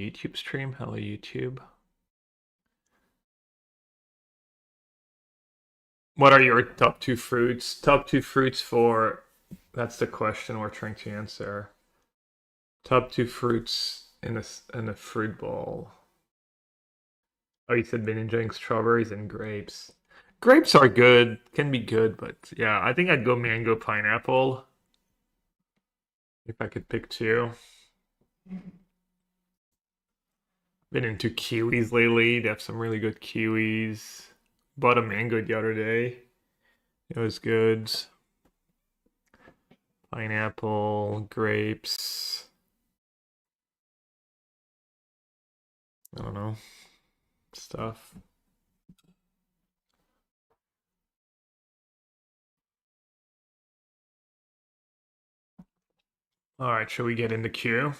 YouTube stream. Hello, YouTube. What are your top two fruits? Top two fruits for... That's the question we're trying to answer. Top two fruits in a fruit bowl. Oh, you said been enjoying strawberries and grapes. Grapes are good, can be good, but yeah, I think I'd go mango pineapple if I could pick two. Been into kiwis lately. They have some really good kiwis. Bought a mango the other day. It was good. Pineapple, grapes. I don't know. Stuff. All right, should we get in the queue?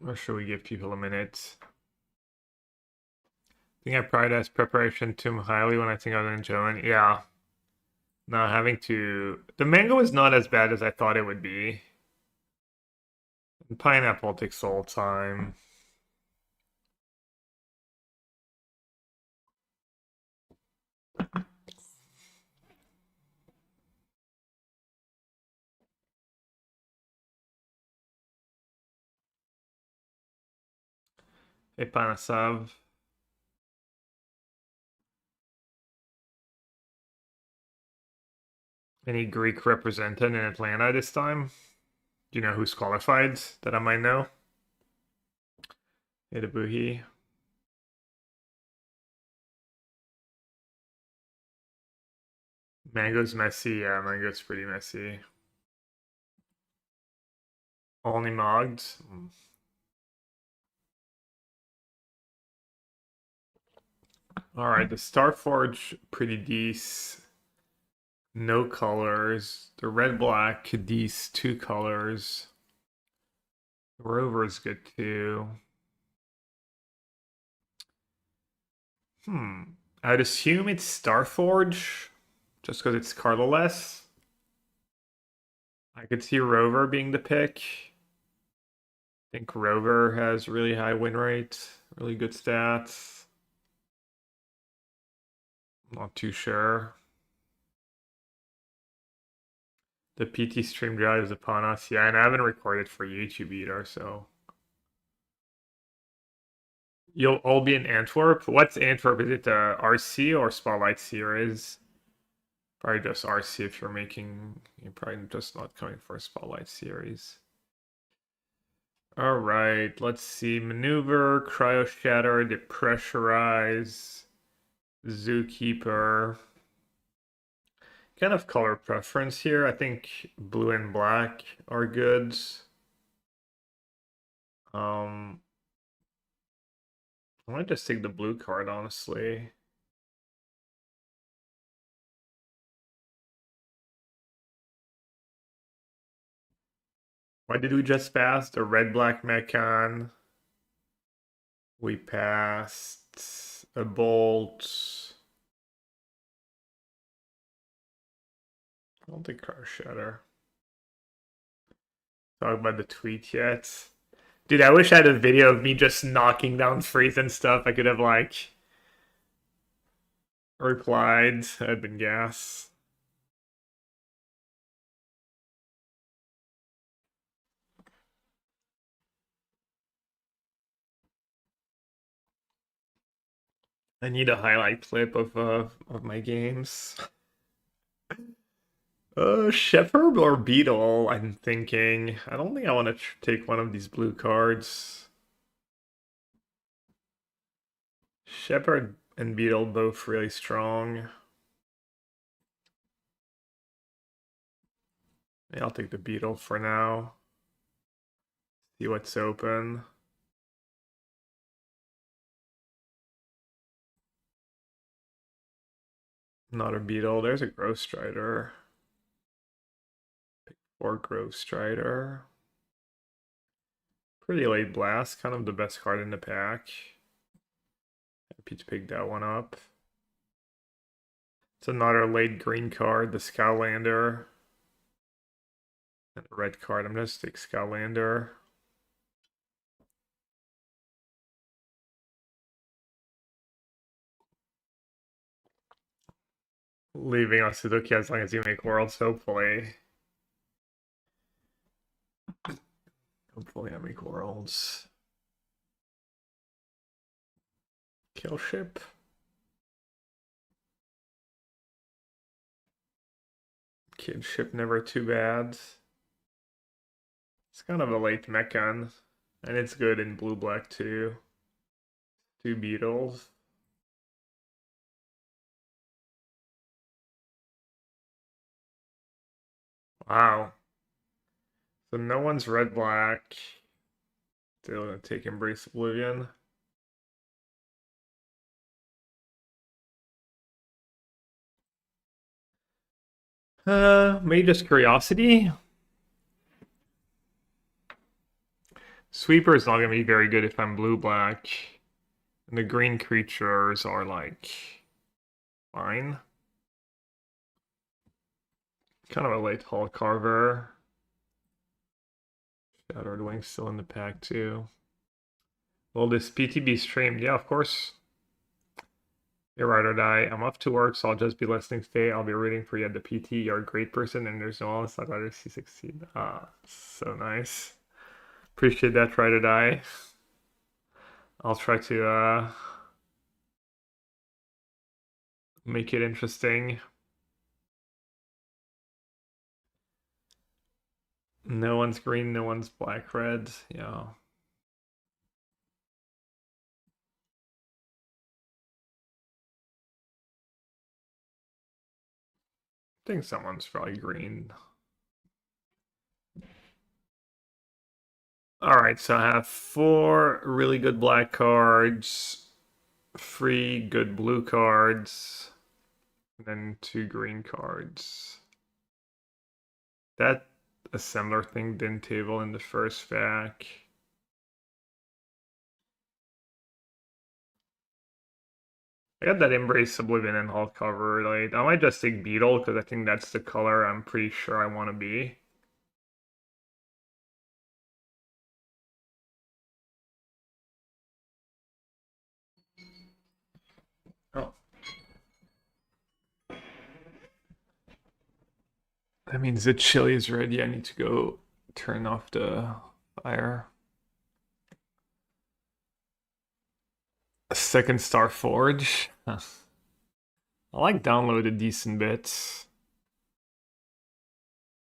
Or should we give people a minute? I think I prioritize preparation too highly when I think of enjoying. Yeah. Not having to... The mango is not as bad as I thought it would be. And pineapple takes a little time. Epanasav. Any Greek represented in Atlanta this time? Do you know who's qualified that I might know? Idabuhi. Mango's messy. Yeah, mango's pretty messy. Only mogged. All right, the Starforge, pretty decent. No colors. The red black, these two colors. The Rover is good too. I'd assume it's Starforge, just because it's colorless. I could see Rover being the pick. I think Rover has really high win rate, really good stats. Not too sure. The PT stream drive is upon us. Yeah, and I haven't recorded for YouTube either, so. You'll all be in Antwerp? What's Antwerp? Is it the RC or Spotlight Series? Probably just RC if you're making... You're probably just not coming for a Spotlight Series. Alright, let's see. Maneuver, Cryo Shatter, Depressurize, Zookeeper. Kind of color preference here. I think blue and black are good. I might just take the blue card, honestly. Why did we just pass? The red-black Mechan. We passed a Bolt. I don't think Car Shatter. Talk about the tweet yet. Dude, I wish I had a video of me just knocking down freeze and stuff. I could have, like, replied. I'd been gas. I need a highlight clip of my games. Shepherd or Beetle, I'm thinking. I don't think I want to take one of these blue cards. Shepherd and Beetle both really strong. Yeah, I'll take the Beetle for now. See what's open. Not a Beetle. There's a Grove Strider. Pick 4 Grove Strider. Pretty late blast. Kind of the best card in the pack. Happy to pick that one up. It's another late green card, the Skylander. And a red card. I'm gonna stick Skylander. Leaving on Suzuki as long as you make worlds, hopefully. Hopefully I make worlds. Kill ship. Kid ship never too bad. It's kind of a late mechan. And it's good in blue-black too. 2 beetles. Wow. So no one's red-black. Still gonna take Embrace Oblivion. Maybe just Curiosity. Sweeper is not gonna be very good if I'm blue-black. And the green creatures are like fine. Kind of a late Hall Carver. Shattered Wing still in the pack too. Will this PT be streamed? Yeah, of course. You're right or die. I'm off to work, so I'll just be listening today. I'll be rooting for you at the PT. You're a great person, and there's no else I'd rather see succeed. Ah, so nice. Appreciate that, try or die. I'll try to make it interesting. No one's green, no one's black, red. Yeah. I think someone's probably green. Alright, so I have 4 really good black cards, 3 good blue cards, and then 2 green cards. That assembler thing didn't table in the first pack. I got that Embrace Oblivion and Hall cover. Like, I might just take Beetle because I think that's the color I'm pretty sure I want to be. Oh. That means the chili is ready. I need to go turn off the fire. A second Star Forge. Huh. I like downloaded decent bits.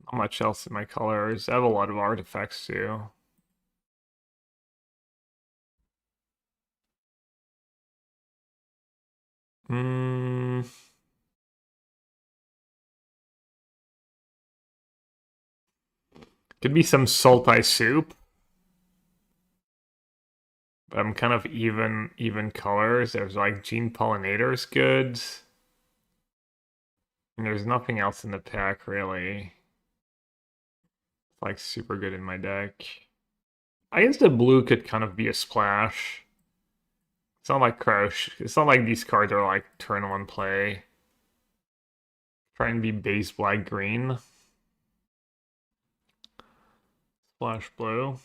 Not much else in my colors. I have a lot of artifacts too. Hmm. Could be some salty soup. But I'm kind of even colors. There's like Gene Pollinator's good. And there's nothing else in the pack really. It's like super good in my deck. I guess the blue could kind of be a splash. It's not like Crouch. It's not like these cards are like turn 1 play. Try and be base black green. Splash blue.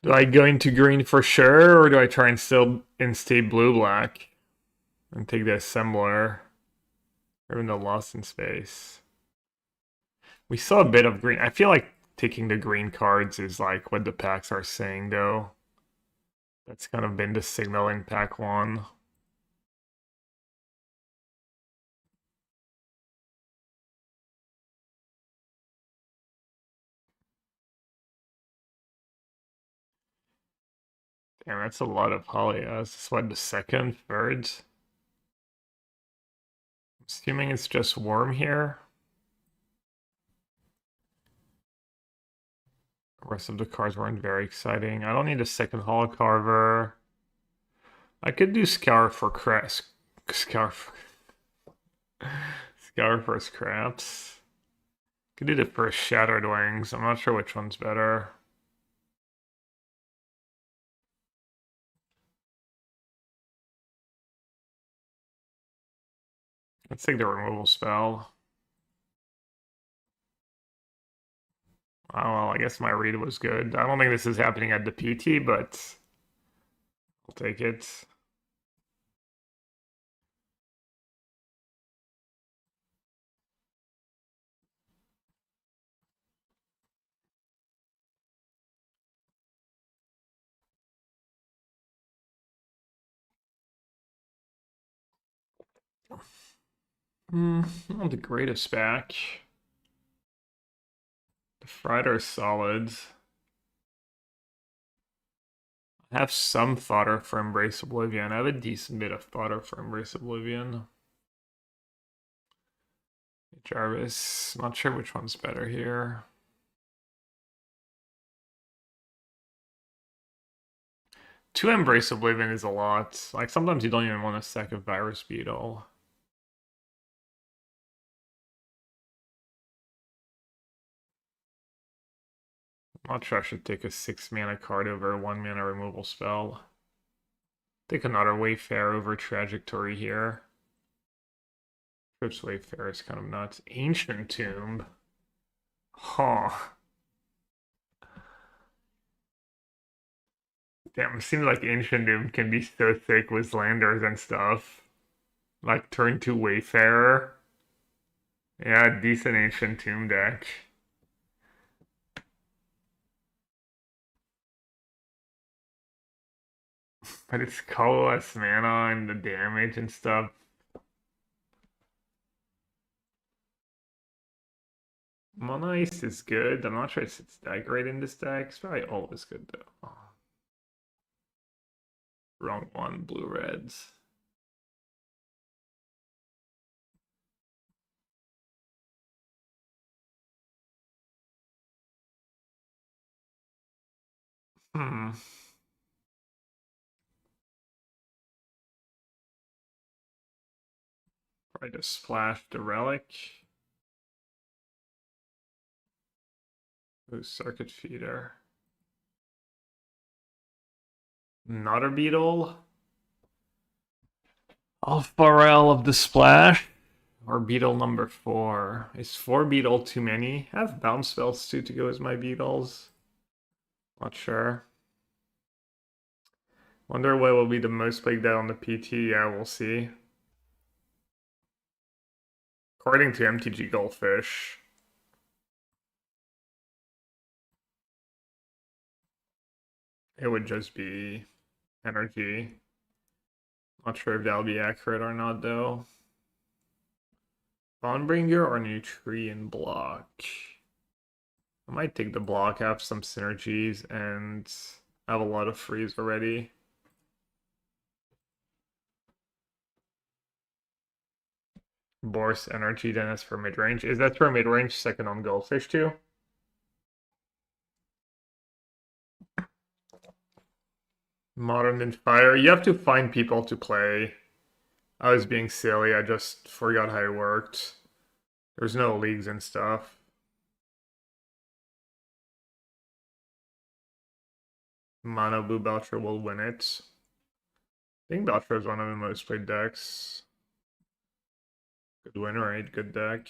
Do I go into green for sure, or do I try and still stay blue-black and take the assembler? Or even the Lost in Space. We saw a bit of green. I feel like taking the green cards is like what the packs are saying, though. That's kind of been the signal in pack 1. Damn, that's a lot of Halias. This is what, the second, third? I'm assuming it's just Worm here. The rest of the cards weren't very exciting. I don't need a second Holo Carver. I could do Scour for Crest. Scour for... Scour for Scraps. Could do the first Shattered Wings. I'm not sure which one's better. Let's take the removal spell. Oh, well, I guess my read was good. I don't think this is happening at the PT, but I'll take it. Not the greatest back. The fried are solid. I have some fodder for Embrace Oblivion. I have a decent bit of fodder for Embrace Oblivion. Jarvis, not sure which one's better here. Two Embrace Oblivion is a lot. Like, sometimes you don't even want to sack a Virus Beetle. I'm not sure I should take a 6-mana card over a 1-mana removal spell. Take another Wayfarer over Trajectory here. Trips Wayfarer is kind of nuts. Ancient Tomb. Huh. Damn, it seems like Ancient Tomb can be so thick with landers and stuff. Like turn 2 Wayfarer. Yeah, decent Ancient Tomb deck. But it's colorless mana and the damage and stuff. Mono Ice is good. I'm not sure it's that great in this deck. It's probably always good though. Oh, wrong one, blue reds. Hmm. Probably just splash the relic. Ooh, circuit feeder. Another beetle. Alpharel of the Splash. Or beetle number 4. Is 4 beetle too many? I have bounce spells too to go as my beetles. Not sure. Wonder what will be the most played deck on the PT. Yeah, we'll see. According to MTG Goldfish. It would just be energy. Not sure if that'll be accurate or not though. Bondbringer or Nutrient Block? I might take the block, have some synergies, and have a lot of freeze already. Boris Energy then is for mid-range. Is that for mid-range second on Goldfish too? Modern and Fire. You have to find people to play. I was being silly. I just forgot how it worked. There's no leagues and stuff. Mono Blue Belcher will win it. I think Belcher is one of the most played decks. Good win rate, good deck.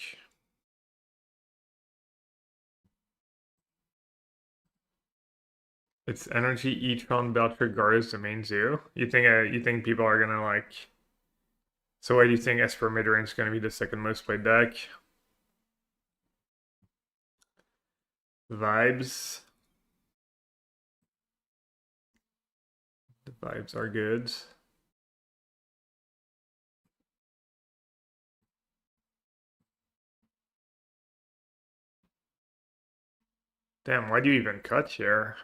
It's energy e-tron Belcher guard is the main zoo. You think people are gonna like. So why do you think Esper midrange is gonna be the second most played deck? Vibes. The vibes are good. Damn, why do you even cut here?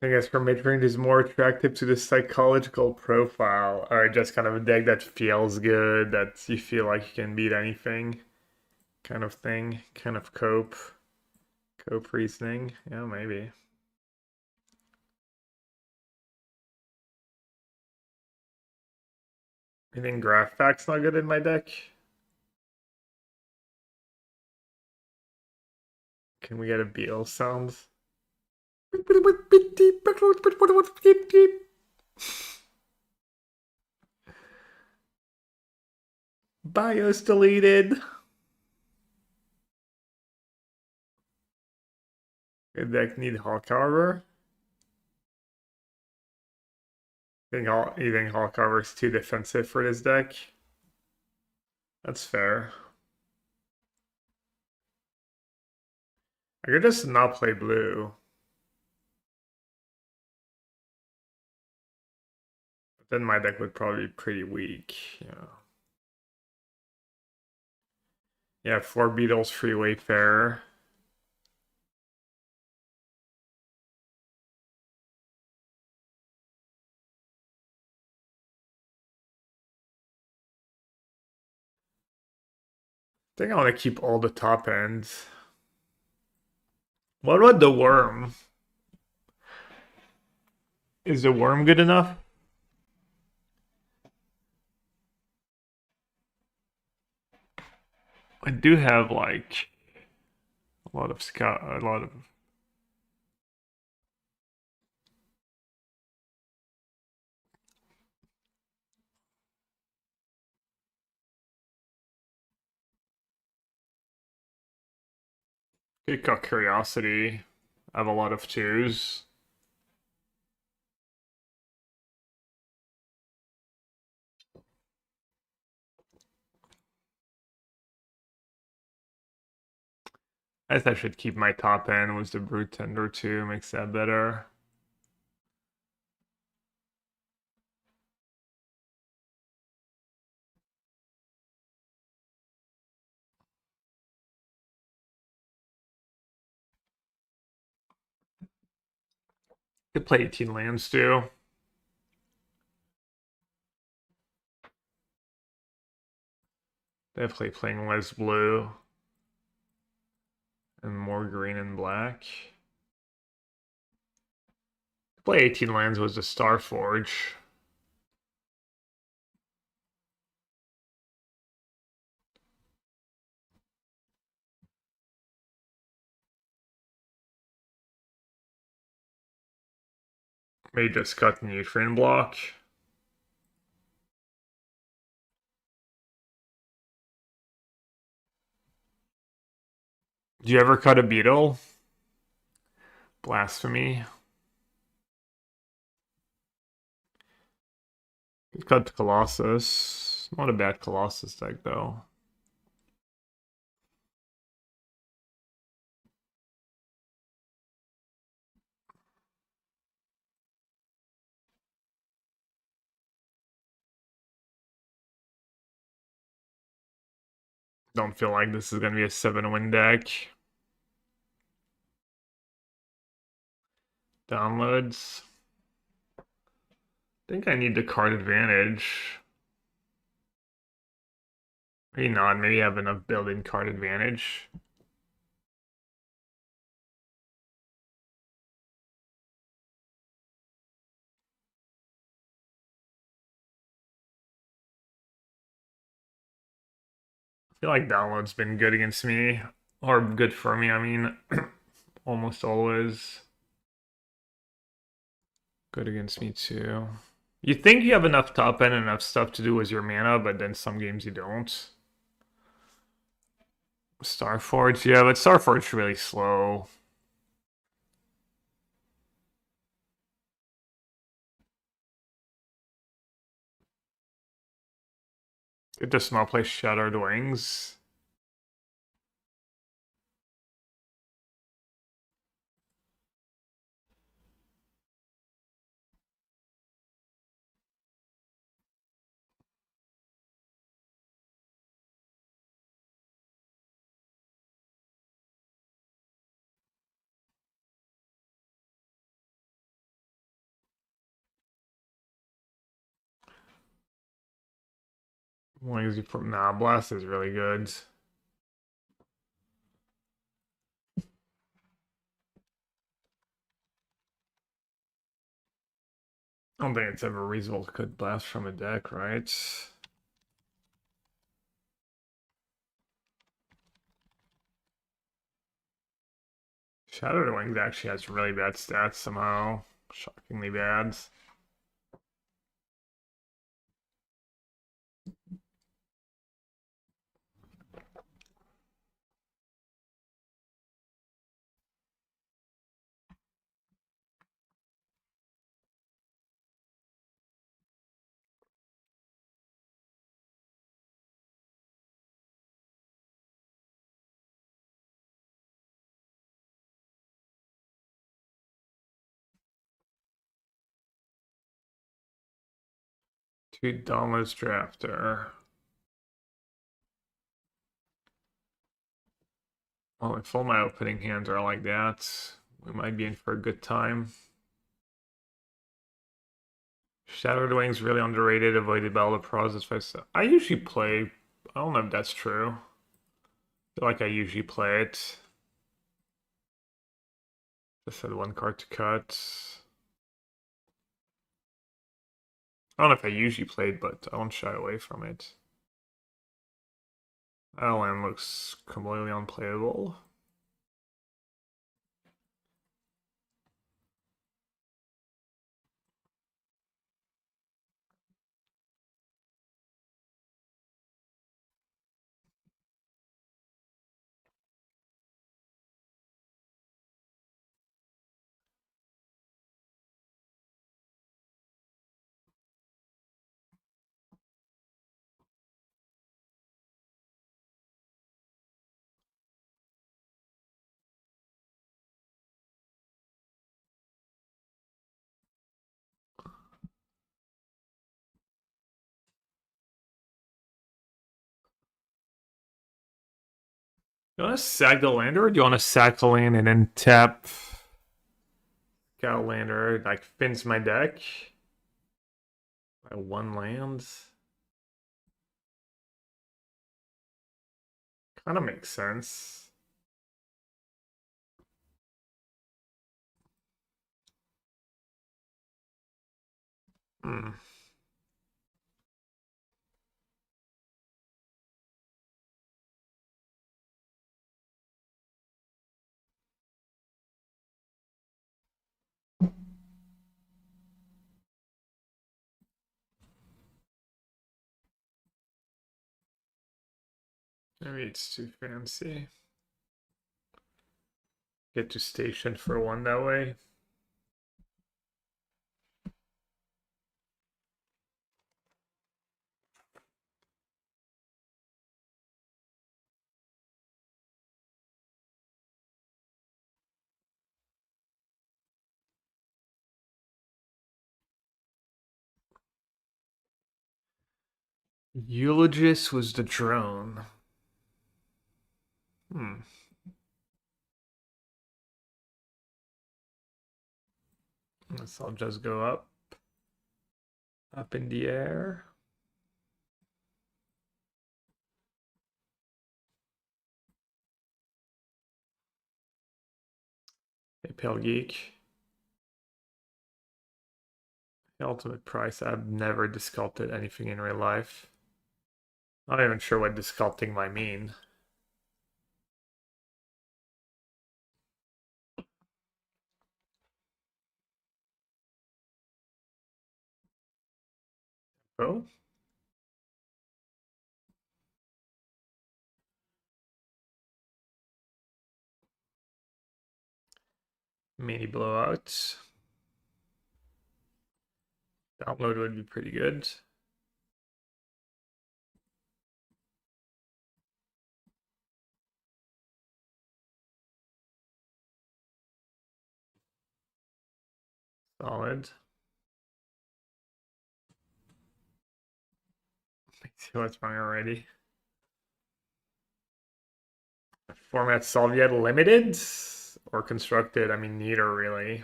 I guess for midrange is more attractive to the psychological profile, or just kind of a deck that feels good, that you feel like you can beat anything, kind of thing, kind of cope reasoning. Yeah, maybe. You think Graph Pack's not good in my deck? Can we get a Beatles sound? BIOS deleted. Good deck need Hawk Carver. You think Hawk Carver's too defensive for this deck? That's fair. I could just not play blue. But then my deck would probably be pretty weak. Yeah. Yeah, 4 Beatles, free Wayfarer. I think I want to keep all the top ends. What about the worm? Is the worm good enough? I do have like a lot of It got curiosity. I have a lot of twos. I guess I should keep my top end was the Brute Tender too, makes that better. Could play 18 lands too. Definitely playing less blue and more green and black. Play 18 lands was the Starforge. May just cut Nutrient Block. Do you ever cut a beetle? Blasphemy. Cut Colossus. Not a bad Colossus deck though. Don't feel like this is gonna be a 7-win deck. Downloads. I think I need the card advantage. Maybe not. Maybe I have enough built-in card advantage. I feel like download's been good against me. Or good for me, I mean. Almost always. Good against me too. You think you have enough top end and enough stuff to do with your mana, but then some games you don't. Starforge, yeah, but Starforge really slow. It does not play Shattered Wings. Wings you put nah, Blast is really good. I don't think it's ever reasonable to cut Blast from a deck, right? Shadow Wings actually has really bad stats somehow. Shockingly bad. $2 drafter. Well, if all my opening hands are like that, we might be in for a good time. Shattered Wings really underrated, avoided by all the pros. I usually play. I don't know if that's true. I feel like I usually play it. Just had one card to cut. I don't know if I usually played, but I won't shy away from it. Alan looks completely unplayable. You want to sack the lander, or do you want to sack the land and then tap Galalander? Like fins my deck by one land. Kind of makes sense. Hmm. Maybe it's too fancy. Get to station for one that way. Eulogist was the drone. Hmm. Guess I'll just go up in the air. Hey, Pale Geek. The ultimate price. I've never desculpted anything in real life. Not even sure what desculpting might mean. Oh? Mini blowouts. Download would be pretty good. Solid. Let's see what's wrong already. Format solved yet limited or constructed? I mean, neither really.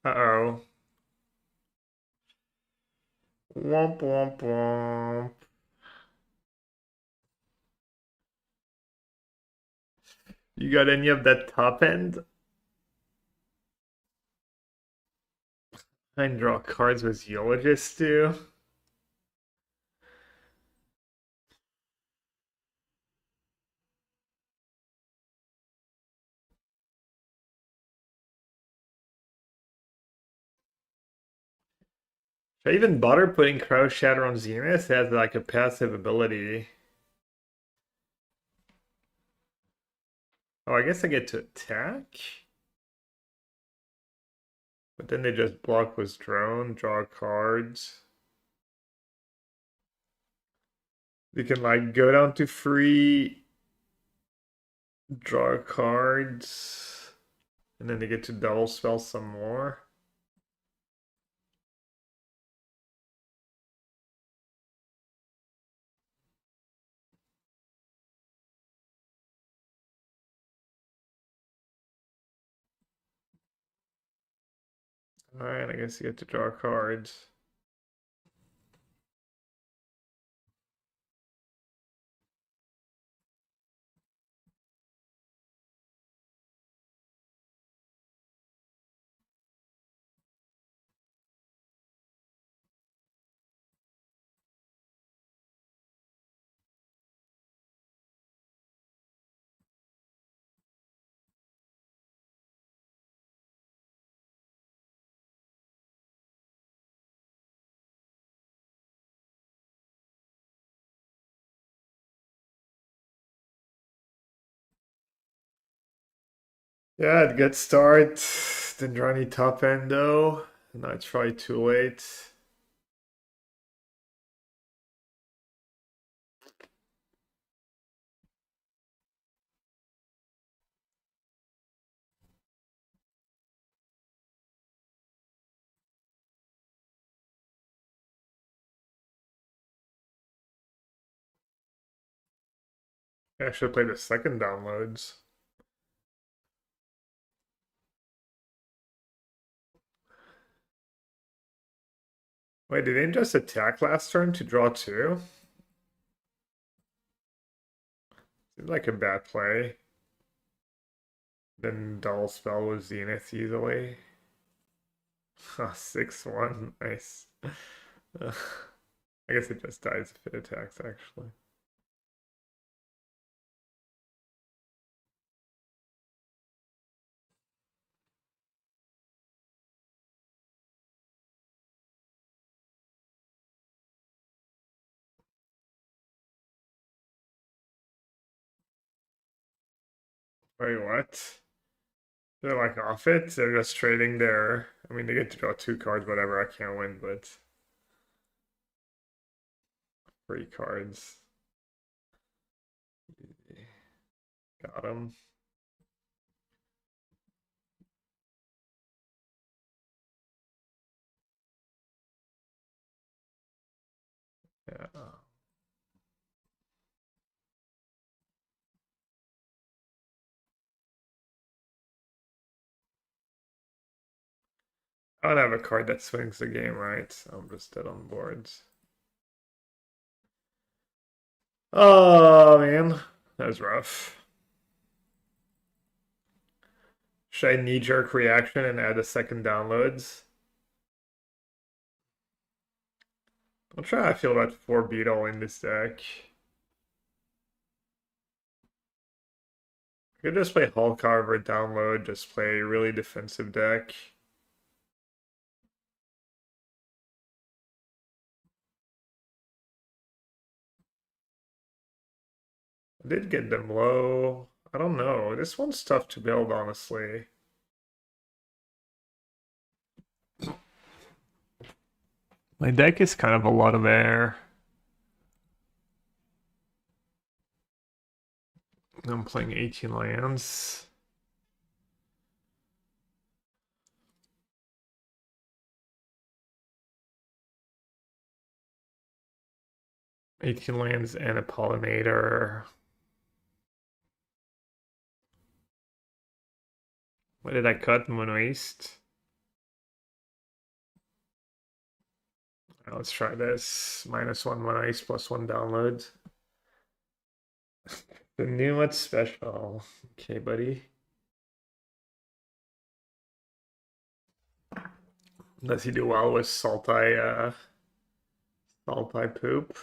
Uh-oh. Womp womp womp. You got any of that top end? I can draw cards with Geologists too. Should I even bother putting Crow Shatter on Zenith? It has like a passive ability. Oh, I guess I get to attack? But then they just block with drone, draw cards. You can like go down to free, draw cards, and then they get to double spell some more. Alright, I guess you get to draw cards. Yeah, good start. Didn't draw any top end though. Now it's probably too late. I should play the second downloads. Wait, did they just attack last turn to draw two? Seems like a bad play. Then double spell with Zenith easily. 6-1, nice. I guess it just dies if it attacks, actually. Wait, what? They're like off it? They're just trading their... I mean, they get to draw two cards, whatever. I can't win, but... Three cards. Got him. Yeah. I don't have a card that swings the game, right? I'm just dead on boards. Oh, man. That was rough. Should I knee-jerk reaction and add a second downloads? I'm trying to feel about 4 Beetle in this deck. I could just play Hull Carver, download, just play really defensive deck. I did get them low. I don't know. This one's tough to build, honestly. My deck is kind of a lot of air. I'm playing 18 lands. Eighteen lands and a pollinator. What did I cut? Mono East. Let's try this. -1 Mono East, +1 download. The new what's special. Okay, buddy. Does he do well with Salty poop?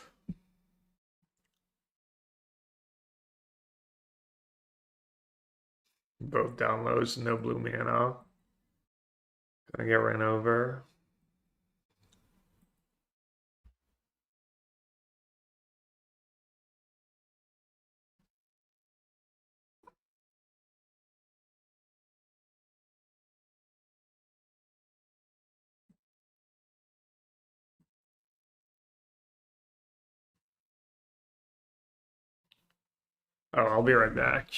Both downloads, no blue mana. Gonna get ran over. Oh, I'll be right back.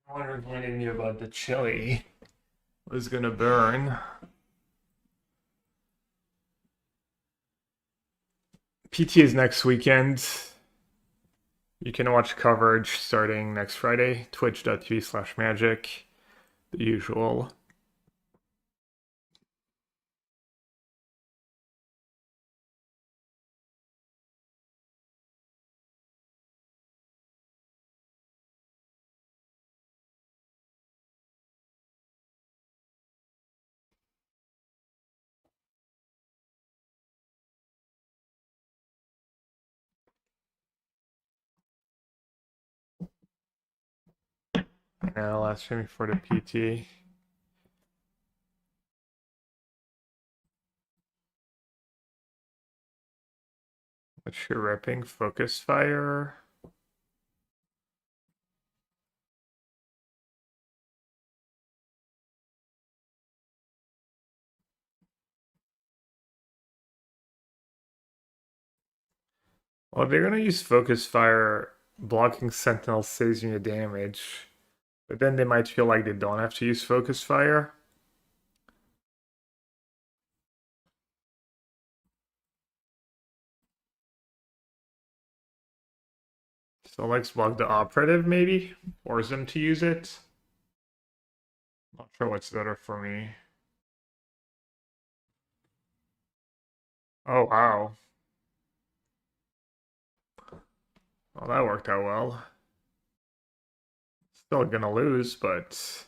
Someone reminded me about the chili was gonna burn. PT is next weekend. You can watch coverage starting next Friday, twitch.tv/magic, the usual. Now, last stream before the PT. What's your ripping? Focus fire? Well, they're gonna use focus fire. Blocking sentinel saves you damage. But then they might feel like they don't have to use focus fire. So let's block the operative maybe? Force them to use it. Not sure what's better for me. Oh wow. Well, that worked out well. Still gonna lose, but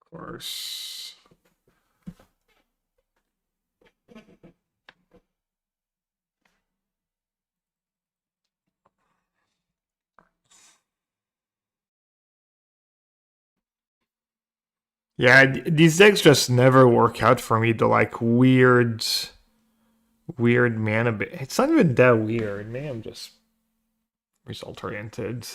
of course. Yeah, these decks just never work out for me. The like weird mana. It's not even that weird. Maybe I'm just result oriented.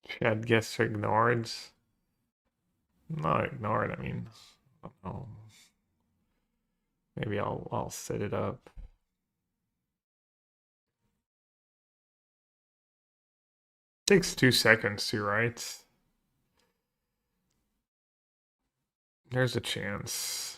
Geoguessr ignored. Not ignored, I mean, I don't know. Maybe I'll set it up. Takes 2 seconds to write. There's a chance.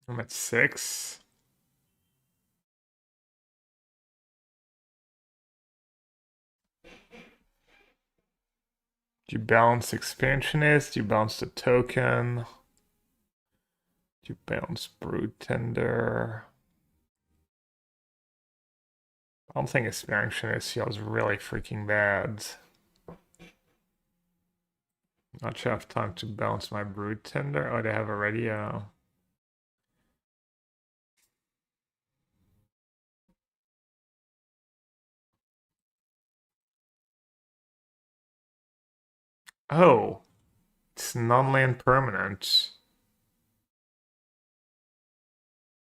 I'm at 6. Do you balance expansionist? Do you balance the token? Do you balance brood tender? Balancing expansionist feels really freaking bad. Not sure I have time to balance my brood tender. Oh, they have already. Oh, it's non-land permanent.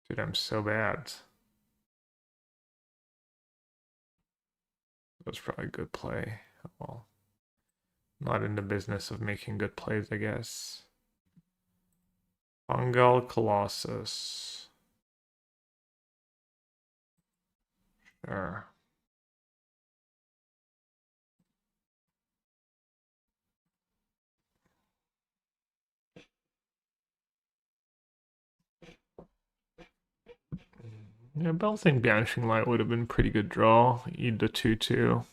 Dude, I'm so bad. That was probably a good play. Well, not in the business of making good plays, I guess. Fungal Colossus. Sure. Yeah, balancing Banishing Light would have been a pretty good draw. Eat the 2/2.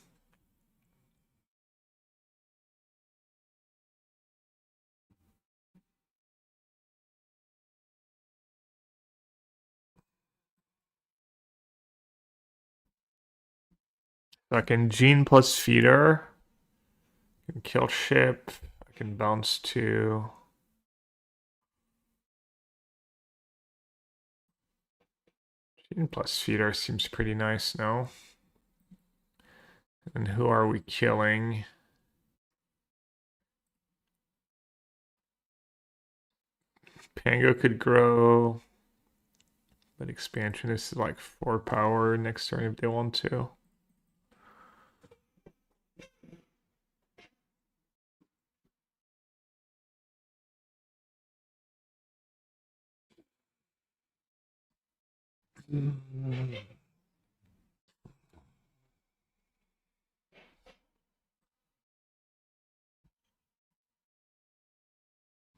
So I can Gene plus Feeder. I can kill ship. I can bounce 2. Gene plus Feeder seems pretty nice, no? And who are we killing? Pango could grow. But expansion is like 4 power next turn if they want to.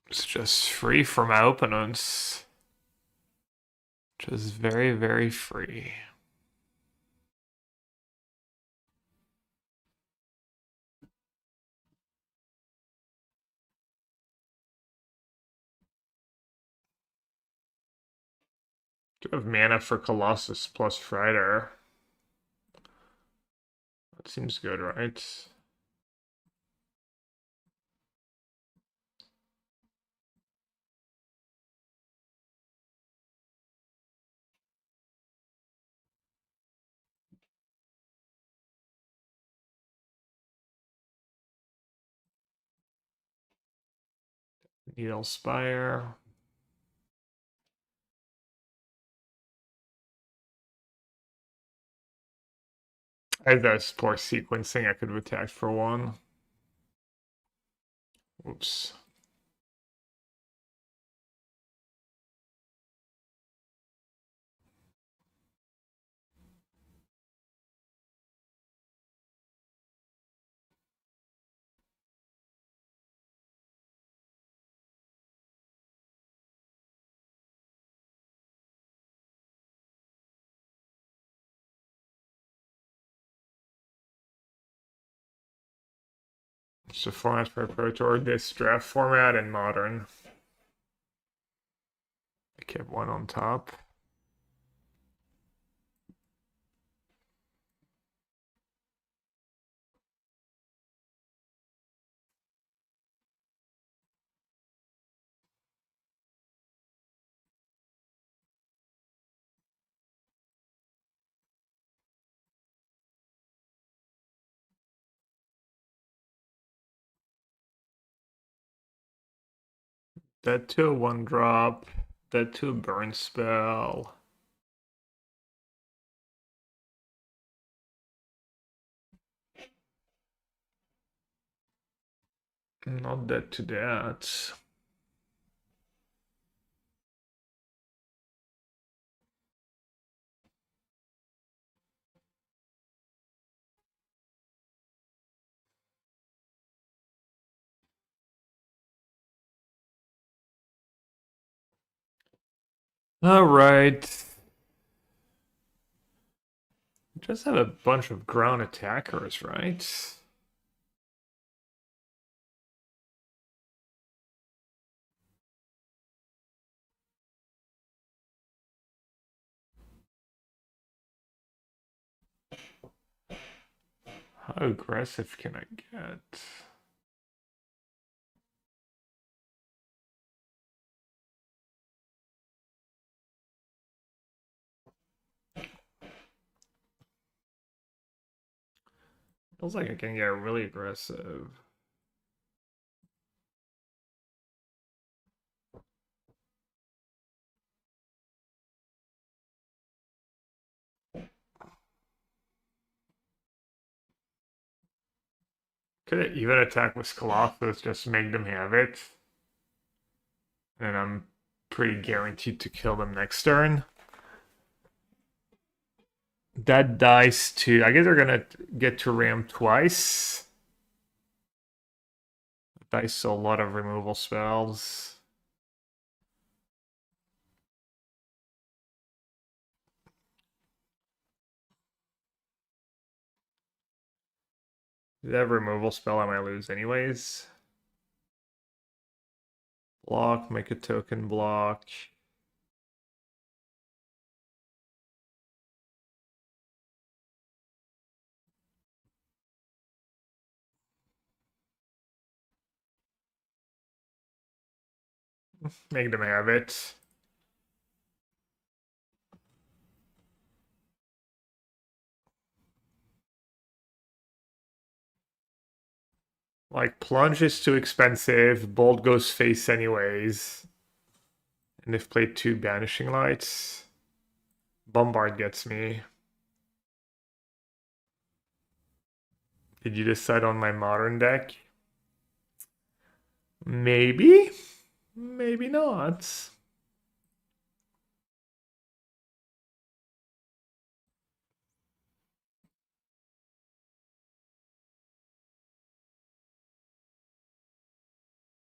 It's just free from my opponents. Just very, very free. Do have mana for Colossus plus Frider. That seems good, right? Needle Spire. I have that poor sequencing. I could have attacked for 1. Oops. So formats for Pro Tour, this draft format and modern. I kept one on top. That to a 1-drop. That to a burn spell. Not dead to that. All right. Just have a bunch of ground attackers, right? How aggressive can I get? Feels like I can get really aggressive. Could I even attack with Colossus just to make them have it? And I'm pretty guaranteed to kill them next turn. That dies to... I guess they're gonna get to ram twice. Dice a lot of removal spells. That removal spell I might lose anyways. Block, make a token block. Make them have it. Like, plunge is too expensive. Bolt goes face anyways. And they've played 2 banishing lights. Bombard gets me. Did you decide on my modern deck? Maybe. Maybe not.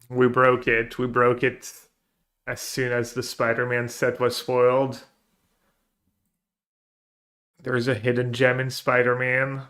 We broke it. We broke it as soon as the Spider-Man set was spoiled. There's a hidden gem in Spider-Man.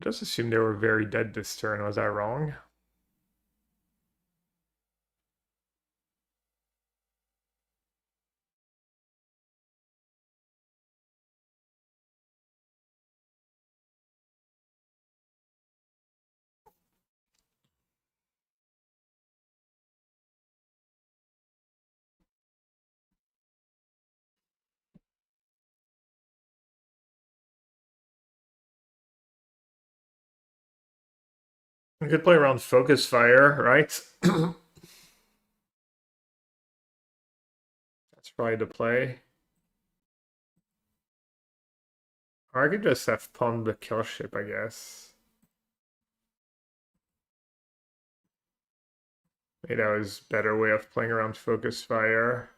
Just assume they were very dead this turn. Was I wrong? We could play around Focus Fire, right? That's probably the play. Or I could just have pawned the kill ship, I guess. Maybe that was a better way of playing around Focus Fire.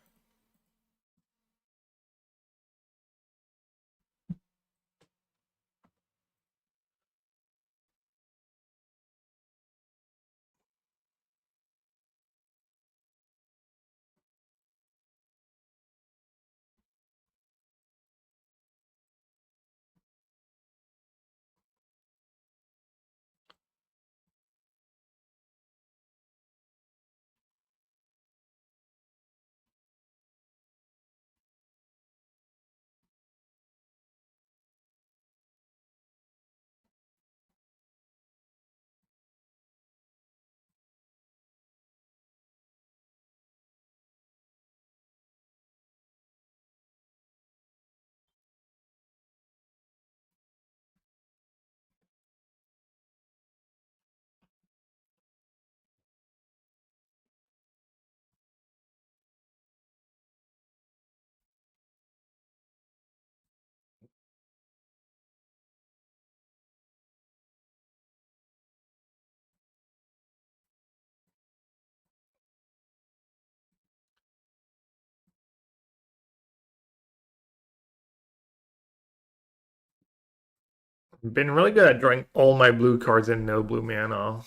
Been really good at drawing all my blue cards and no blue mana.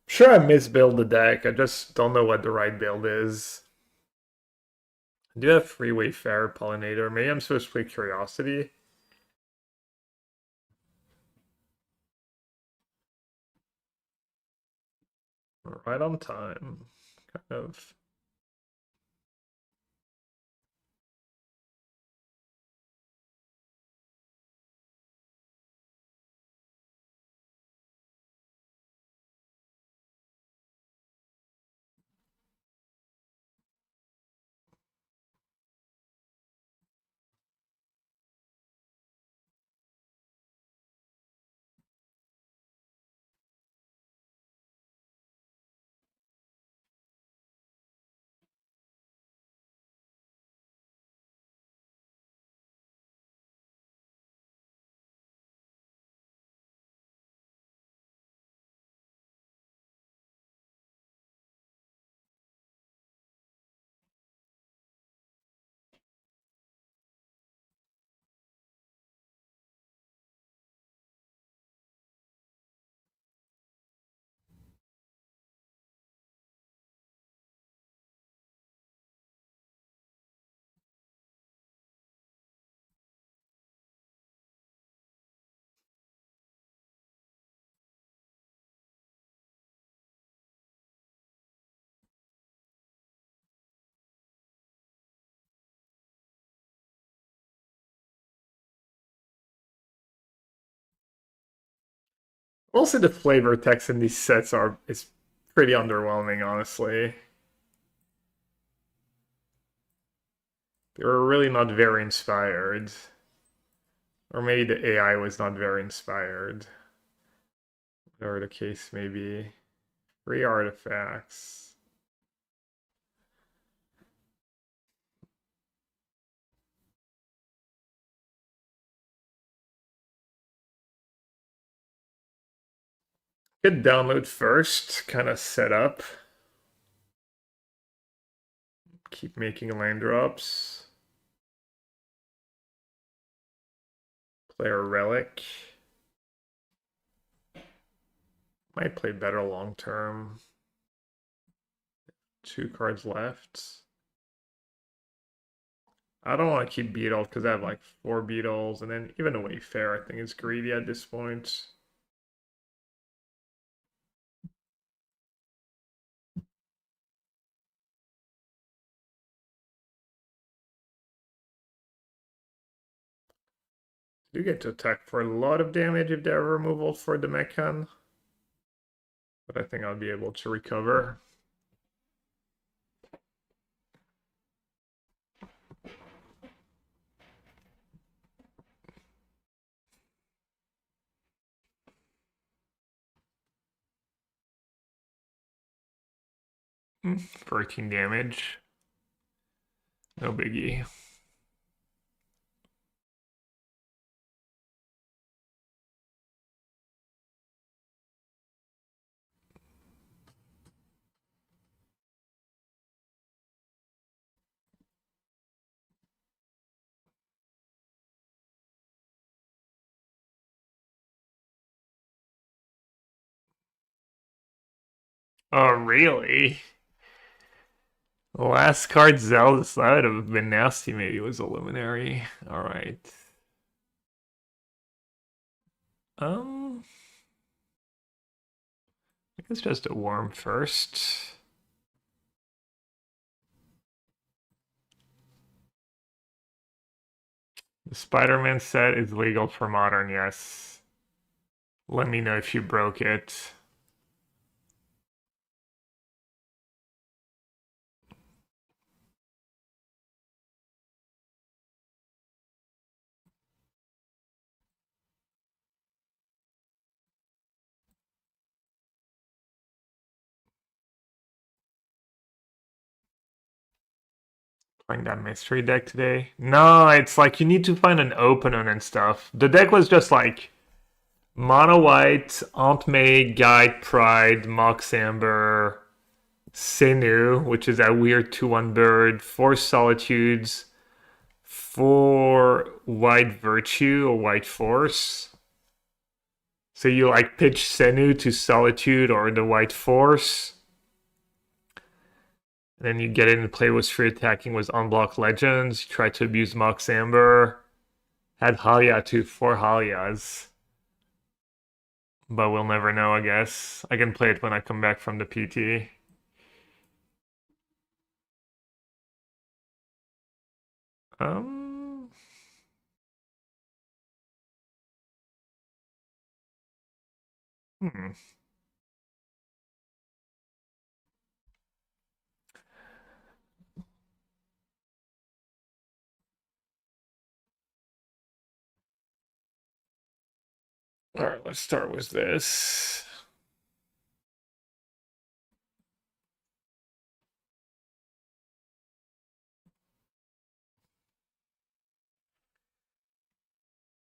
Sure, I misbuild the deck. I just don't know what the right build is. I do have Freeway Fair Pollinator. Maybe I'm supposed to play Curiosity. Right on time. Kind of. Also, the flavor text in these sets is pretty underwhelming, honestly. They were really not very inspired. Or maybe the AI was not very inspired. Whatever the case may be. Free artifacts. Hit download first, kind of set up. Keep making land drops. Play a relic. Might play better long term. 2 cards left. I don't want to keep Beetle because I have like 4 Beetles, and then even a Wayfair I think is greedy at this point. You get to attack for a lot of damage if they're removal for the Mechan. But I think I'll be able to recover. For 18 damage. No biggie. Oh, really? Last card Zelda, so that would have been nasty. Maybe it was a Luminary. Alright. I think it's just a worm first. The Spider-Man set is legal for modern, yes. Let me know if you broke it. Playing that mystery deck today? No, it's like you need to find an opener and stuff. The deck was just like mono white, Aunt May, Guide, Pride, Mox Amber, Senu, which is that weird 2/1 bird, 4 Solitudes, 4 White Virtue or White Force. So you like pitch Senu to Solitude or the White Force. And then you get in and play with free attacking with Unblock Legends. You try to abuse Mox Amber. Had Halia to 4 Halias. But we'll never know, I guess. I can play it when I come back from the PT. Um, hmm. All right, let's start with this.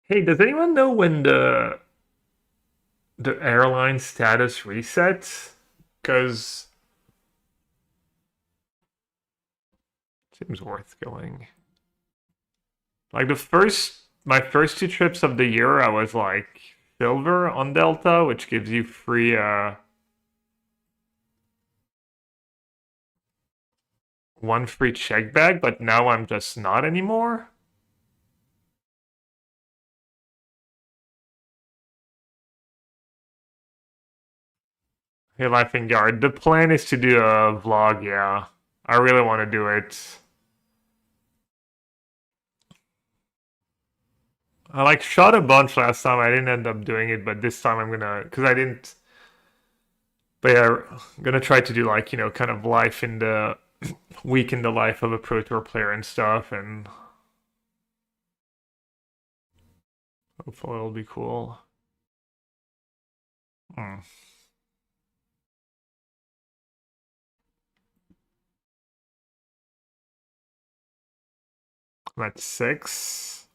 Hey, does anyone know when the airline status resets? Because it seems worth going. Like my first 2 trips of the year, I was like silver on Delta, which gives you free one free check bag, but now I'm just not anymore. Hey, Laughing Guard, the plan is to do a vlog, yeah. I really want to do it. I like shot a bunch last time. I didn't end up doing it, but this time I'm gonna, because I didn't. But yeah, I'm gonna try to do like, kind of life in the week in the life of a Pro Tour player and stuff, and hopefully it'll be cool. Hmm. That's 6.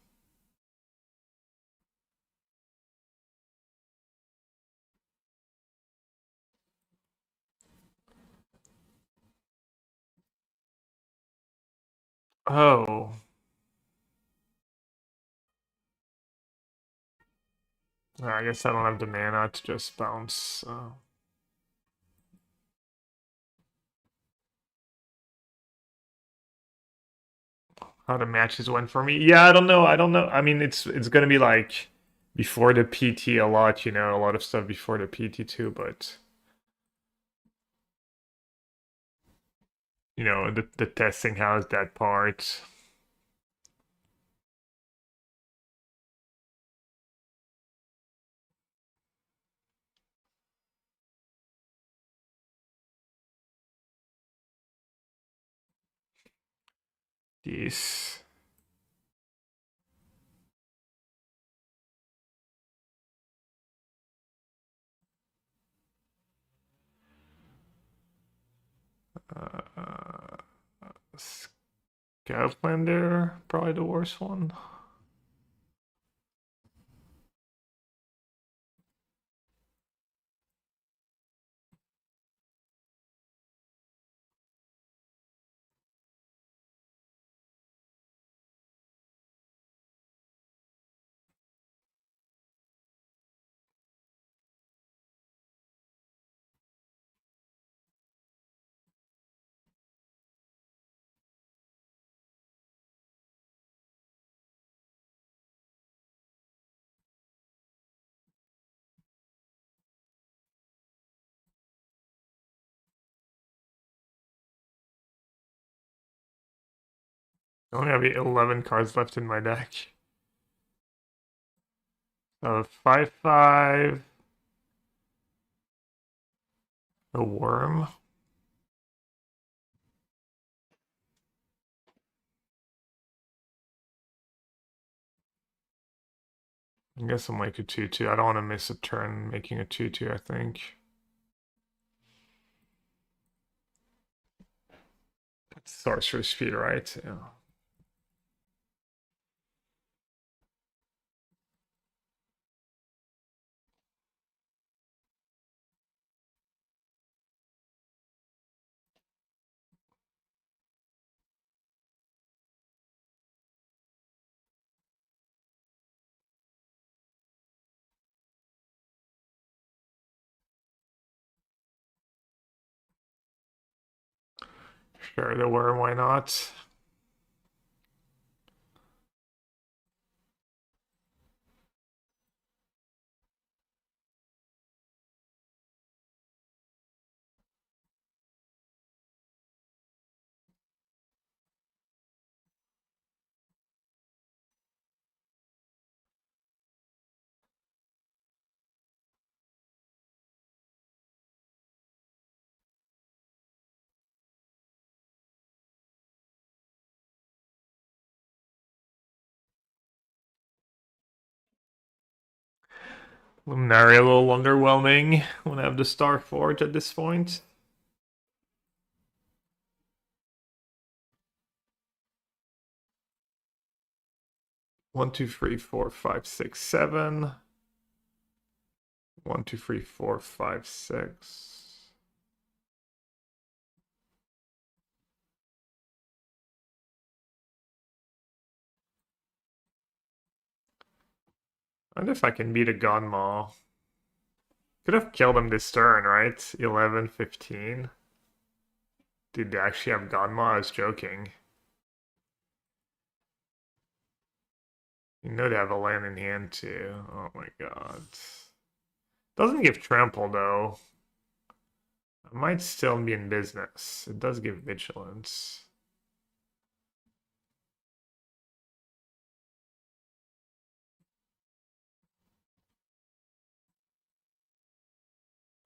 Oh. I guess I don't have the mana to just bounce. How the matches went for me. Yeah, I don't know. I don't know. I mean, it's gonna be like before the PT a lot, a lot of stuff before the PT too, but the testing house that part. Yes. Uh, Scoutlander, probably the worst one. I only have 11 cards left in my deck. 5/5. A worm. I guess I'm like a 2/2. I don't want to miss a turn making a 2/2, I think. That's sorcerer speed, right? Yeah. Sure, the worm, why not? Luminary a little underwhelming when I have the Star Forge at this point. One, two, three, four, five, six, seven. 1, 2, 3, 4, 5, 6. I wonder if I can beat a Gunmaw. Could have killed him this turn, right? 11, 15. Dude, they actually have Gunmaw? I was joking. You know they have a land in hand too. Oh my god. Doesn't give trample though. I might still be in business. It does give vigilance.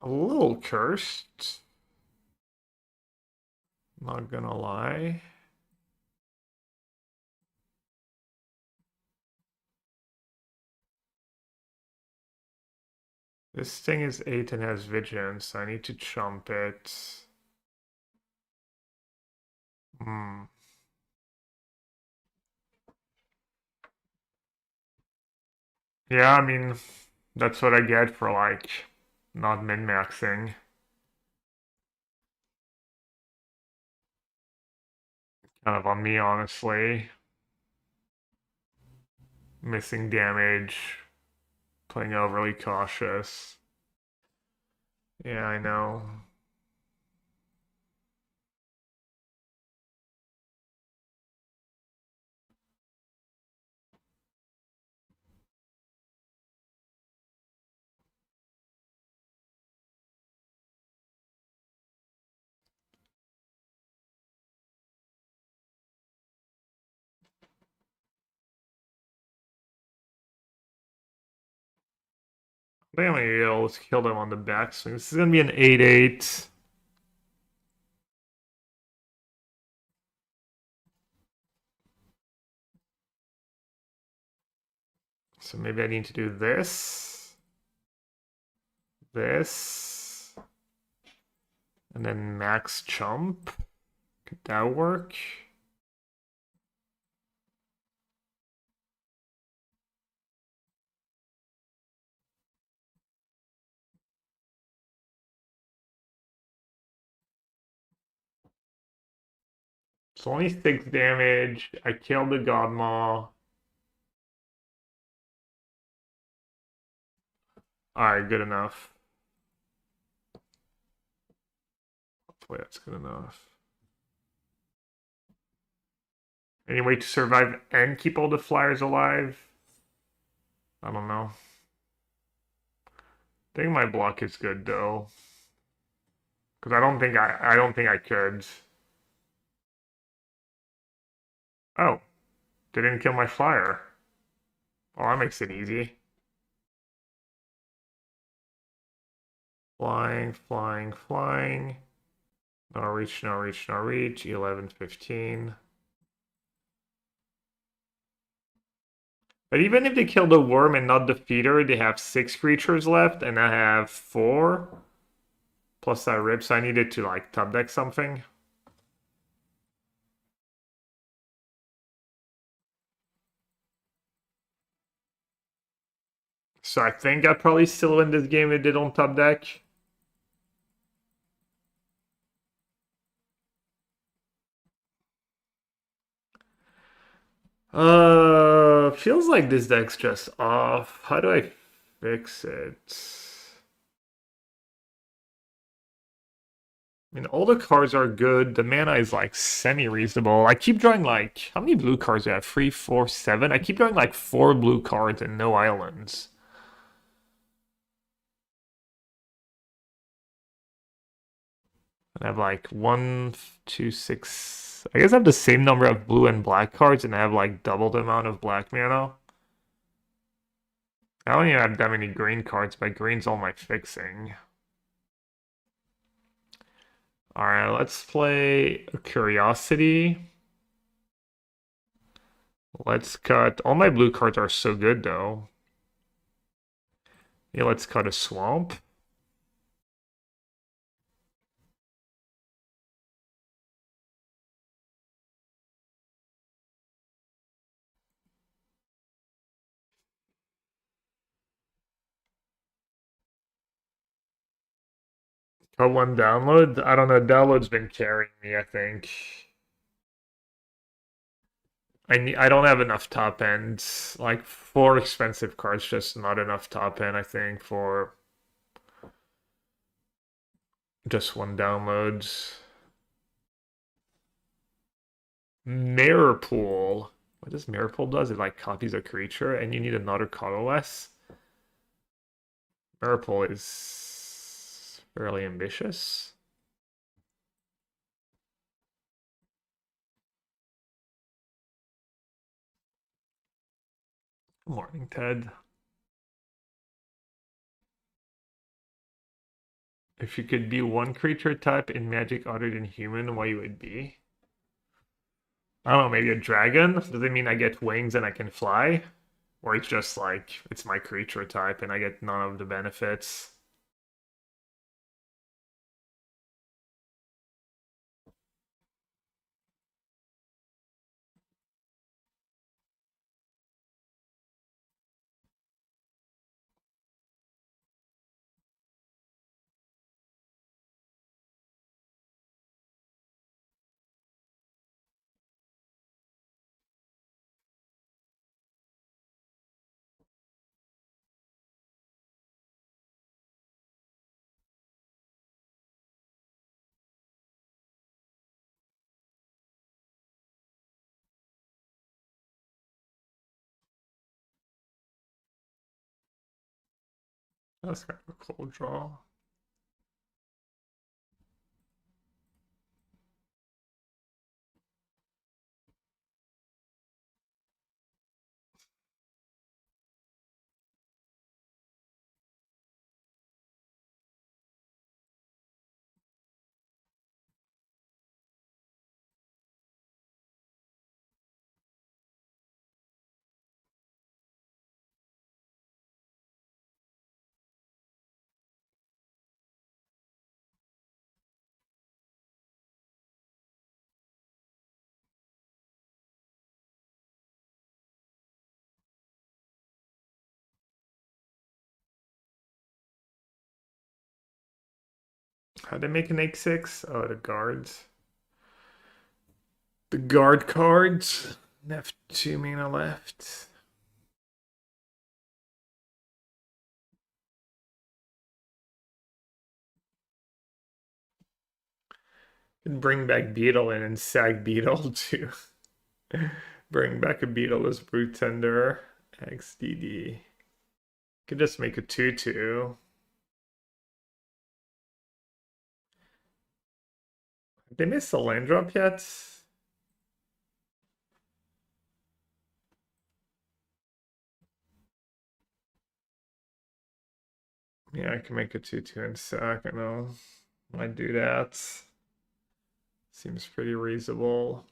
A little cursed. Not gonna lie. This thing is 8 and has vigilance, so I need to chump it. Hmm. Yeah, I mean, that's what I get for like not min-maxing. Kind of on me, honestly. Missing damage, playing overly cautious. Yeah, I know. I think I'm gonna be able to kill them on the backswing. This is gonna be an 8-8. So maybe I need to do this, this, and then max chump. Could that work? It's only 6 damage. I killed the Godmaw. Alright, good enough. Hopefully that's good enough. Any way to survive and keep all the flyers alive? I don't know. I think my block is good though. Because I don't think I could. Oh, they didn't kill my flyer. Well, that makes it easy. Flying, flying, flying. No reach, no reach, no reach. 11, 15. But even if they kill the worm and not the feeder, they have 6 creatures left, and I have 4. Plus that rip, so I needed to like top deck something. So I think I'd probably still win this game if they don't top deck. Feels like this deck's just off. How do I fix it? I mean, all the cards are good. The mana is like semi-reasonable. I keep drawing like, how many blue cards do I have? 3, 4, 7. I keep drawing like 4 blue cards and no islands. I have like 1, 2, 6. I guess I have the same number of blue and black cards, and I have like double the amount of black mana. I don't even have that many green cards, but green's all my fixing. Alright, let's play a Curiosity. Let's cut. All my blue cards are so good, though. Yeah, let's cut a Swamp. Cut one download. I don't know. Download's been carrying me, I think. I don't have enough top ends. Like 4 expensive cards, just not enough top end, I think, for just one download. Mirror Pool. What does Mirror Pool does? It like copies a creature and you need another colorless. Mirror Pool is fairly ambitious. Good morning, Ted. If you could be one creature type in Magic other than human, what you would be? I don't know, maybe a dragon? Does it mean I get wings and I can fly? Or it's just like, it's my creature type and I get none of the benefits? That's kind of a cool draw. How'd they make an X6? Oh, the guards. The guard cards. Have 2 mana left. Can bring back Beetle in and sag Beetle to bring back a Beetle as Brute Tender. XDD. Could just make a 2/2. Did they miss the land drop yet? Yeah, I can make a 2/2 and sack. I know. Might do that. Seems pretty reasonable.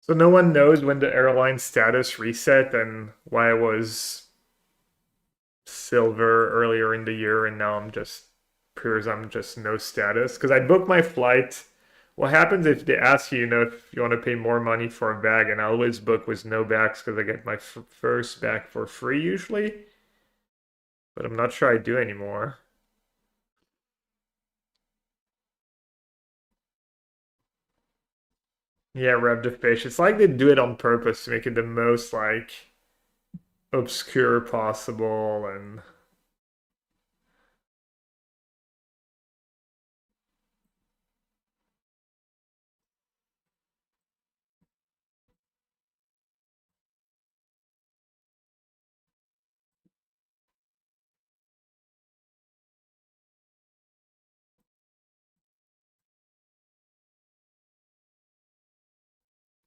So no one knows when the airline status reset and why I was silver earlier in the year and now I'm just appears I'm just no status because I booked my flight. What happens if they ask you, if you want to pay more money for a bag? And I always book with no bags because I get my first bag for free usually. But I'm not sure I do anymore. Yeah, Rev the fish. It's like they do it on purpose to make it the most like obscure possible and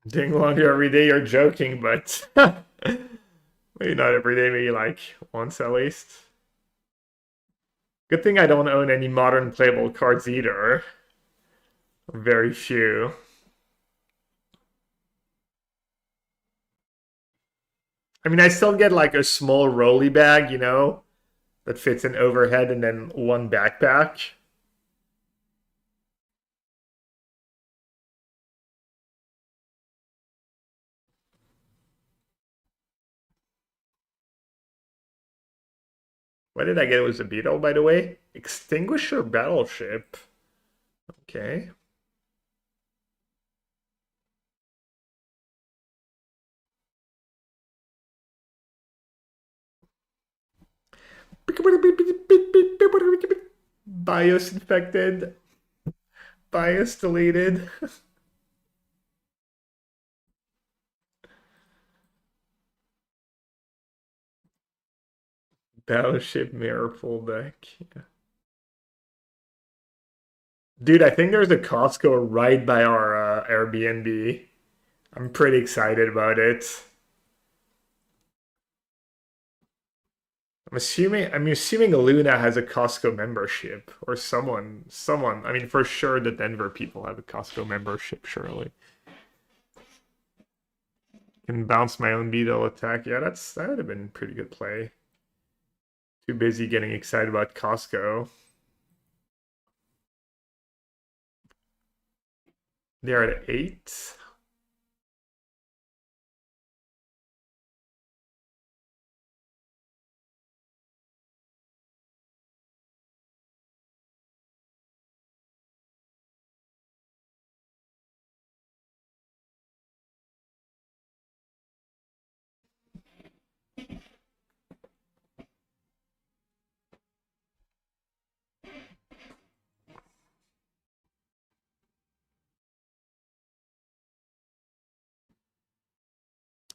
doing laundry every day. You're joking, but maybe not every day, maybe like once at least. Good thing I don't own any modern playable cards either. Very few. I mean, I still get like a small rolly bag, you know, that fits an overhead and then one backpack. Why did I get it was a beetle, by the way? Extinguisher battleship. Okay. BIOS infected. BIOS deleted. Battleship mirror full deck. Yeah. Dude, I think there's a Costco right by our Airbnb. I'm pretty excited about it. I'm assuming Luna has a Costco membership or someone. I mean, for sure the Denver people have a Costco membership, surely. Can bounce my own beetle attack. Yeah, that would have been pretty good play. Too busy getting excited about Costco. They're at 8.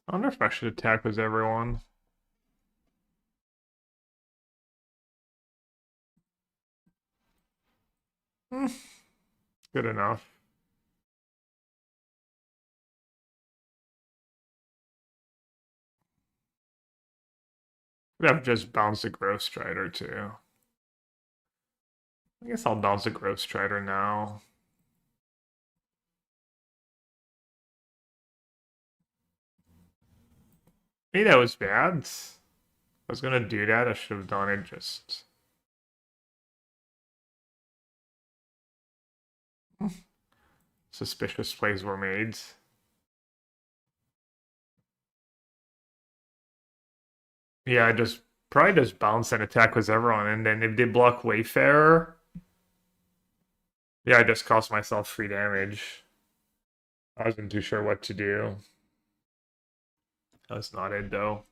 I wonder if I should attack with everyone. Hmm, good enough. Could have just bounced a Growth Strider too. I guess I'll bounce a Growth Strider now. Maybe that was bad. I was gonna do that. I should have done it just. Suspicious plays were made. Yeah, I just probably just bounce and attack with everyone, and then if they block Wayfarer, yeah, I just cost myself free damage. I wasn't too sure what to do. That's not it though.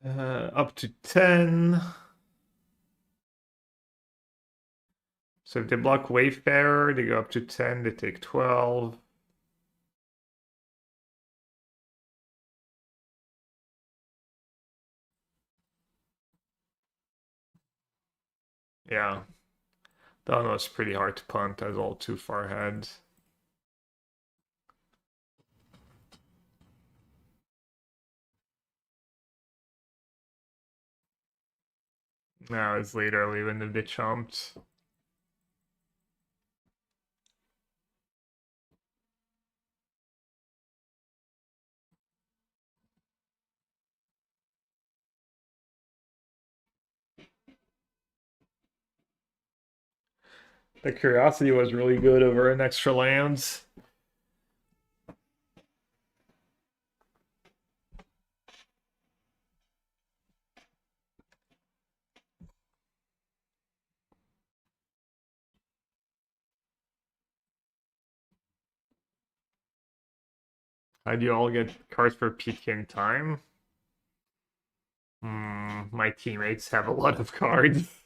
Up to 10. So if they block Wayfarer, they go up to 10, they take 12. Yeah. That one was pretty hard to punt. I was all too far ahead. Now it's later even if they chumped. The curiosity was really good over an extra lands. How do you all get cards for PT in time? My teammates have a lot of cards.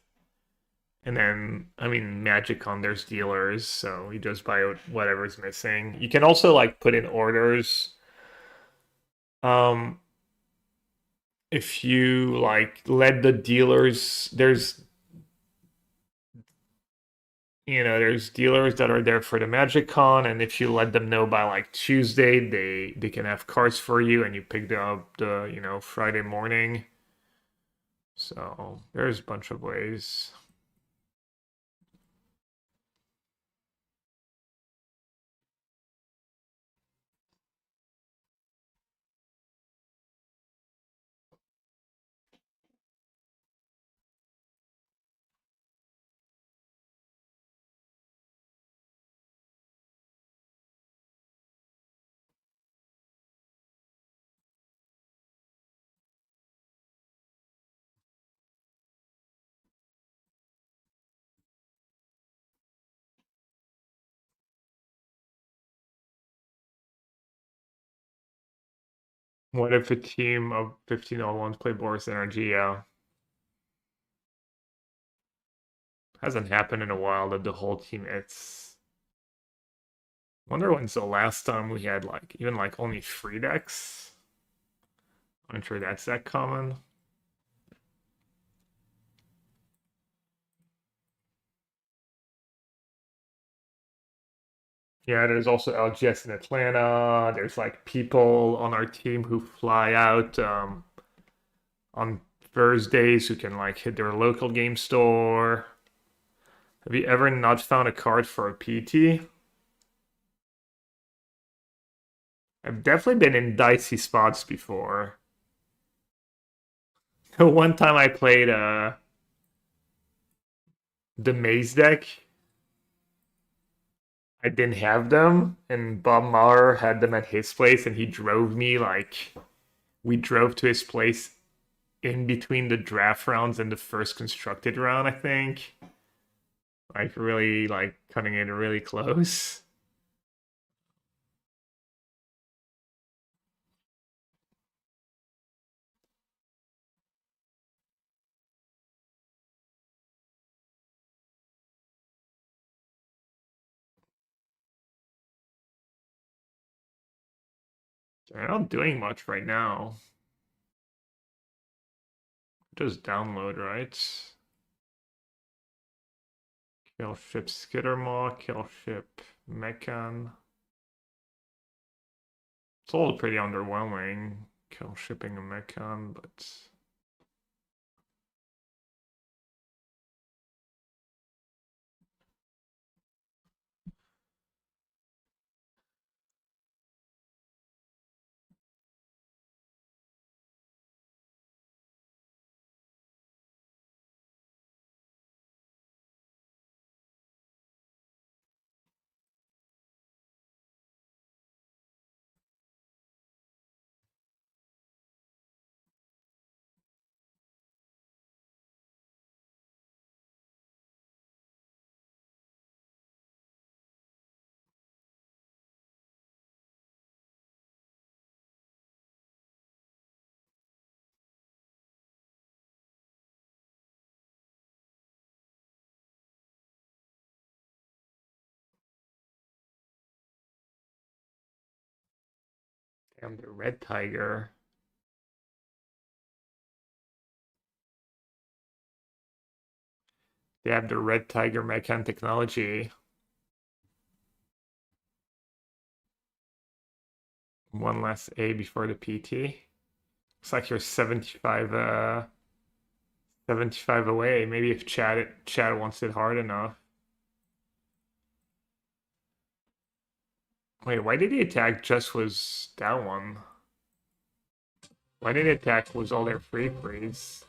And then, I mean, Magic on there's dealers, so you just buy whatever's missing. You can also like put in orders. Um, if you like let the dealers, there's dealers that are there for the Magic Con, and if you let them know by like Tuesday, they can have cards for you, and you pick them up Friday morning. So there's a bunch of ways. What if a team of 1501s play Boris Energy? Yeah, hasn't happened in a while that the whole team it's. Wonder when's the last time we had like even like only three decks. I'm sure that's that common. Yeah, there's also LGS in Atlanta. There's like people on our team who fly out on Thursdays who can like hit their local game store. Have you ever not found a card for a PT? I've definitely been in dicey spots before. One time I played the maze deck. I didn't have them, and Bob Mueller had them at his place, and he drove me like we drove to his place in between the draft rounds and the first constructed round, I think. Like really like cutting it really close. They're not doing much right now. Just download, right? Kill ship Skittermaw, kill ship Mechan. It's all pretty underwhelming. Kill shipping a Mechan, but damn the red tiger. They have the red tiger Mechan technology. One less A before the PT. Looks like you're 75 away. Maybe if Chad wants it hard enough. Wait, why did he attack just was that one? Why did he attack was all their free freeze?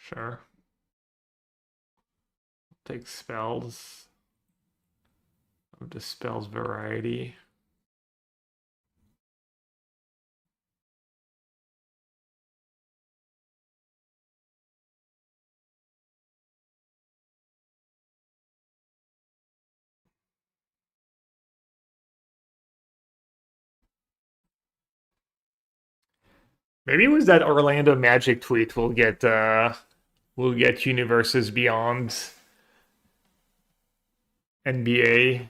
Sure. Take spells of the spells variety. Maybe it was that Orlando Magic tweet. We'll get universes beyond NBA.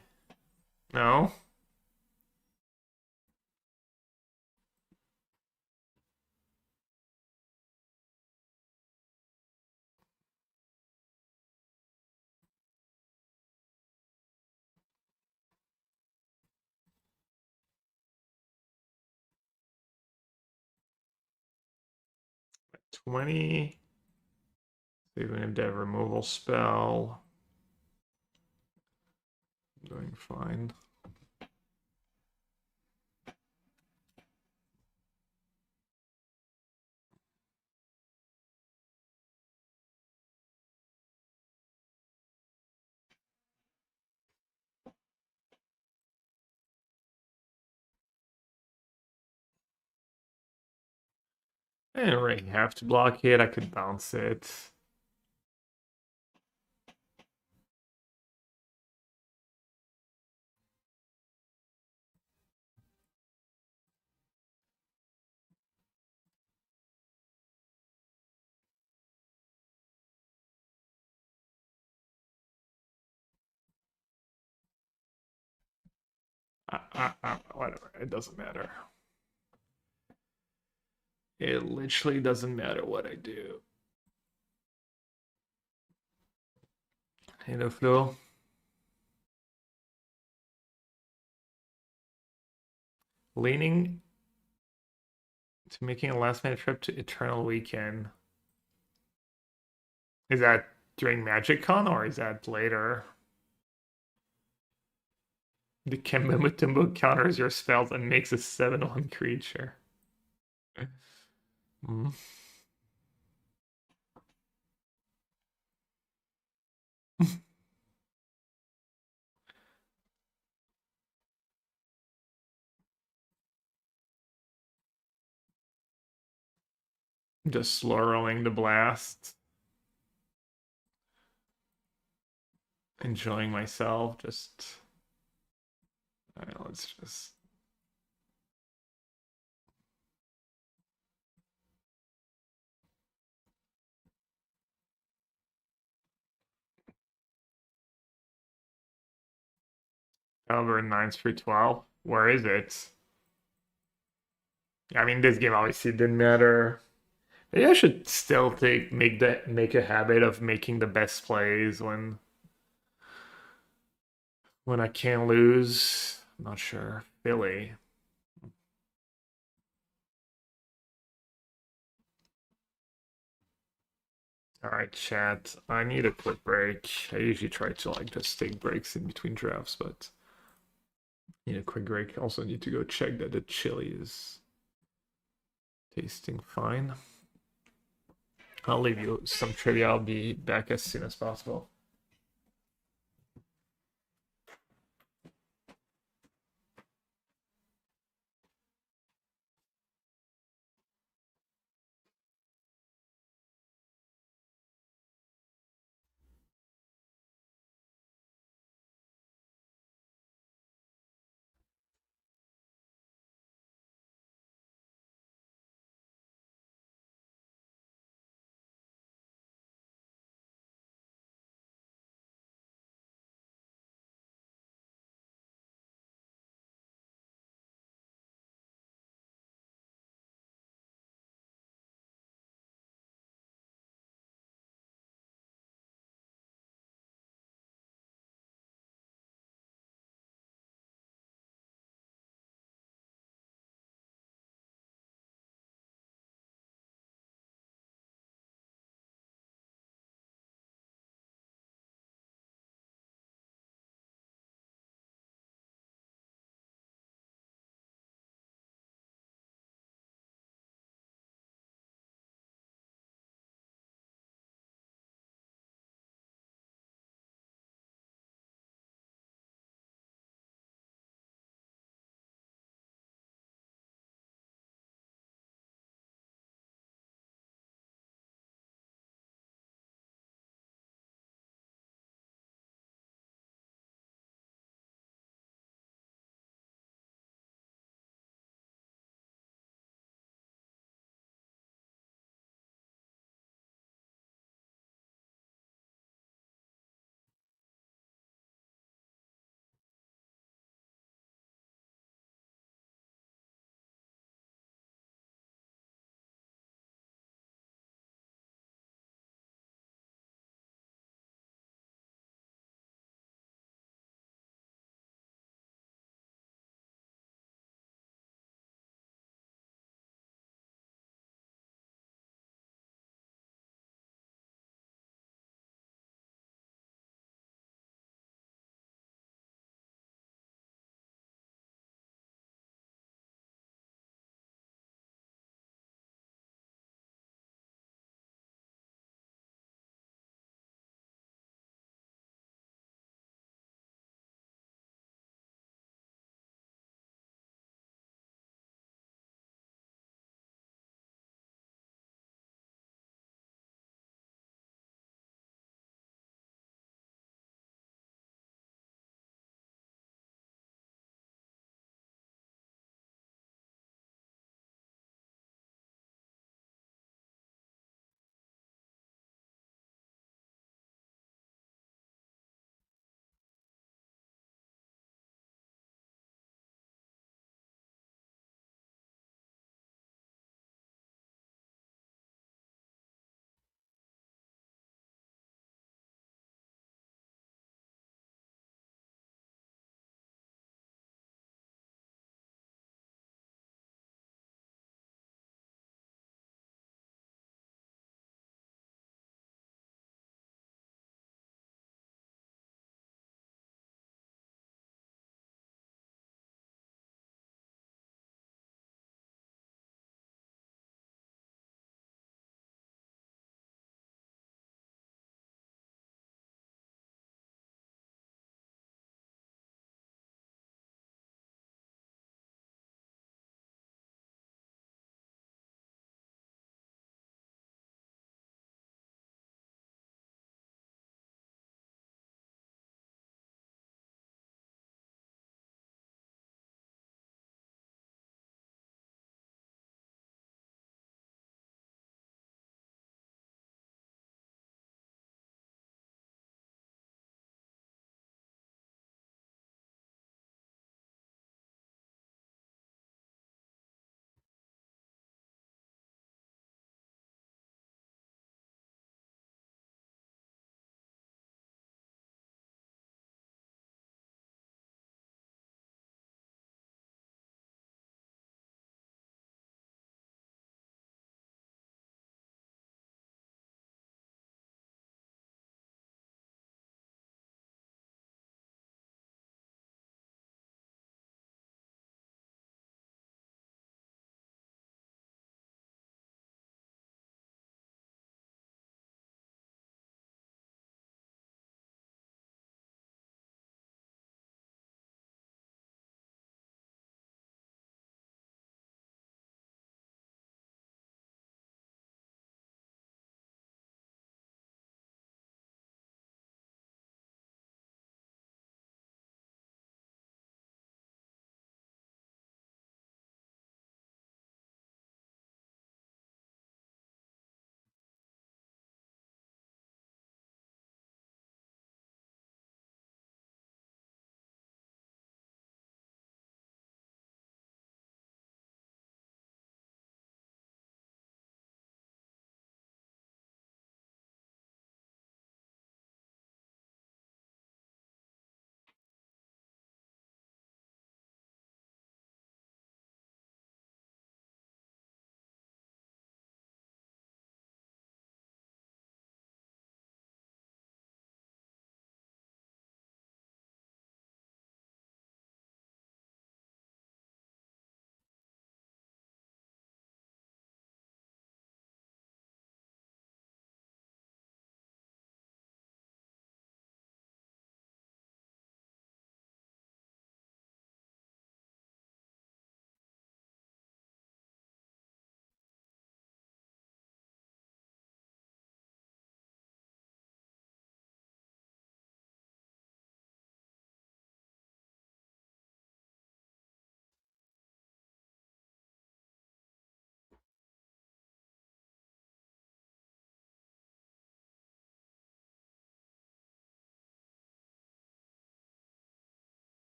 No? 20. Even if that removal spell. I'm doing fine. I didn't really have to block it. I could bounce it. Whatever. It doesn't matter. It literally doesn't matter what I do. Halo flow. Leaning to making a last minute trip to Eternal Weekend. Is that during Magic Con or is that later? The Kemba Mutombo counters your spells and makes a 7/1 creature. Mm. Just slow rolling the blast. Enjoying myself. Just. Alright, let's just. Caliber 9's through 12. Where is it? I mean, this game obviously didn't matter. Maybe I should still make a habit of making the best plays when I can't lose. I'm not sure. Philly. All right, chat. I need a quick break. I usually try to like just take breaks in between drafts, but need a quick break. Also need to go check that the chili is tasting fine. I'll leave you some trivia. I'll be back as soon as possible.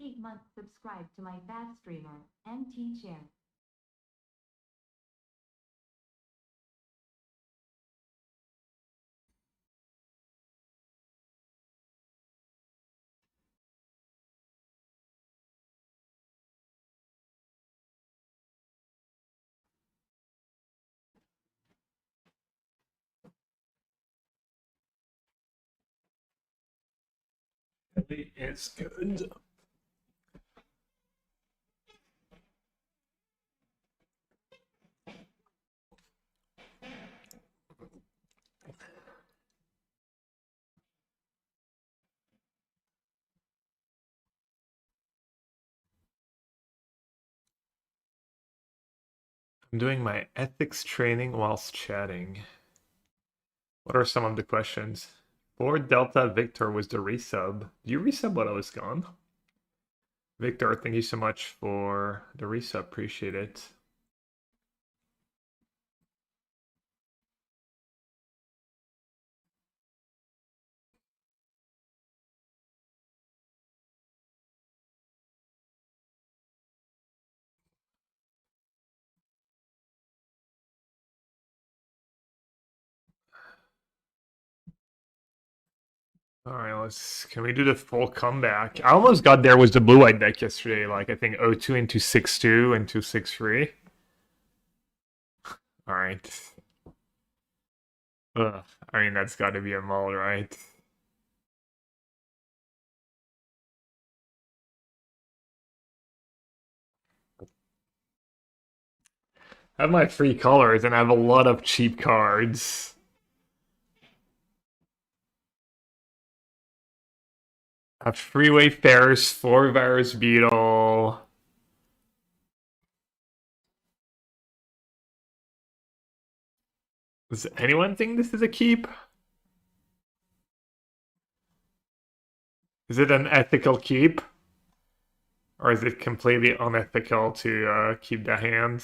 8 months subscribed to my fat streamer, MT Chair. It's good. I'm doing my ethics training whilst chatting. What are some of the questions? For Delta Victor was the resub. Do you resub while I was gone? Victor, thank you so much for the resub. Appreciate it. All right, can we do the full comeback? I almost got there with the blue-eyed deck yesterday, like I think 0-2 into 6-2 into 6-3. All right. Ugh, I mean, that's got to be a mull, right? I have my free colors and I have a lot of cheap cards. I have Freeway Ferris, 4 Virus Beetle. Does anyone think this is a keep? Is it an ethical keep? Or is it completely unethical to keep the hand?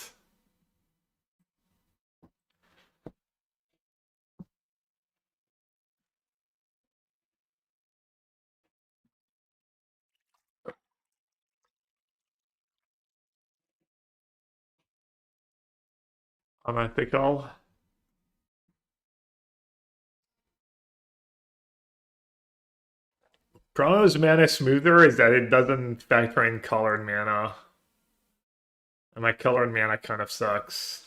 Unethical? Chrono's mana smoother is that it doesn't factor in colored mana. And my colored mana kind of sucks.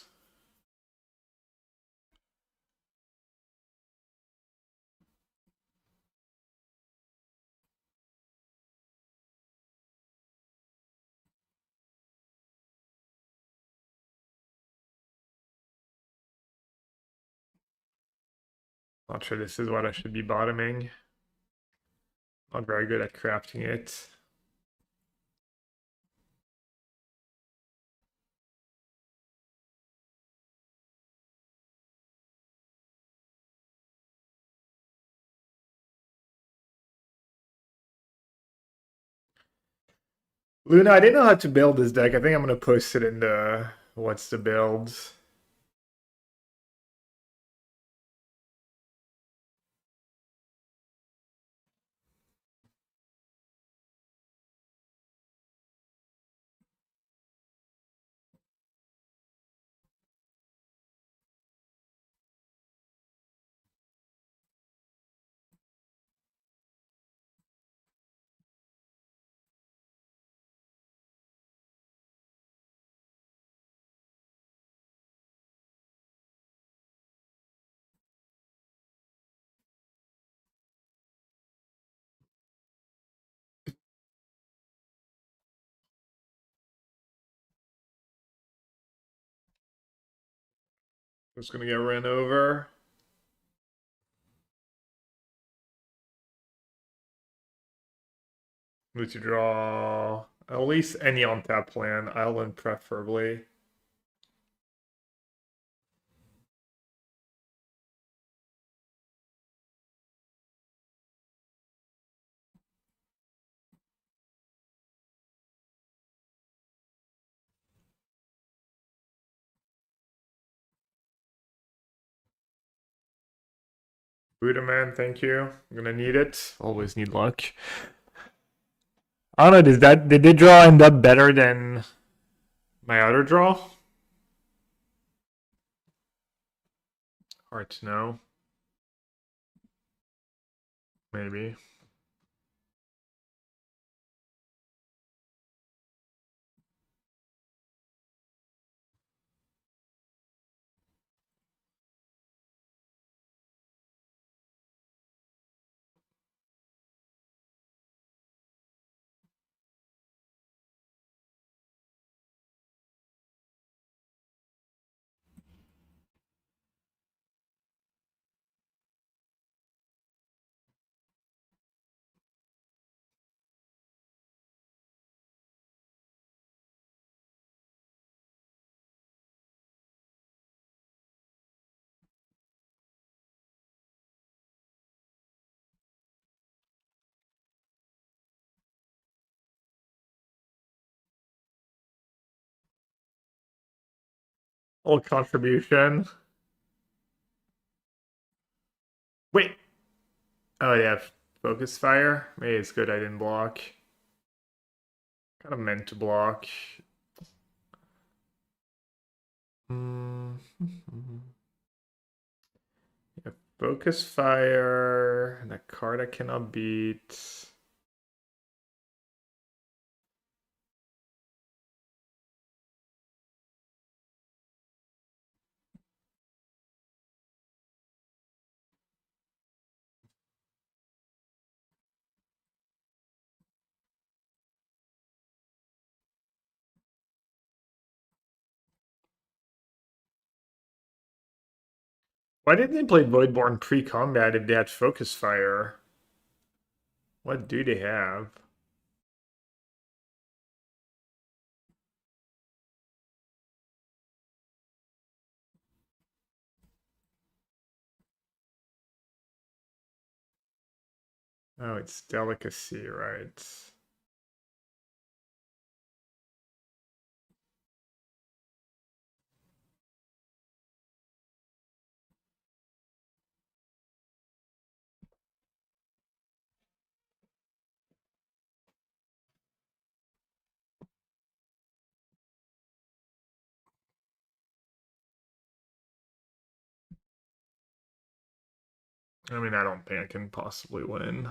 Not sure this is what I should be bottoming. Not very good at crafting it. Luna, I didn't know how to build this deck. I think I'm gonna post it in the what's the build. Just gonna get ran over. Need to draw at least any on tap land, island preferably. Buddha man, thank you. I'm gonna need it. Always need luck. I don't know, did the draw end up better than my other draw? Hard to know. Maybe. Old contribution. Wait. Oh yeah, focus fire. Maybe it's good I didn't block. Kind of meant to block. Mm. Yeah, focus fire. That card I cannot beat. Why didn't they play Voidborn pre-combat if they had focus fire? What do they have? Oh, it's delicacy, right? I mean, I don't think I can possibly win.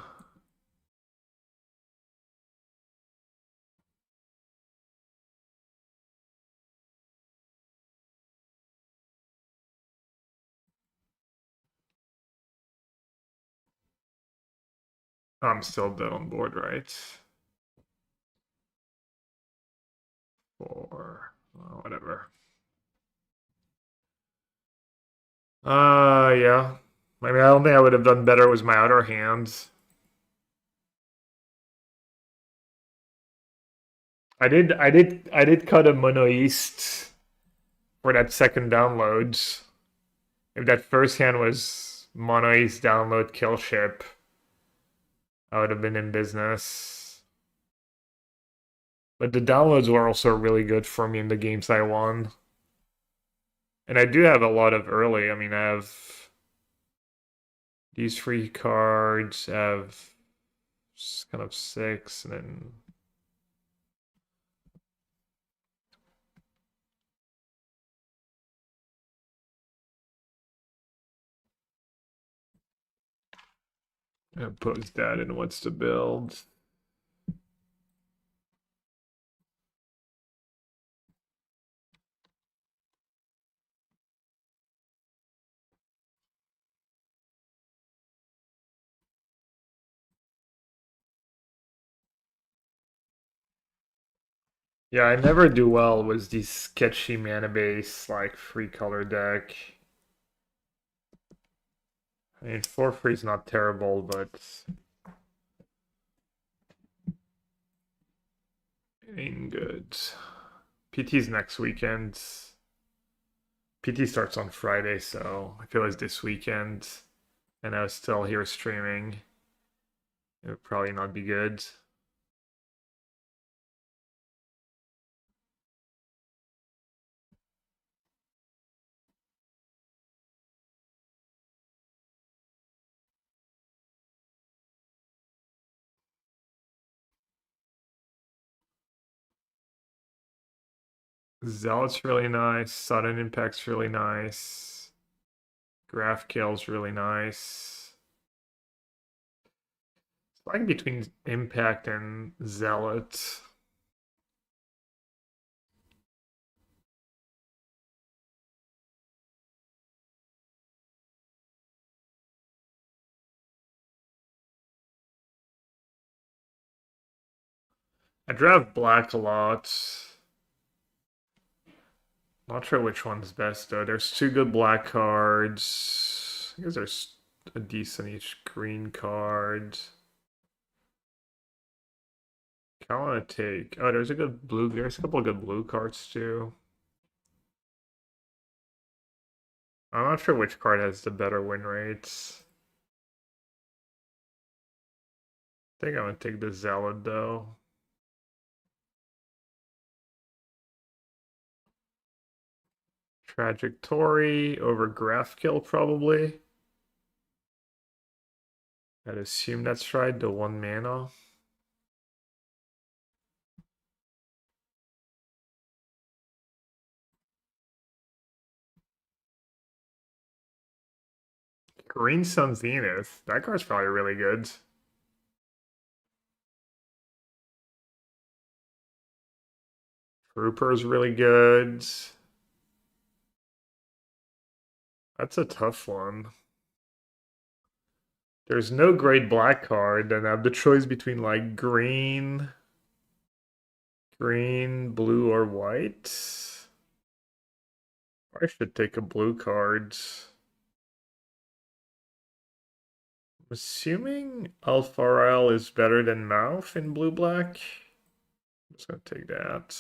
I'm still dead on board, right? Or whatever. Yeah. I mean, I don't think I would have done better with my other hands. I did cut a mono east for that second download. If that first hand was mono east download kill ship, I would have been in business. But the downloads were also really good for me in the games I won. And I do have a lot of early. I mean, I have these three cards, I have kind of six, and then I post that in what's to build. Yeah, I never do well with these sketchy mana base, like free color deck. I mean, 4-3 is not terrible, but it ain't good. PT's next weekend. PT starts on Friday, so if it was this weekend and I was still here streaming, it would probably not be good. Zealot's really nice. Sudden Impact's really nice. Graph Kill's really nice. It's like between Impact and Zealot. I draft black a lot. Not sure which one's best though. There's two good black cards. I guess there's a decent each green card. Kind of want to take. Oh, there's a good blue. There's a couple of good blue cards too. I'm not sure which card has the better win rates. I think I'm gonna take the Zealot though. Trajectory over Graph Kill probably. I'd assume that's right. The 1 mana. Green Sun Zenith. That card's probably really good. Trooper's really good. That's a tough one. There's no great black card, and I have the choice between like green, blue, or white. I should take a blue card. I'm assuming Alpharel is better than Mouth in blue-black. I'm just gonna take that.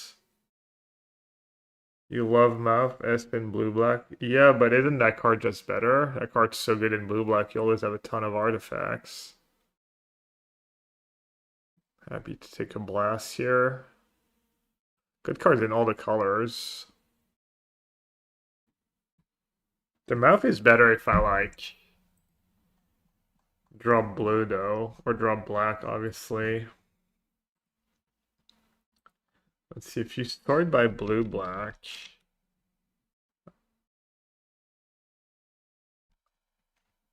You love Mouth, Esp in blue-black? Yeah, but isn't that card just better? That card's so good in blue-black, you always have a ton of artifacts. Happy to take a blast here. Good cards in all the colors. The Mouth is better if I like draw blue though, or draw black obviously. Let's see if you sort by blue-black.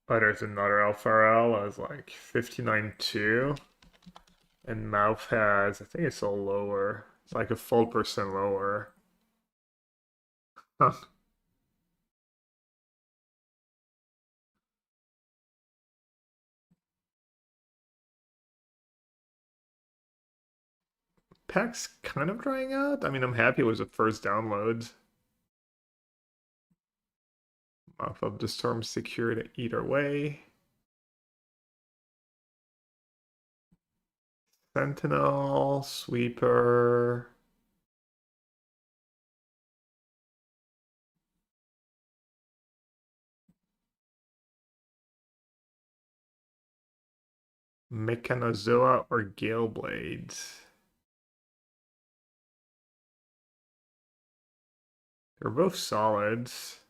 Oh, there's another Alpharel. I was like 59.2. And Mouth has, I think it's a lower. It's like a full percent lower. Huh. Pack's kind of drying out. I mean, I'm happy it was the first download. Mouth of the Storm secured either way. Sentinel, Sweeper. Mechanozoa or Gale Blades. They're both solids.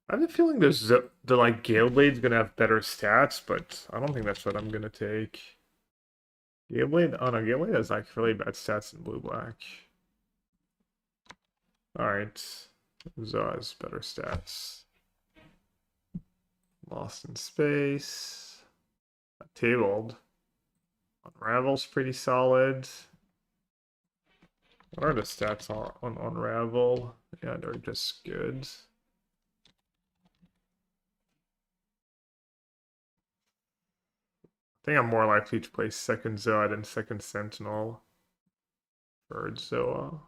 I have a feeling the like Gale Blade's gonna have better stats, but I don't think that's what I'm gonna take. Gale Blade, oh no, Gale Blade has like really bad stats in blue black. Alright. Zoa has better stats. Lost in Space. Tabled. Unravel's pretty solid. What are the stats on Unravel? Yeah, they're just good. I think I'm more likely to play second Zoa than second Sentinel. Third Zoa.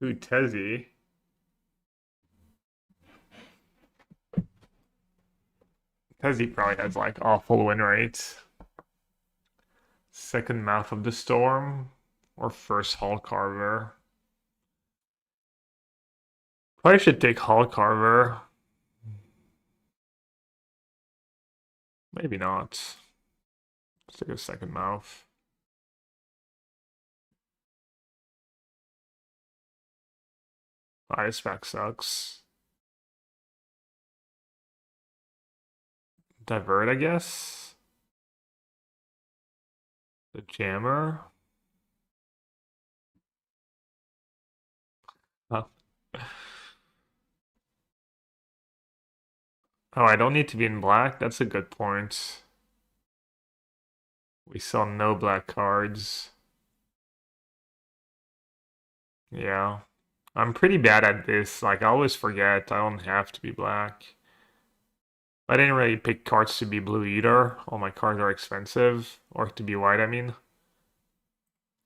Ooh, Tezzy. Tezzy probably has like awful win rates. Second Mouth of the Storm or first Hull Carver. Probably should take Hull Carver. Maybe not. Let's take a second Mouth. Ice Pack sucks. Divert, I guess. The Jammer. Oh, I don't need to be in black? That's a good point. We saw no black cards. Yeah. I'm pretty bad at this. Like, I always forget I don't have to be black. I didn't really pick cards to be blue either. All my cards are expensive. Or to be white, I mean.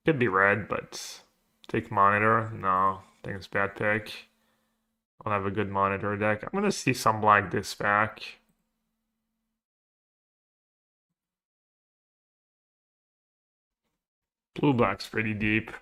Could be red, but take monitor. No, I think it's bad pick. I'll have a good monitor deck. I'm gonna see some black this back. Blue black's pretty deep.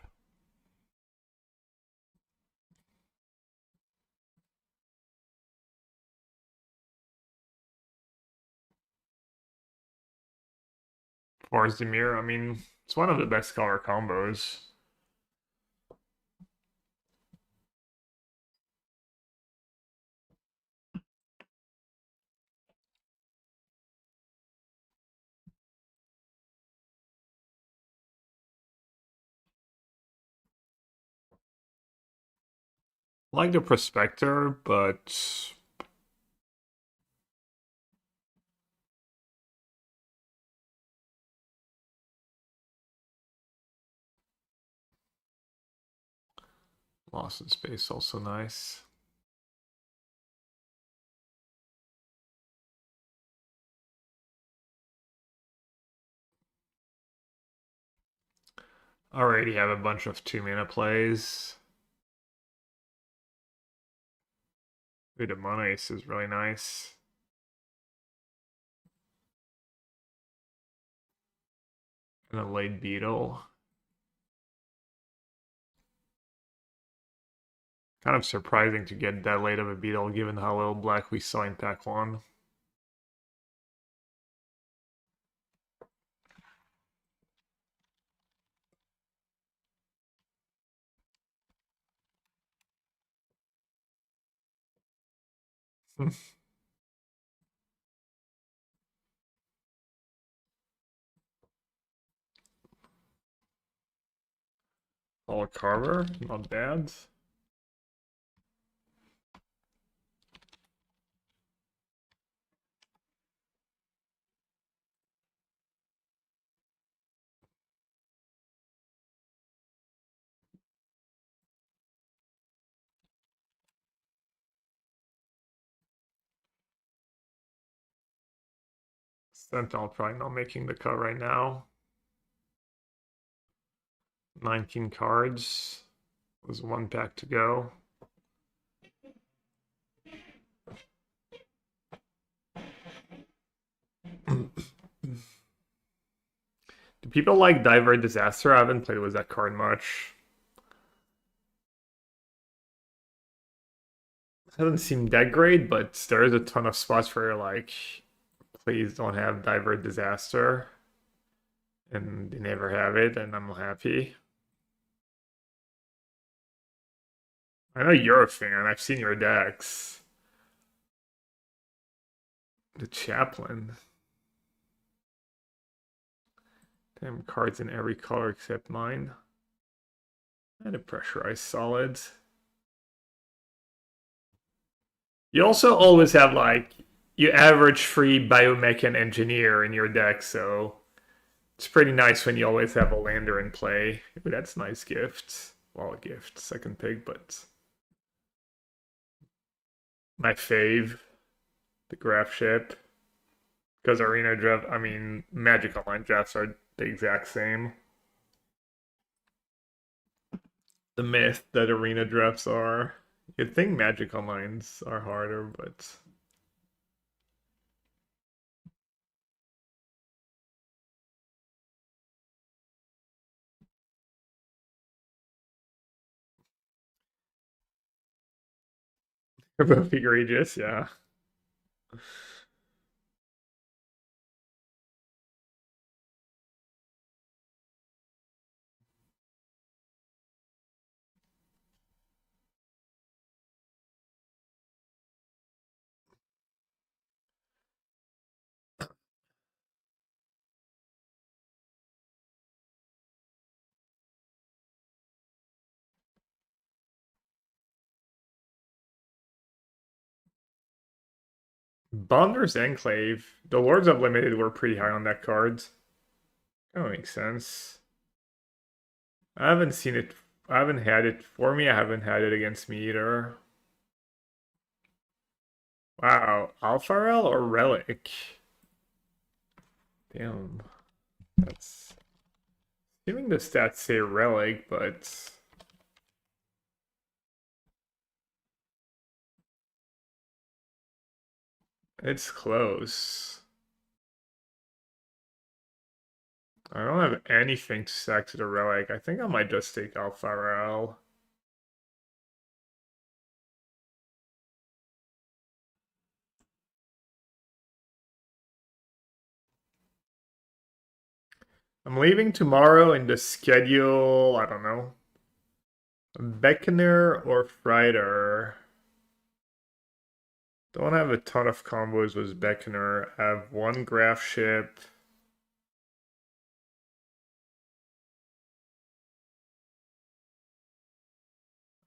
Force the mirror. I mean, it's one of the best color combos. I like the Prospector, but Lost in Space also nice. Already have a bunch of 2-mana plays. Ooh, the Mono Ace is really nice. And a late Beetle. Kind of surprising to get that late of a Beetle given how little black we saw in pack 1. All Carver, not bad. Sentinel probably not making the cut right now. 19 cards. There's one pack to go. Do people like Diver Disaster? I haven't played with that card much. Hasn't seemed that great, but there is a ton of spots where you're like, please don't have Diver Disaster. And they never have it, and I'm happy. I know you're a fan. I've seen your decks. The Chaplain. Damn, cards in every color except mine. And a Pressurized Solid. You also always have like you average free biomech and engineer in your deck, so it's pretty nice when you always have a lander in play. Ooh, that's a nice gift. Well, a gift, second pick, but my fave, the graph ship. Because arena draft, I mean, Magic Online drafts are the exact same. The myth that arena drafts are. You'd think Magic Onlines are harder, but they're both egregious, yeah. Bonder's Enclave. The Lords of Limited were pretty high on that card. That makes sense. I haven't seen it. I haven't had it for me. I haven't had it against me either. Wow, Alpharel or Relic? Damn, that's assuming the stats say Relic, but it's close. I don't have anything to stack to the Relic. I think I might just take Alpharel. I'm leaving tomorrow in the schedule, I don't know. Beckoner or Frighter? Don't have a ton of combos with Beckoner. I have one graph ship.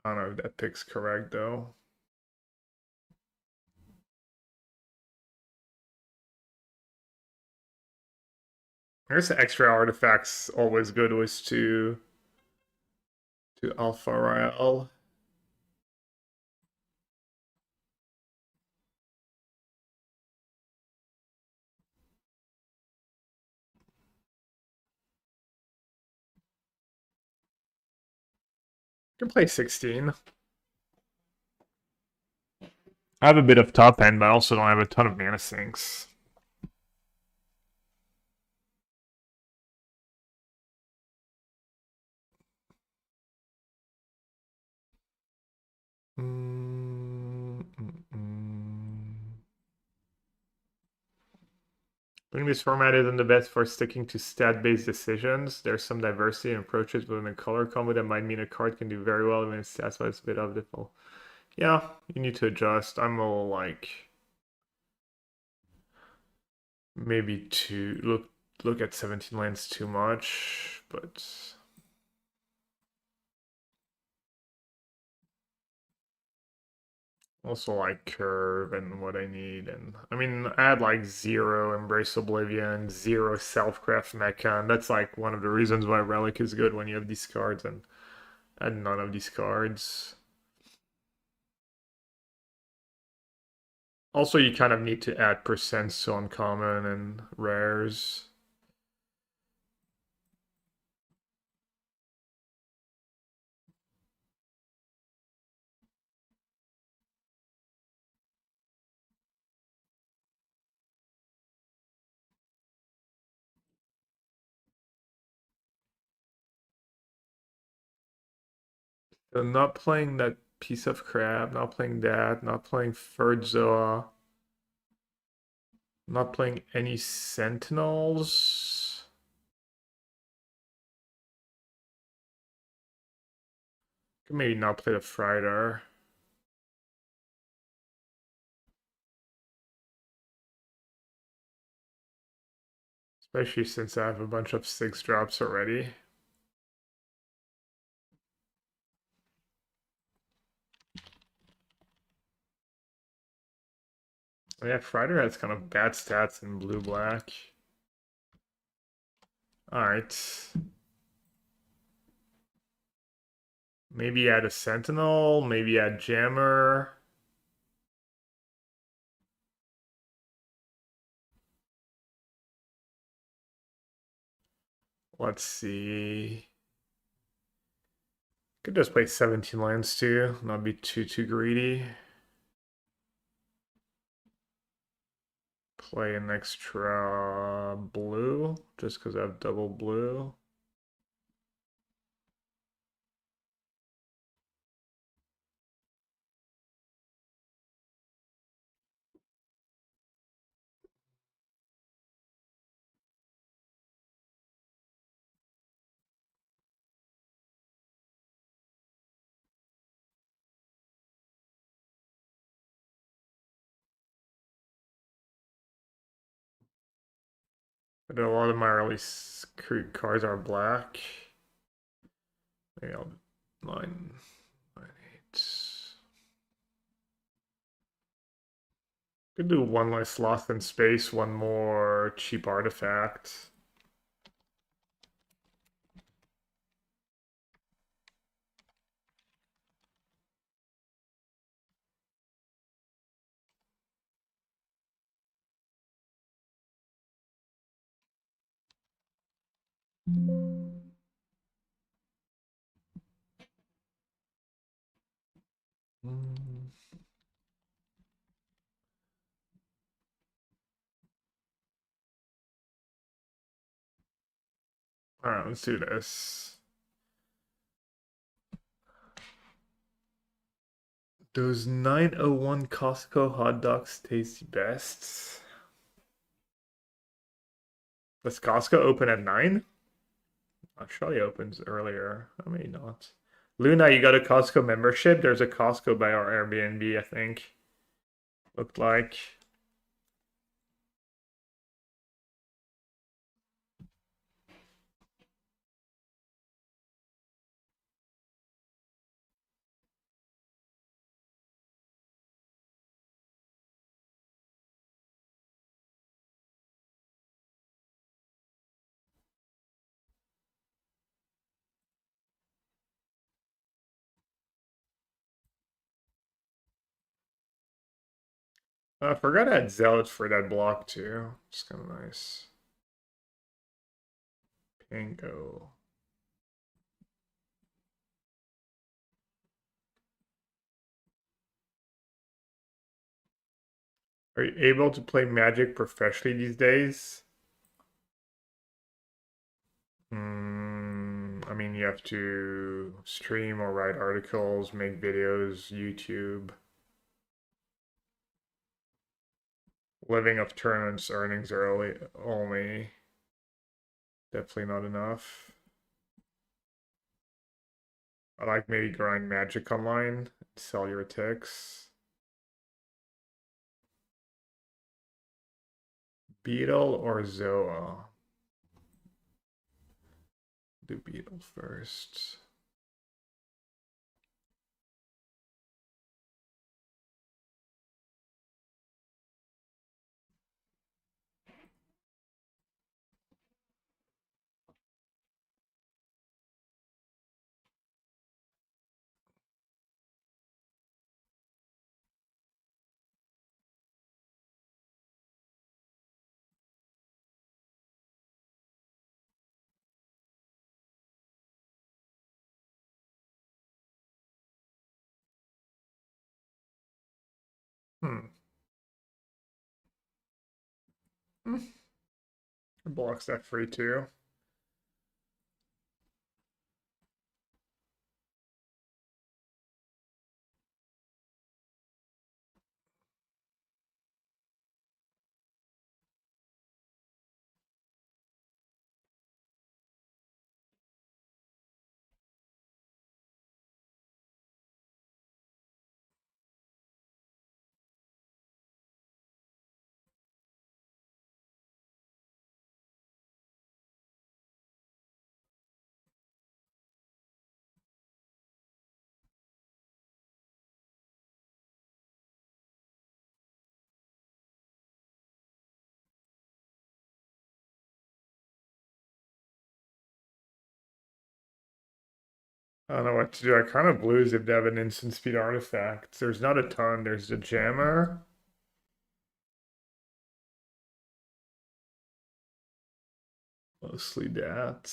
I don't know if that pick's correct though. I guess the extra artifacts always good was to Alpharel. Can play 16. I have a bit of top end, but I also don't have a ton of mana sinks. I think this format isn't the best for sticking to stat-based decisions. There's some diversity in approaches within a color combo that might mean a card can do very well even if stats wise it's a bit of difficult. Yeah, you need to adjust. I'm all like maybe to look at 17 lands too much, but also like curve and what I need. And I mean, I had like zero Embrace Oblivion, zero Selfcraft Mecha, and that's like one of the reasons why Relic is good when you have these cards, and I had none of these cards. Also, you kind of need to add percents to uncommon and rares. So not playing that piece of crap, not playing that, not playing Furzoa, not playing any Sentinels. Could maybe not play the Frighter. Especially since I have a bunch of 6 drops already. Oh yeah, Frighter has kind of bad stats in blue-black. Alright. Maybe add a Sentinel, maybe add Jammer. Let's see. Could just play 17 lands too, not be too greedy. Play an extra blue, just because I have double blue. But a lot of my early cards are black. Maybe I'll 9, 9, 8. Could do one less lost in space, one more cheap artifact. Mm. All right, let's do this. Those 901 Costco hot dogs taste the best. Does Costco open at 9? Australia opens earlier. I mean, not. Luna, you got a Costco membership? There's a Costco by our Airbnb, I think. Looked like. I forgot I had zealots for that block too. It's kind of nice. Pango. Are you able to play Magic professionally these days? I mean, you have to stream or write articles, make videos, YouTube. Living of tournaments earnings are only definitely not enough. I like maybe grind Magic online, sell your ticks. Beetle or Zoa? Do Beetle first. Hmm. Blocks that free too. I don't know what to do. I kind of lose if they have an instant speed artifact. There's not a ton. There's the jammer. Mostly that.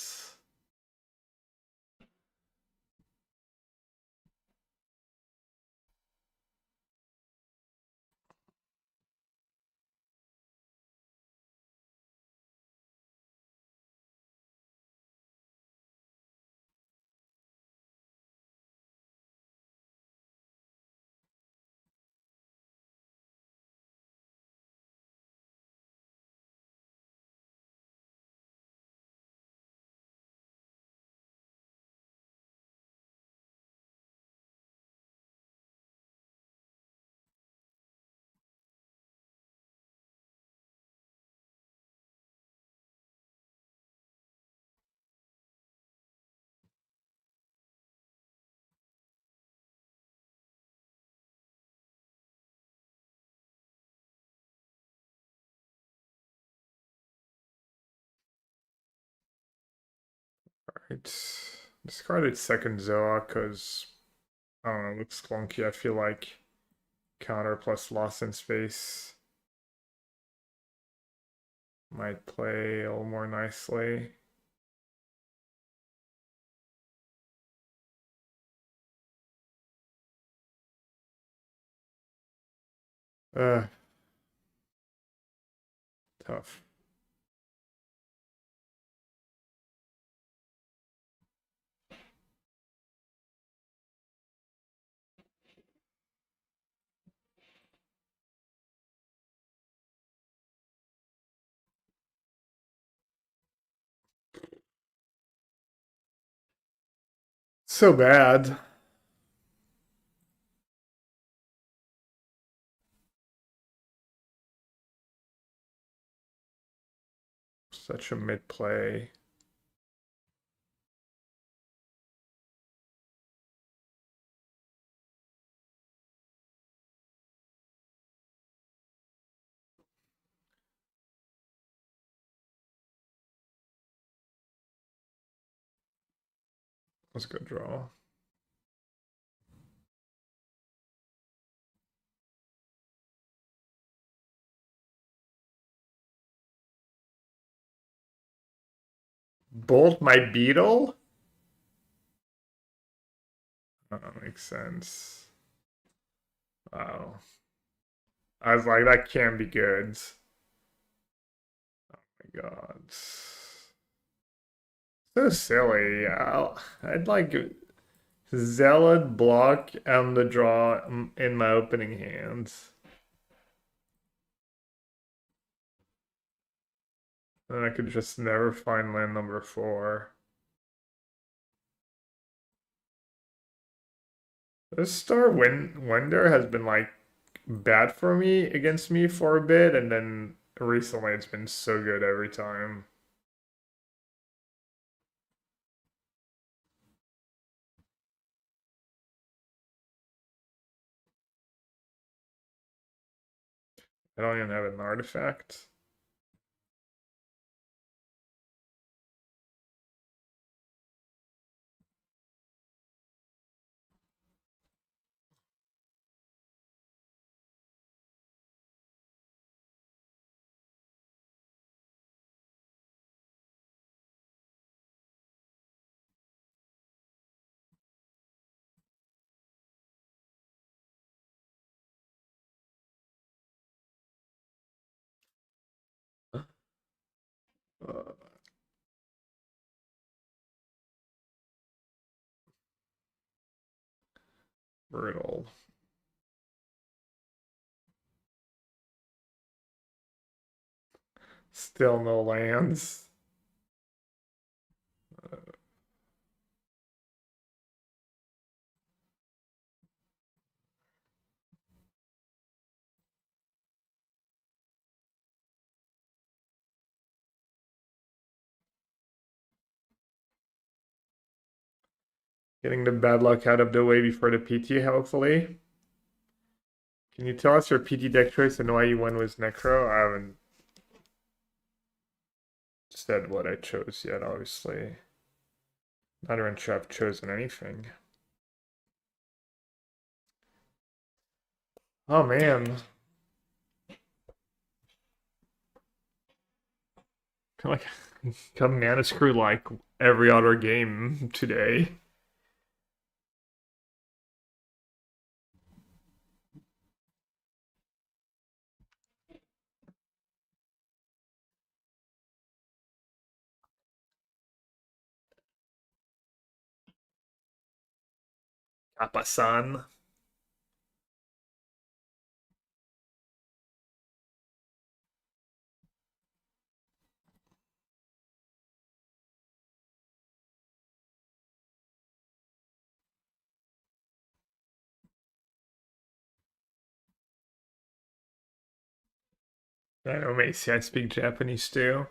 Alright. Discarded second Zoa because I don't know, it looks clunky. I feel like counter plus loss in space might play a little more nicely. Uh, tough. So bad. Such a mid play. Let's go draw. Bolt my beetle? That makes sense. Wow. I was like, that can't be good. Oh my god. So silly. I'd like Zealot block and the draw in my opening hands. Then I could just never find land number 4. This Star Wonder has been like bad for me against me for a bit, and then recently it's been so good every time. I don't even have an artifact. Uh, brutal. Still no lands. Getting the bad luck out of the way before the PT, hopefully. Can you tell us your PT deck choice and why you went with Necro? I haven't said what I chose yet, obviously. Not even sure I've chosen anything. Oh man. Like, come mana screw like every other game today. Kappa-san. I know, Macy, I speak Japanese too.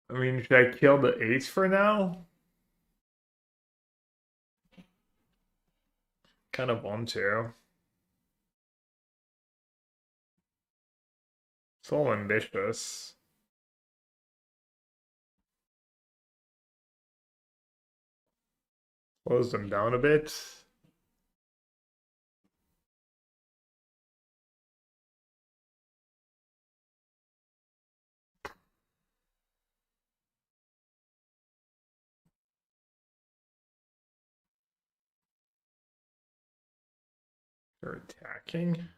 I mean, should I kill the ace for now? Kind of want to. So ambitious. Close them down a bit. They're attacking.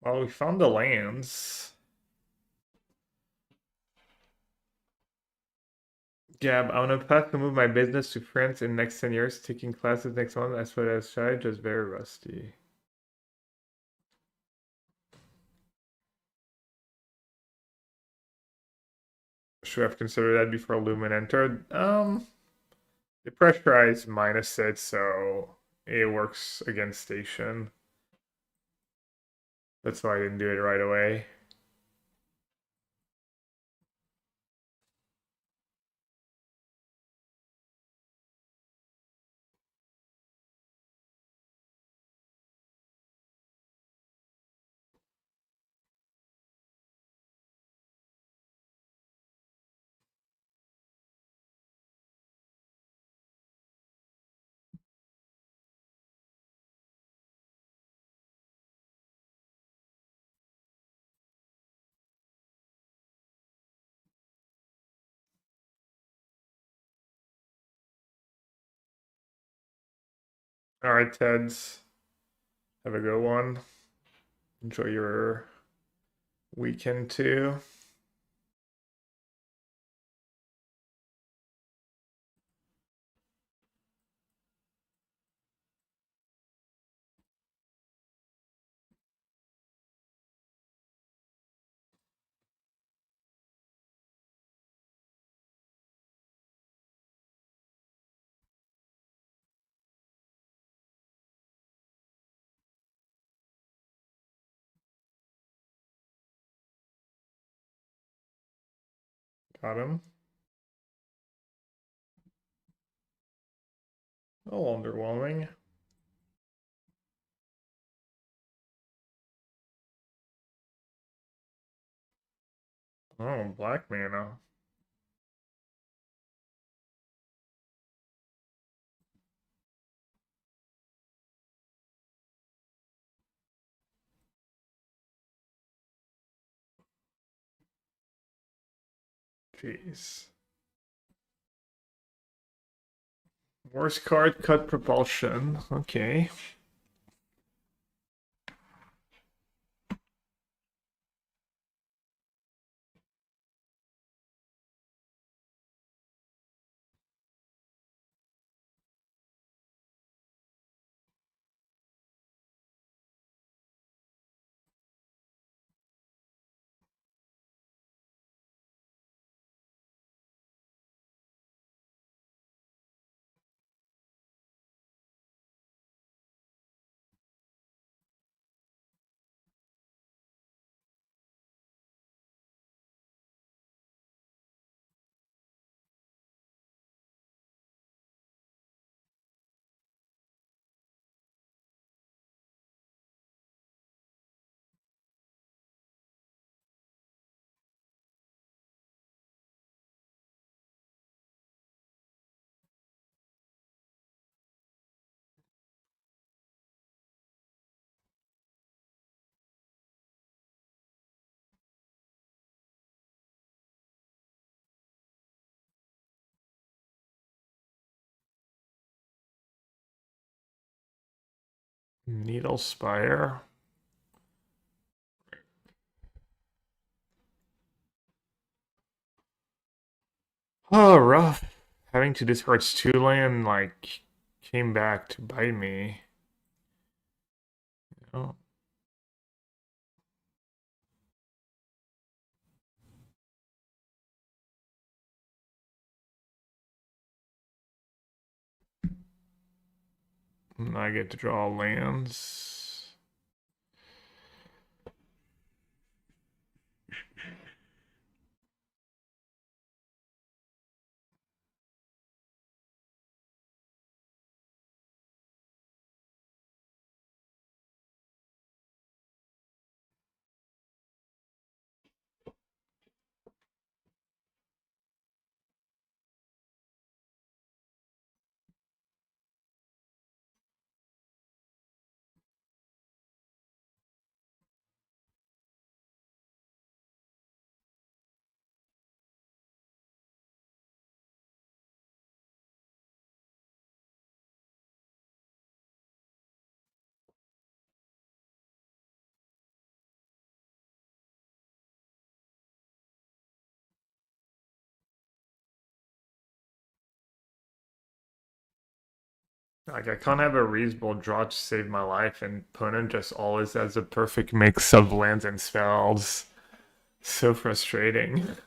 Well, we found the lands. Yeah, but I'm on a path to move my business to France in the next 10 years, taking classes next month. I swear that's shy, just very rusty. Should have considered that before Lumen entered. The pressurized minus it, so it works against station. That's why I didn't do it right away. All right, Teds. Have a good one. Enjoy your weekend too. Got him. Oh, underwhelming. Oh, black mana. Jeez. Worst card, cut propulsion. Okay. Needle Spire. Oh, rough. Having to discard 2 land, like, came back to bite me. Oh. And I get to draw lands. Like I can't have a reasonable draw to save my life, and opponent just always has a perfect mix of lands and spells. So frustrating.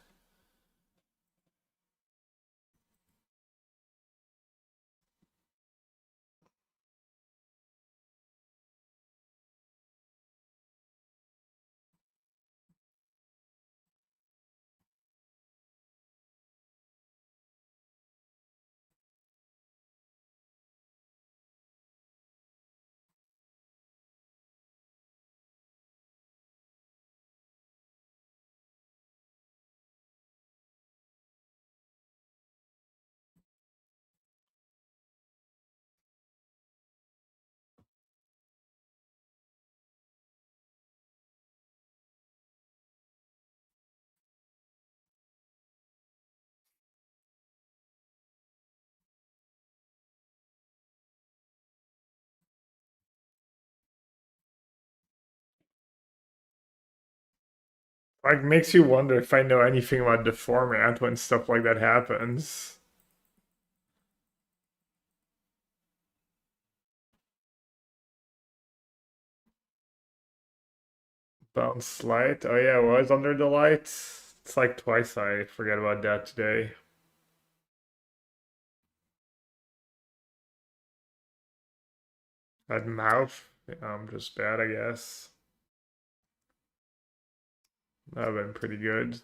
Like makes you wonder if I know anything about the format when stuff like that happens. Bounce light. Oh yeah, I was under the light. It's like twice I forget about that today. That mouth. Yeah, I'm just bad, I guess. That would have been pretty good.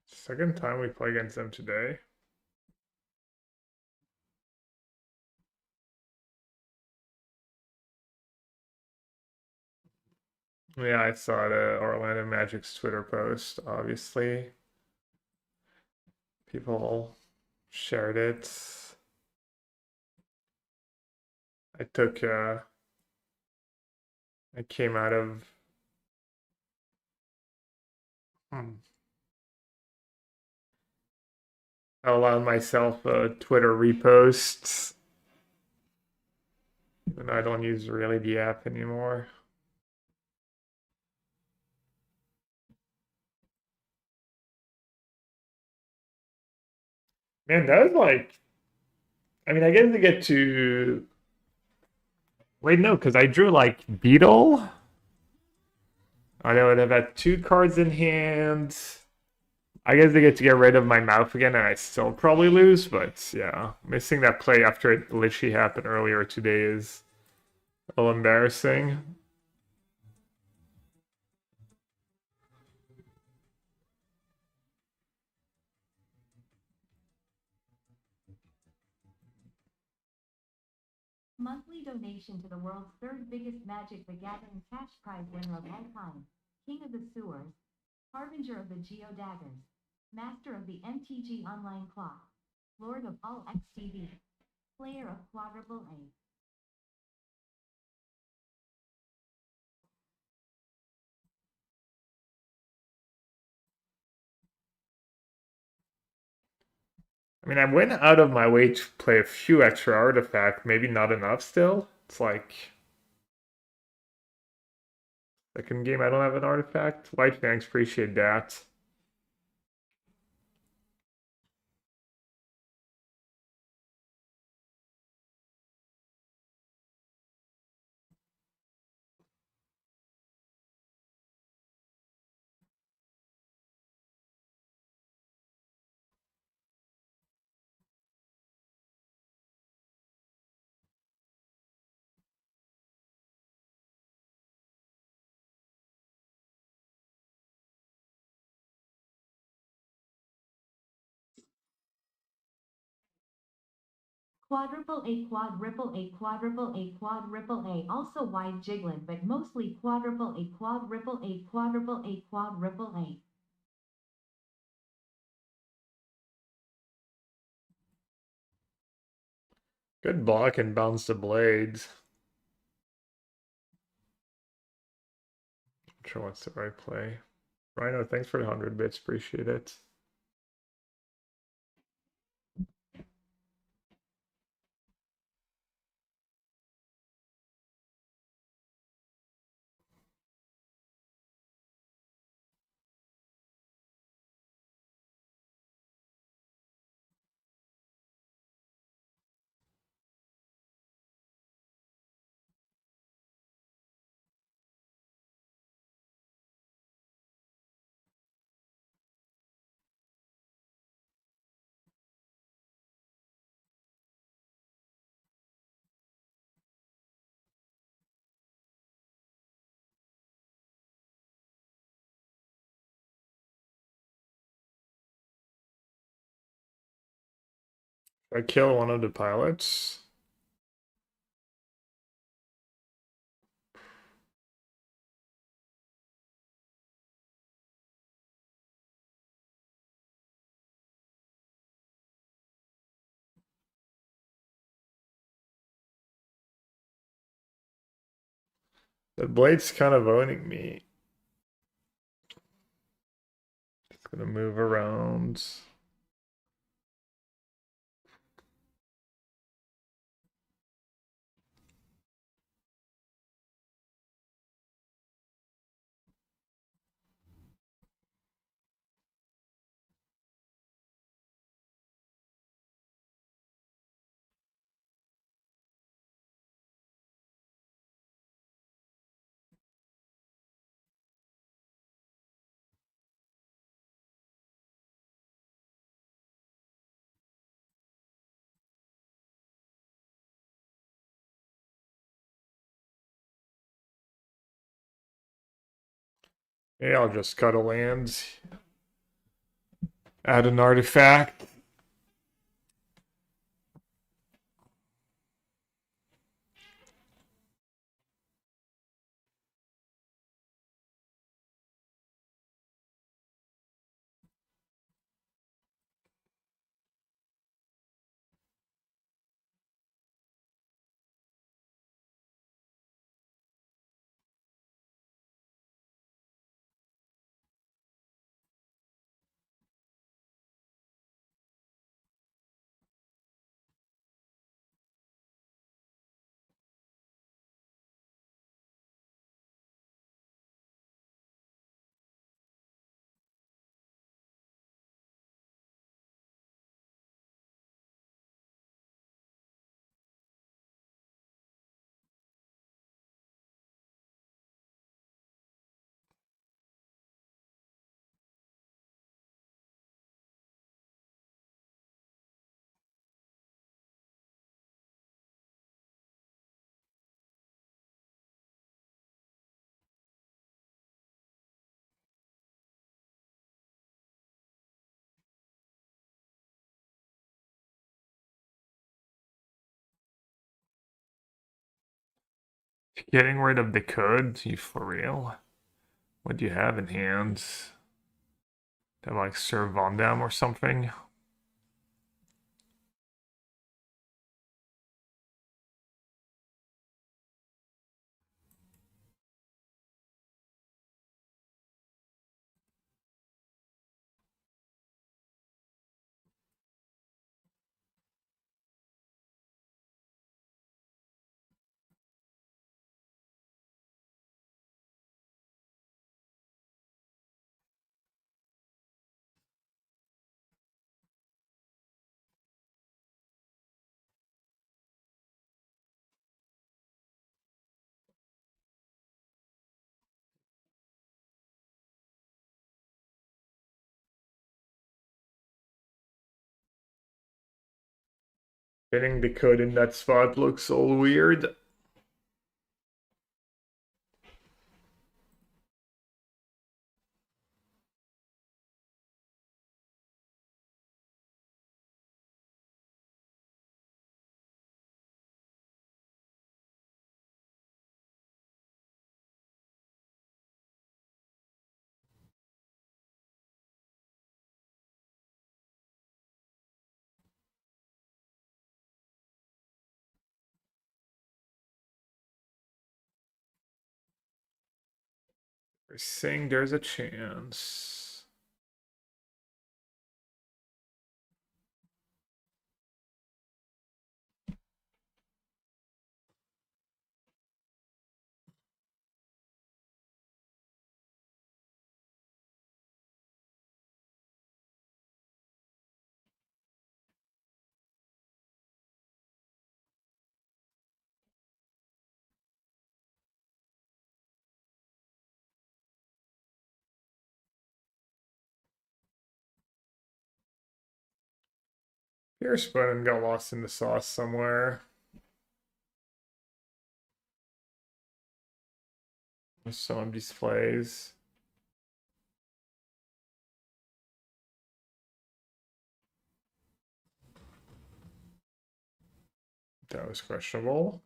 Second time we play against them today. Yeah, I saw the Orlando Magic's Twitter post, obviously. People shared it. I took I came out of hmm, I allowed myself Twitter reposts. And I don't use really the app anymore. Man, that was like I mean I guess to get to wait no, because I drew like Beetle. I would have had two cards in hand. I guess they get to get rid of my mouth again, and I still probably lose. But yeah, missing that play after it literally happened earlier today is a little embarrassing. Monthly donation to the world's third biggest Magic the Gathering cash prize winner of all time, King of the Sewers, Harbinger of the Geodaggers, Master of the MTG Online Clock, Lord of all XTV, Player of Quadruple A. I mean, I went out of my way to play a few extra artifacts, maybe not enough still. It's like second game I don't have an artifact. White Fangs, appreciate that. Quadruple A, quadruple A, quadruple A, quadruple A, also wide jiggling, but mostly quadruple A, quadruple A, quadruple A, quadruple A. Good block and bounce the blades. Not sure what's the right play. Rhino, thanks for the 100 bits. Appreciate it. I kill one of the pilots. The blade's kind of owning me. It's gonna move around. Yeah, I'll just cut a land. Add an artifact. Getting rid of the code? You for real? What do you have in hand? Have like Sir Vondam or something? Getting the code in that spot looks all weird. We're saying there's a chance. Pierce Button got lost in the sauce somewhere. Some displays. That was questionable.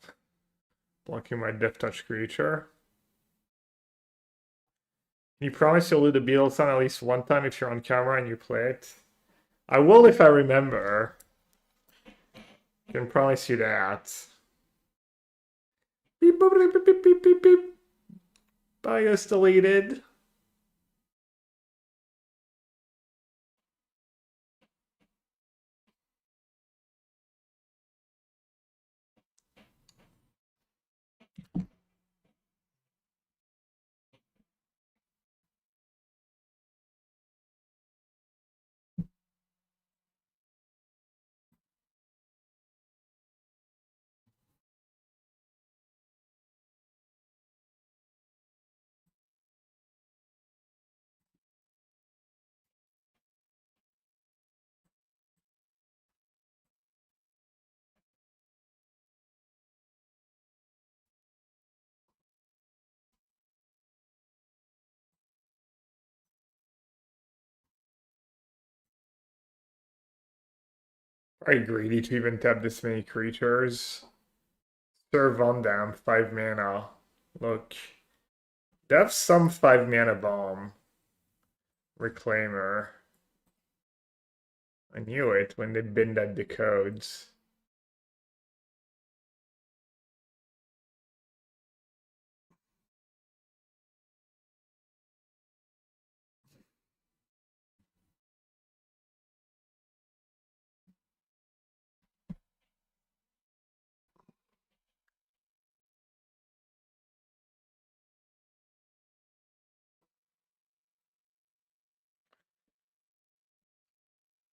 Blocking my Death Touch creature. Can you promise you'll do the Beatles song at least one time if you're on camera and you play it? I will if I remember. Can promise you that. Beep, boop, beep, beep, beep, beep, beep, beep. Bios deleted. Very greedy to even tap this many creatures. Serve on them, 5 mana. Look. That's some 5 mana bomb. Reclaimer. I knew it when they binned at the codes.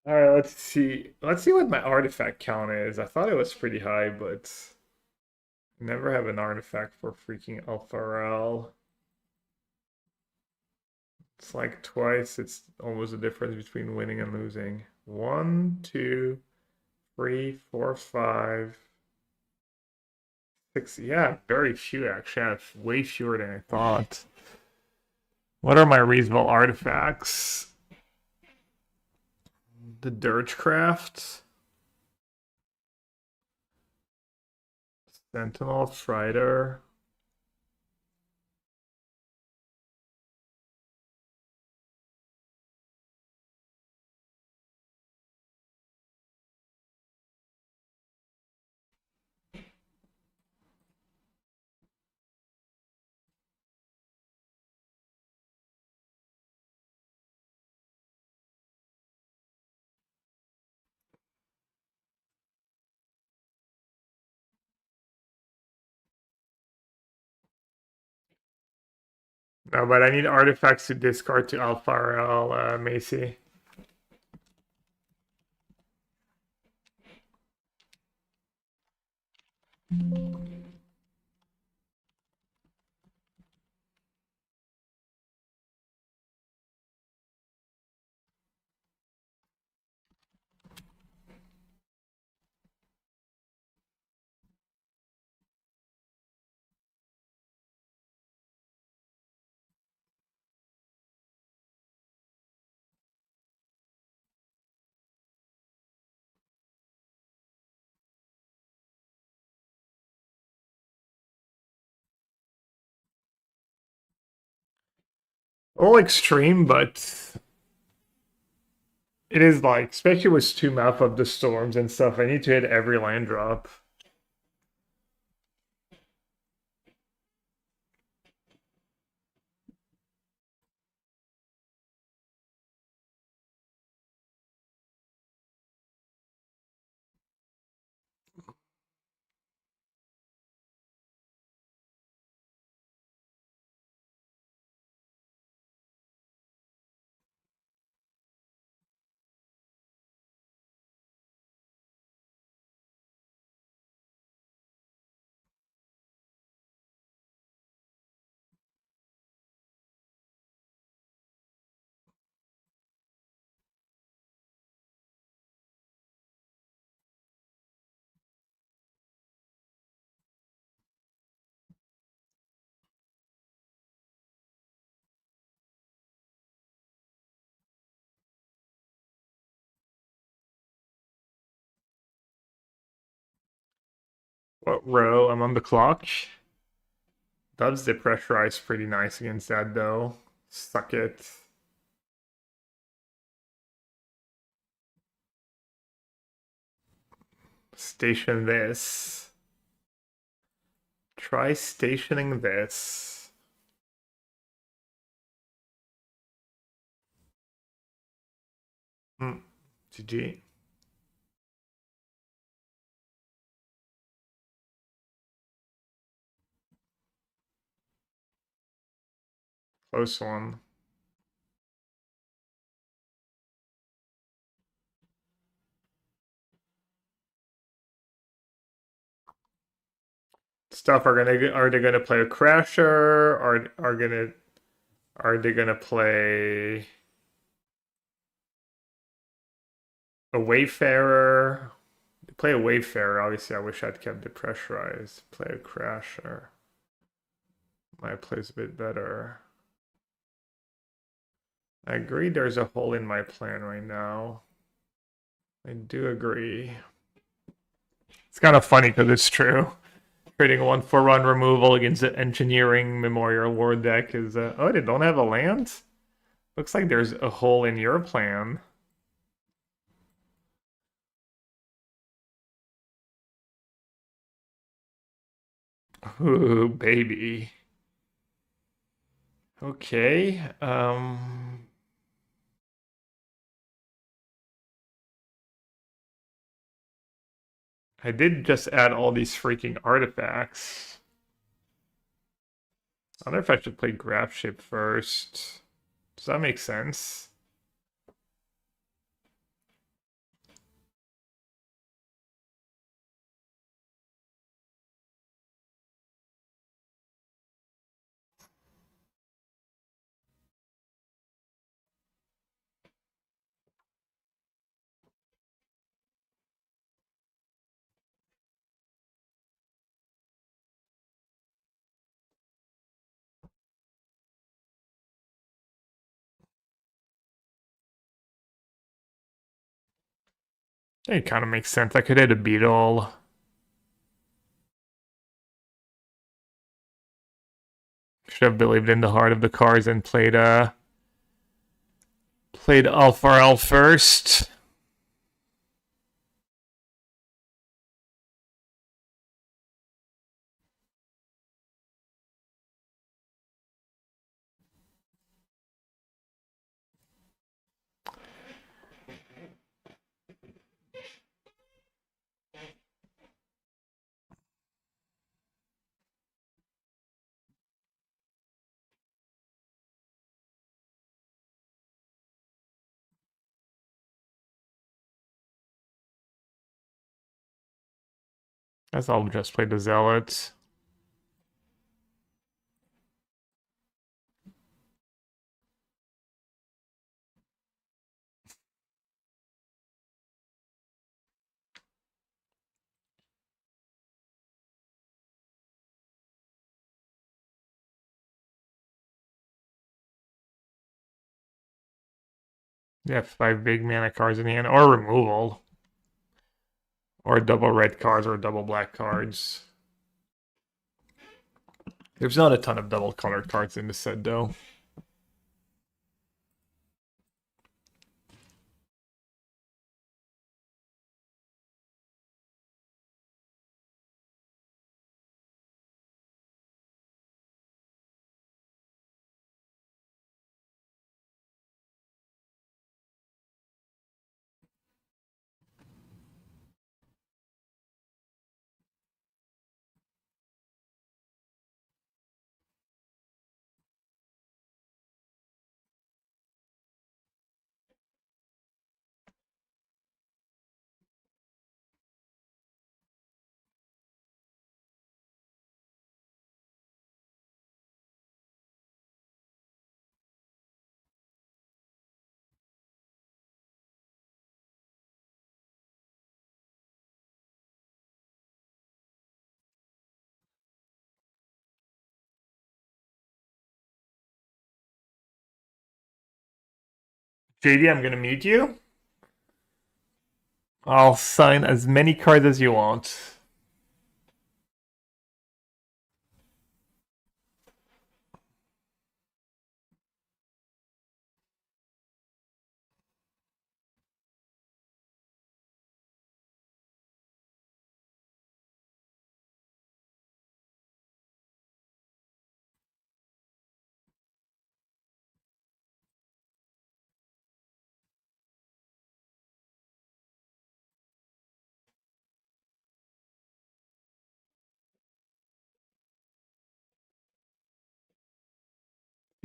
Alright, let's see. Let's see what my artifact count is. I thought it was pretty high, but never have an artifact for freaking Alpharel. It's like twice. It's almost the difference between winning and losing. 1, 2, 3, 4, 5, 6. Yeah, very few actually. I have way fewer than I thought. What are my reasonable artifacts? The Dirgecraft, Sentinel, Strider. No, but I need artifacts to discard to Alpharel, Macy. All extreme, but it is like, especially with 2 Mouth of the Storms and stuff, I need to hit every land drop. What row? I'm on the clock. Doves depressurize pretty nice against that though. Suck it. Station this. Try stationing this. GG. Close one. Stuff are they gonna play a crasher? Are they gonna play a wayfarer? Play a wayfarer. Obviously, I wish I'd kept depressurized. Play a crasher. My play's a bit better. I agree there's a hole in my plan right now. I do agree. It's kind of funny because it's true. Creating a 1/4 removal against the Engineering Memorial War deck is... oh, they don't have a land? Looks like there's a hole in your plan. Ooh, baby. Okay, I did just add all these freaking artifacts. I wonder if I should play Graph Ship first. Does that make sense? It kind of makes sense. I could hit a beetle. Should have believed in the heart of the cards and played Alpharel first. Guess I'll just play the Zealot. Yeah, 5 big mana cards in the hand, or removal. Or double red cards or double black cards. There's not a ton of double colored cards in the set, though. JD, I'm gonna mute you. I'll sign as many cards as you want.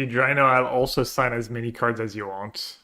Drino, I'll also sign as many cards as you want.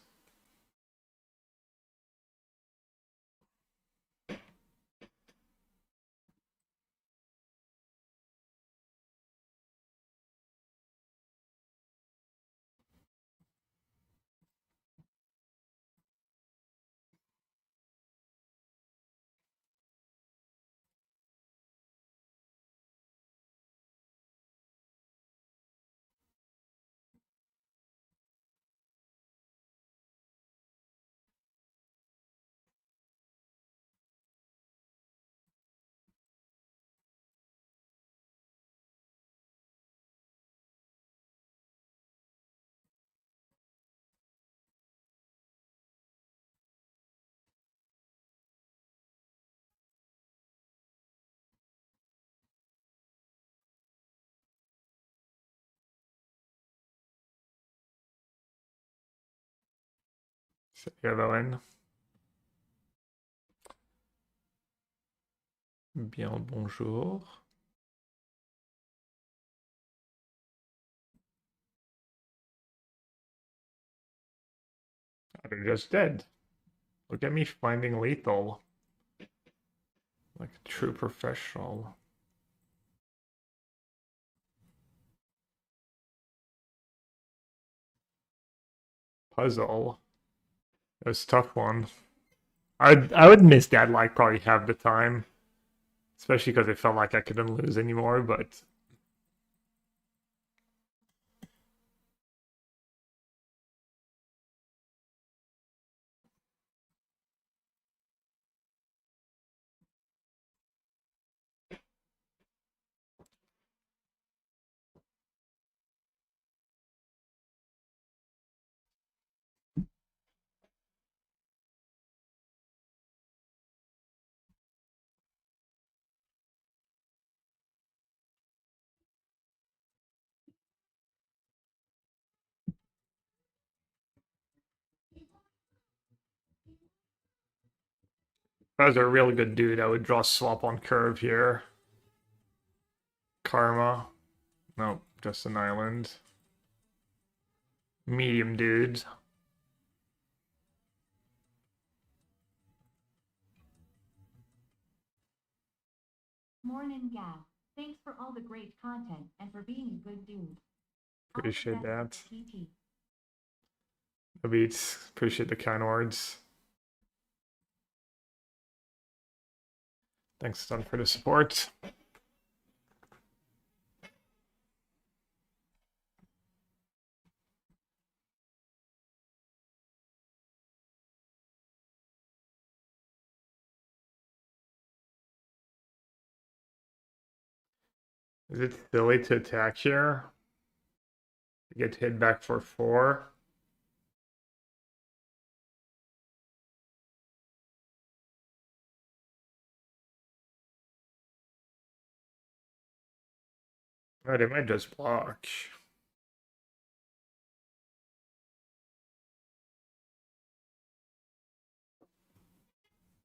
Salut Evelyn. Bien le bonjour. They're just dead. Look at me finding lethal. Like a true professional. Puzzle. It was a tough one. I would miss that like probably half the time. Especially because it felt like I couldn't lose anymore, but if I was a really good dude, I would draw swap on curve here. Karma. Nope, just an island. Medium dude. Morning, gal. Thanks for all the great content and for being a good dude. All the Appreciate best that. with TT. No beats. Appreciate the kind words. Thanks, Don, for the support. Is it silly to attack here? Get hit back for 4. Oh, they might just block.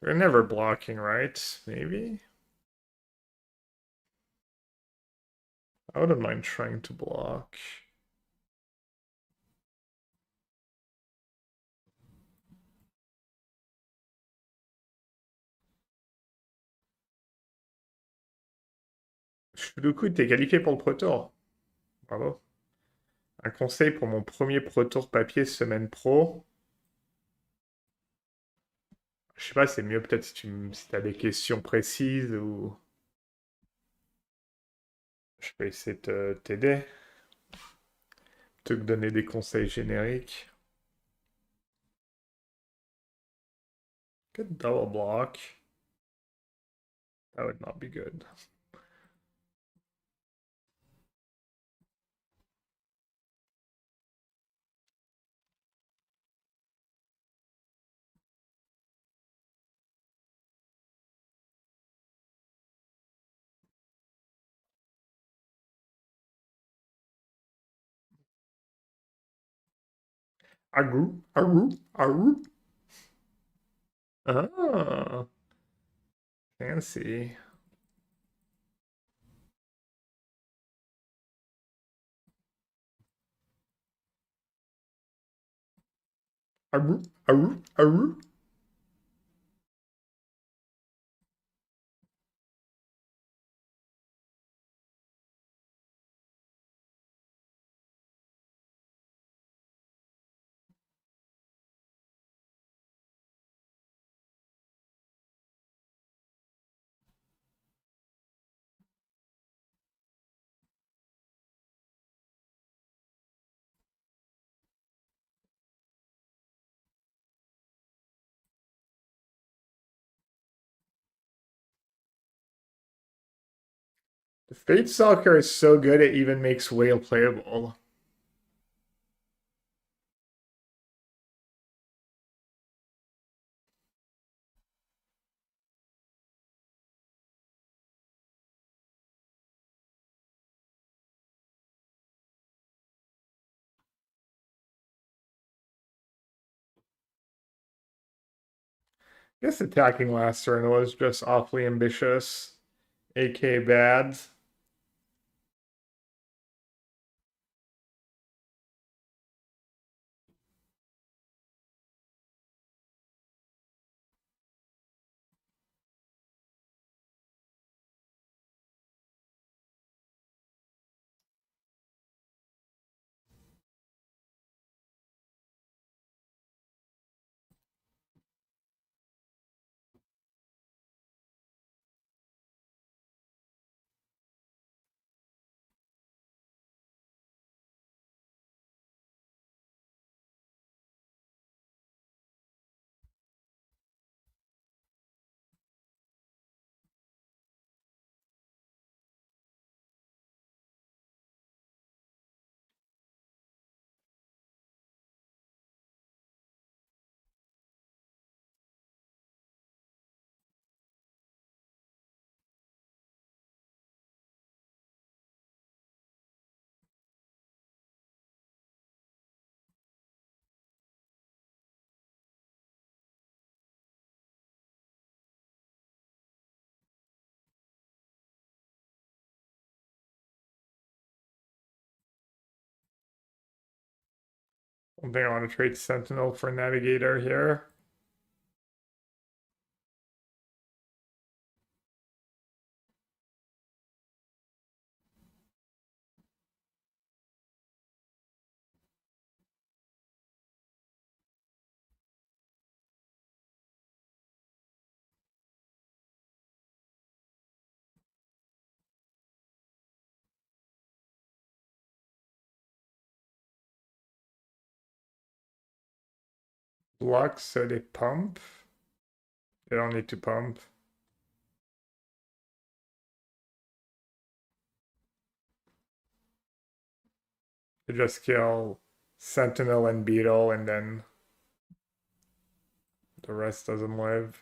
They're never blocking, right? Maybe? I wouldn't mind trying to block. Du coup, t'es qualifié pour le Pro Tour. Bravo. Un conseil pour mon premier Pro Tour papier semaine pro. Je sais pas, c'est mieux peut-être si t'as des questions précises ou... Je peux essayer de t'aider. Te donner des conseils génériques. Good double block. That would not be good. Agou, agou, agou. Ah, fancy. Arr, arr, arr. The Fate Stalker is so good it even makes Whale playable. I guess attacking last turn was just awfully ambitious, aka bad. I think I want to trade Sentinel for Navigator here. Lux, so they pump. They don't need to pump. They just kill Sentinel and Beetle, and then the rest doesn't live.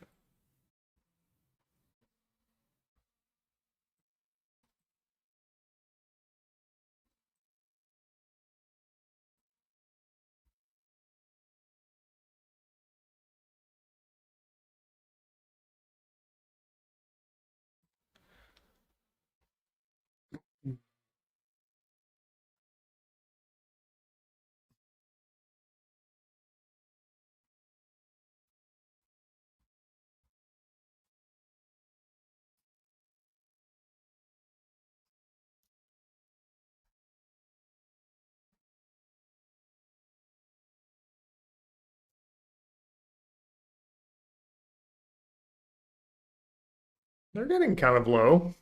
They're getting kind of low.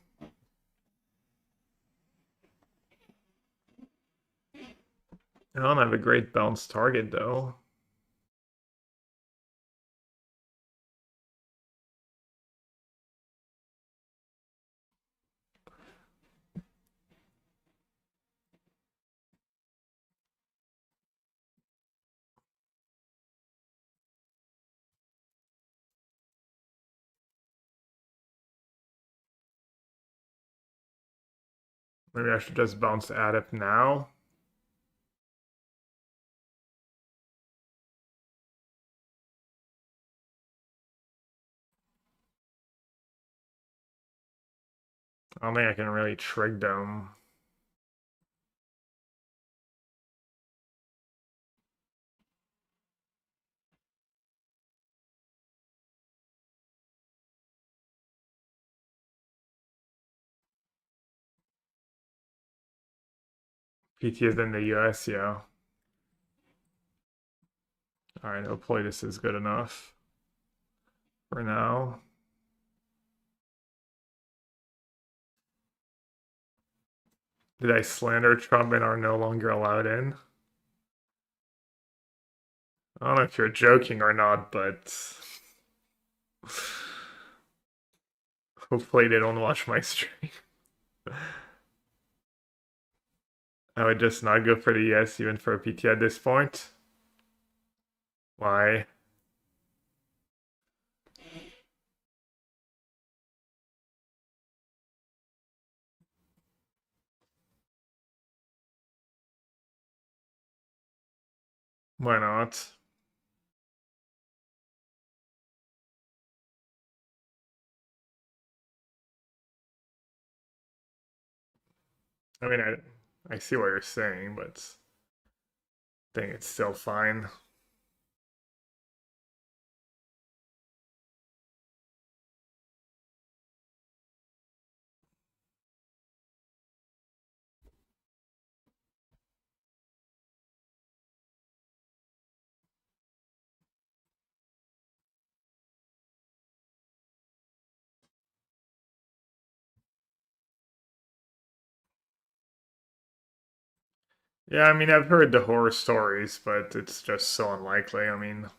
I don't have a great bounce target though. Maybe I should just bounce at it now. I don't think I can really trig them. PT is in the US, yeah. Alright, hopefully this is good enough for now. Did I slander Trump and are no longer allowed in? I don't know if you're joking or not, but hopefully they don't watch my stream. I would just not go for the yes even for a PT at this point. Why? Why not? I mean, I see what you're saying, but I think it's still fine. Yeah, I mean, I've heard the horror stories, but it's just so unlikely. I mean, I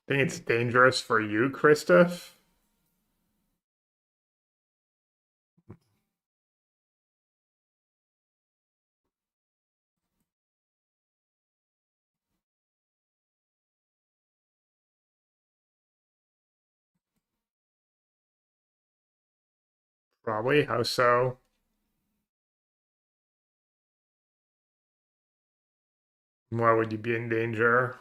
think it's dangerous for you, Christoph. Probably. How so? Why would you be in danger?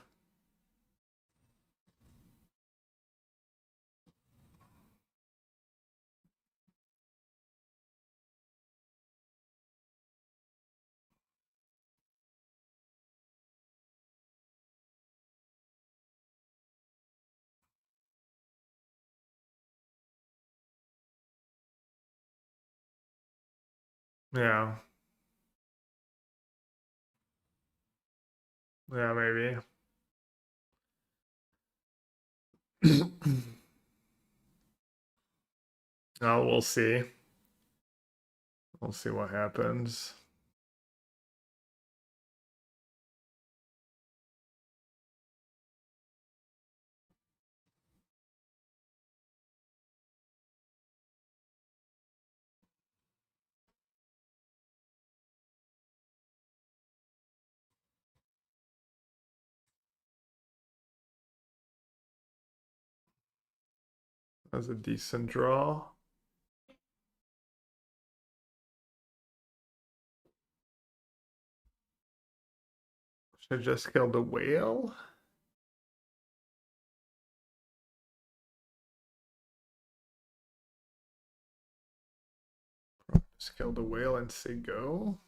Yeah. Yeah, maybe. Oh, we'll see. We'll see what happens. That's a decent draw. Should I just kill the whale? Just kill the whale and say go.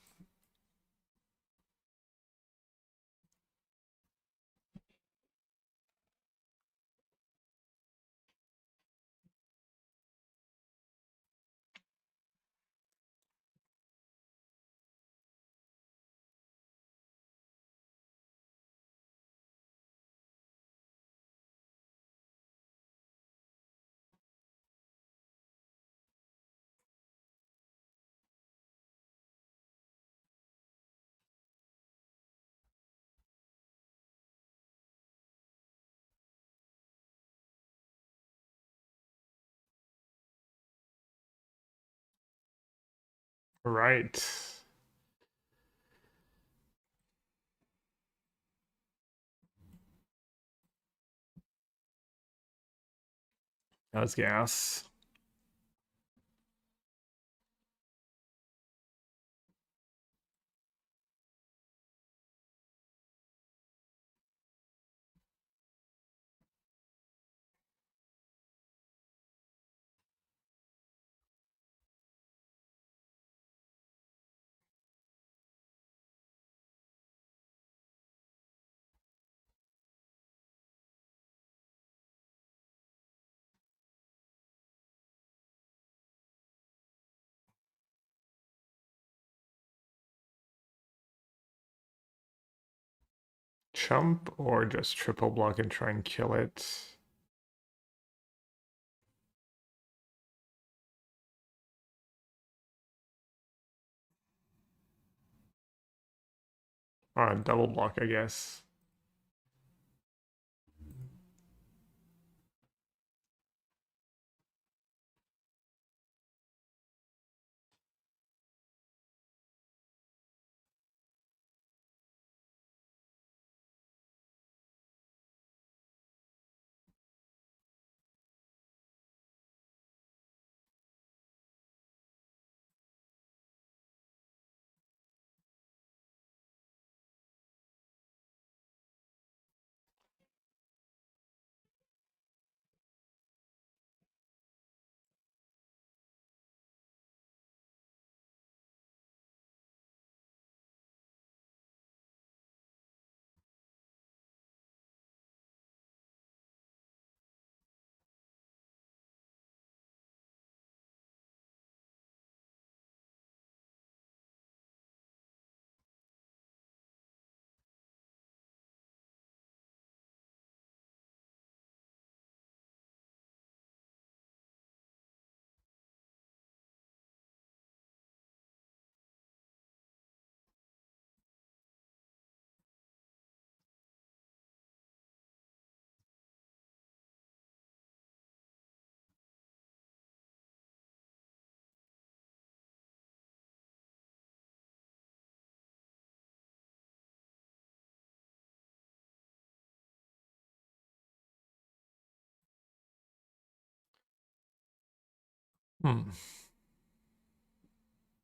Right. That's gas. chump or just triple block and try and kill it? Double block, I guess. Hmm.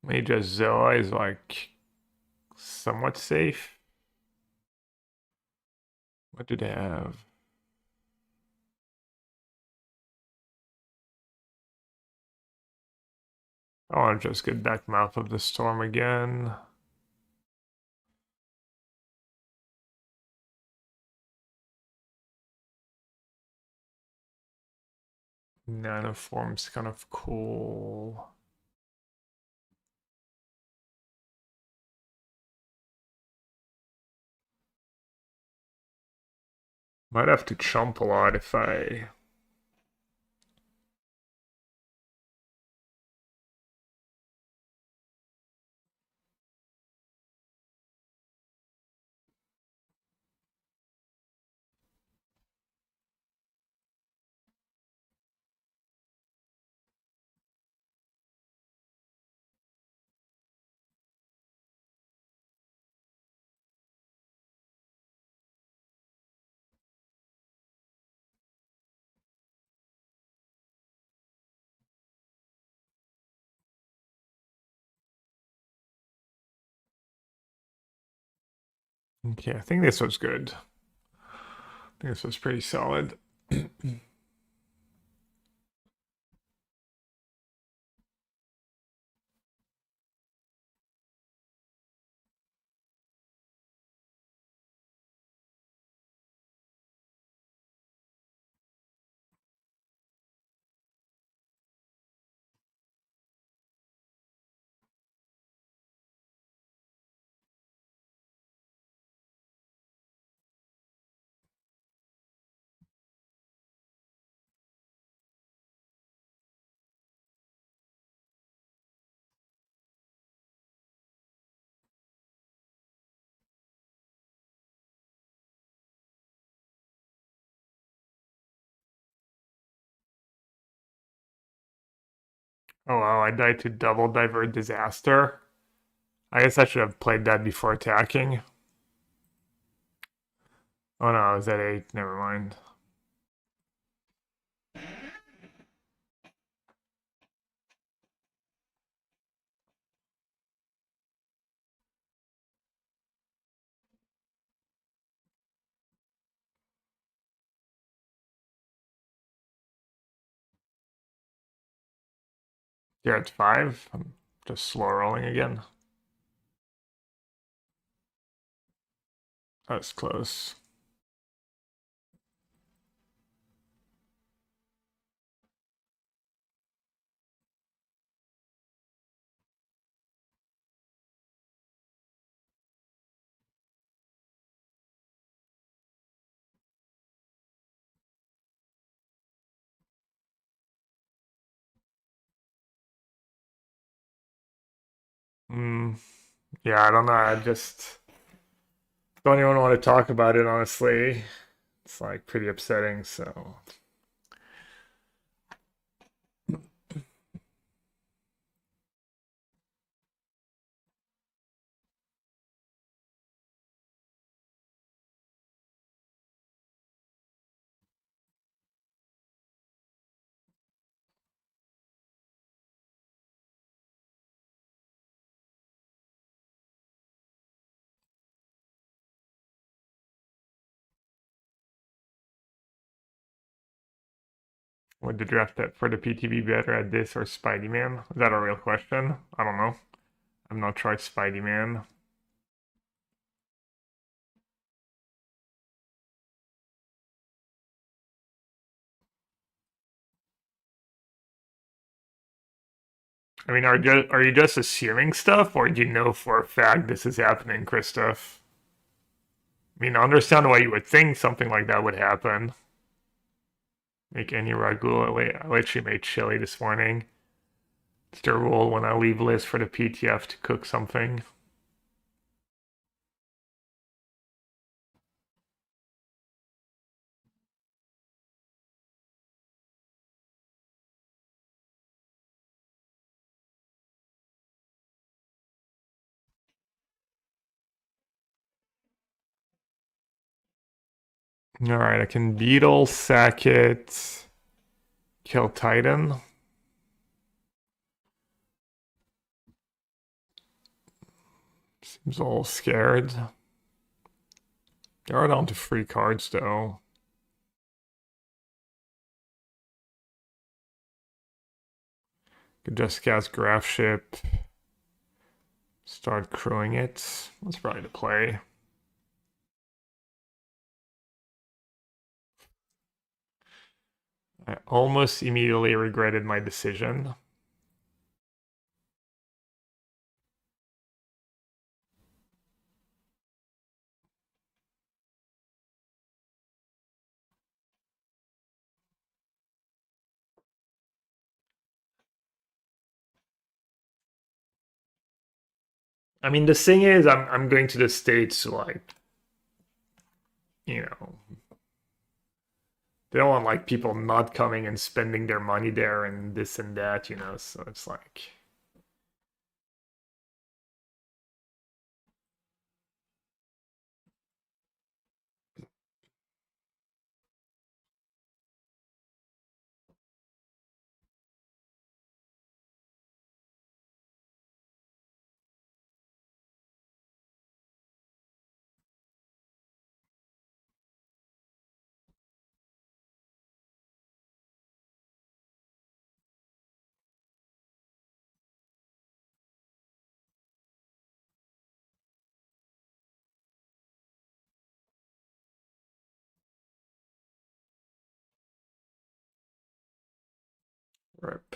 Major Zoa is like somewhat safe. What do they have? I want to just get back Mouth of the Storm again. Nanoform's kind of cool. Might have to chump a lot if I... Okay, I think this was good. I think this was pretty solid. Oh wow, I died to double divert disaster. I guess I should have played that before attacking. Oh no, I was at 8. Never mind. You're at 5. I'm just slow rolling again. That's close. Yeah, I don't know. I just don't even want to talk about it, honestly. It's like pretty upsetting, so. Would the draft pick for the PTB better at this or Spidey Man? Is that a real question? I don't know. I've not tried Spidey Man. I mean, are you just assuming stuff, or do you know for a fact this is happening, Christoph? I mean, I understand why you would think something like that would happen. Make any ragu. Wait, I literally made chili this morning. It's the rule when I leave Liz for the PTF to cook something. Alright, I can Beetle, sack it, kill Titan. Seems a little scared. They are down to 3 cards though. Could just cast Graph Ship. Start crewing it. That's probably the play. I almost immediately regretted my decision. I mean, the thing is, I'm going to the States, like, you know, they don't want like people not coming and spending their money there and this and that, you know. So it's like, rip.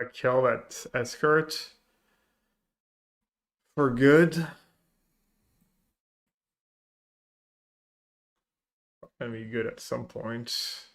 I kill that escort for good. Gonna be good at some point.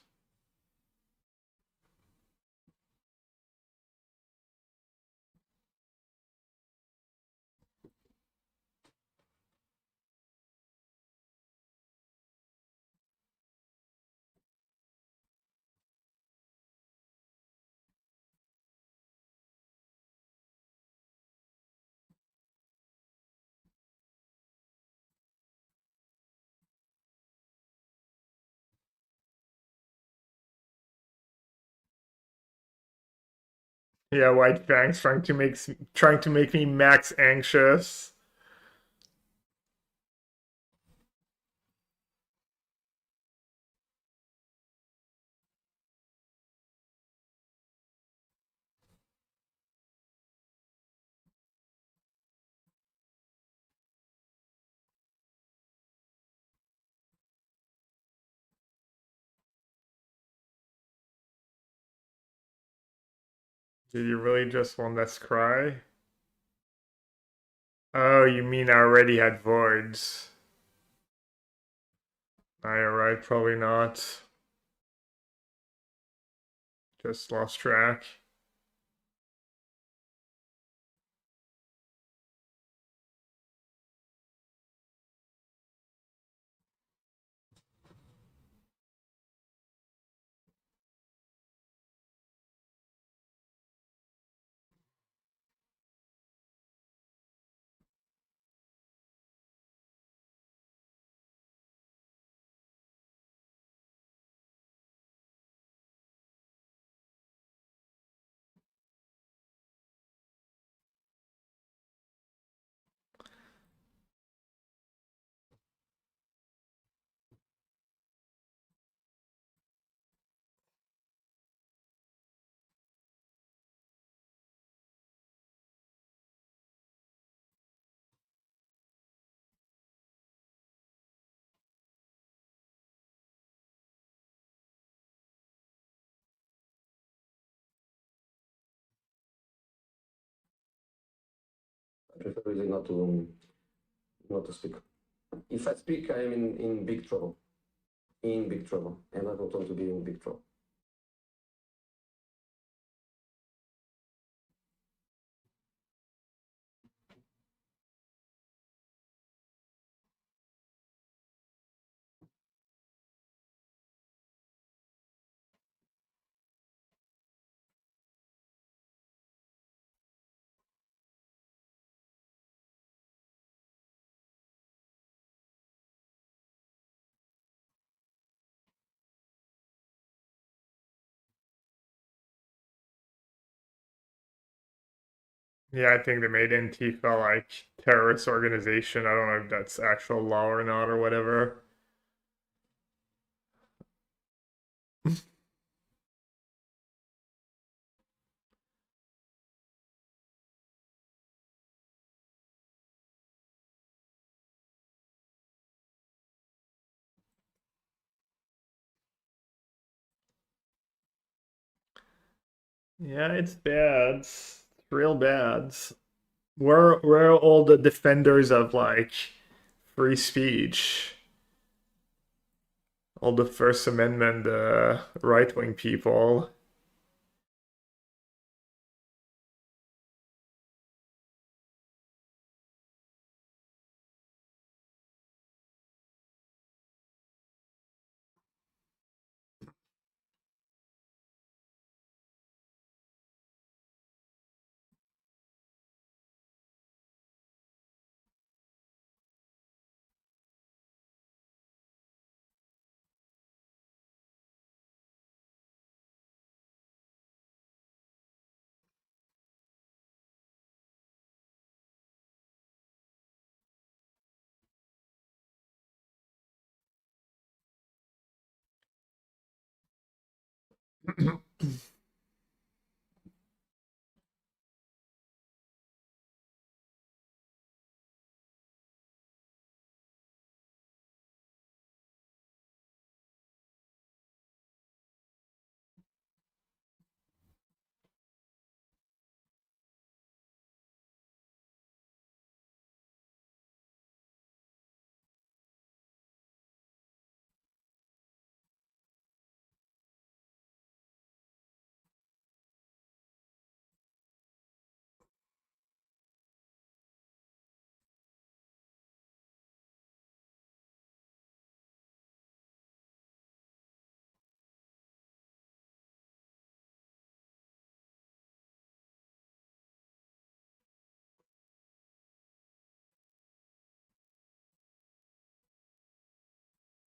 Yeah, White Fang's trying to make me max anxious. Did you really just want Let's Cry? Oh, you mean I already had voids? Alright, probably not. Just lost track. I prefer really not to speak. If I speak, I am in big trouble. In big trouble, and I don't want to be in big trouble. Yeah, I think they made Antifa like terrorist organization. I don't know if that's actual law or not or whatever. Yeah, it's bad. It's real bad. Where are all the defenders of like free speech? All the First Amendment, right-wing people.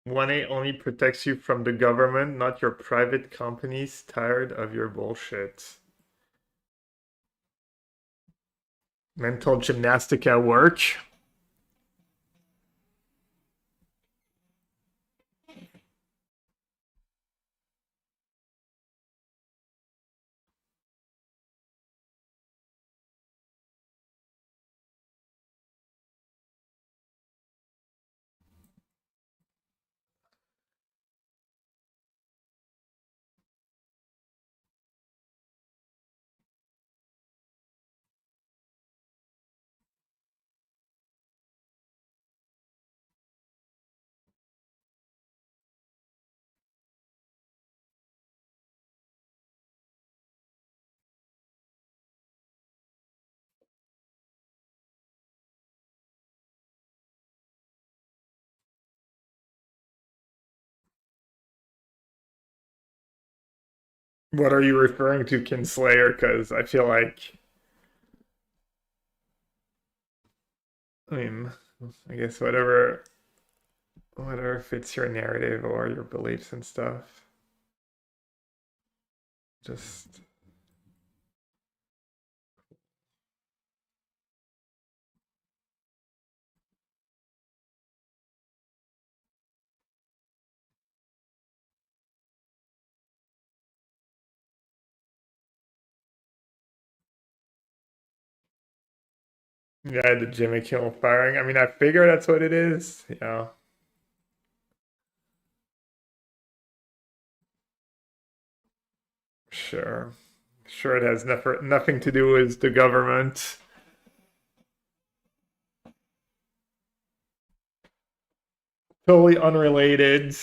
1A only protects you from the government, not your private companies. Tired of your bullshit. Mental gymnastic at work. What are you referring to, Kinslayer? Because I feel like, I mean, I guess whatever fits your narrative or your beliefs and stuff. Just yeah, the Jimmy Kimmel firing. I mean, I figure that's what it is. Yeah, sure, sure. It has nothing to do with the government. Totally unrelated.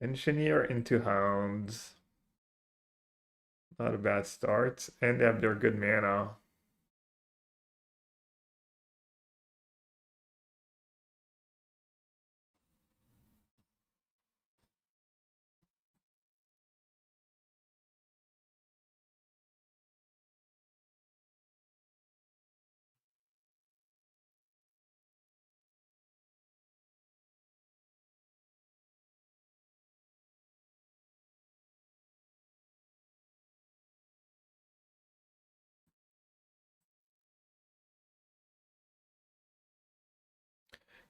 Engineer into hounds. Not a bad start. And they have their good mana.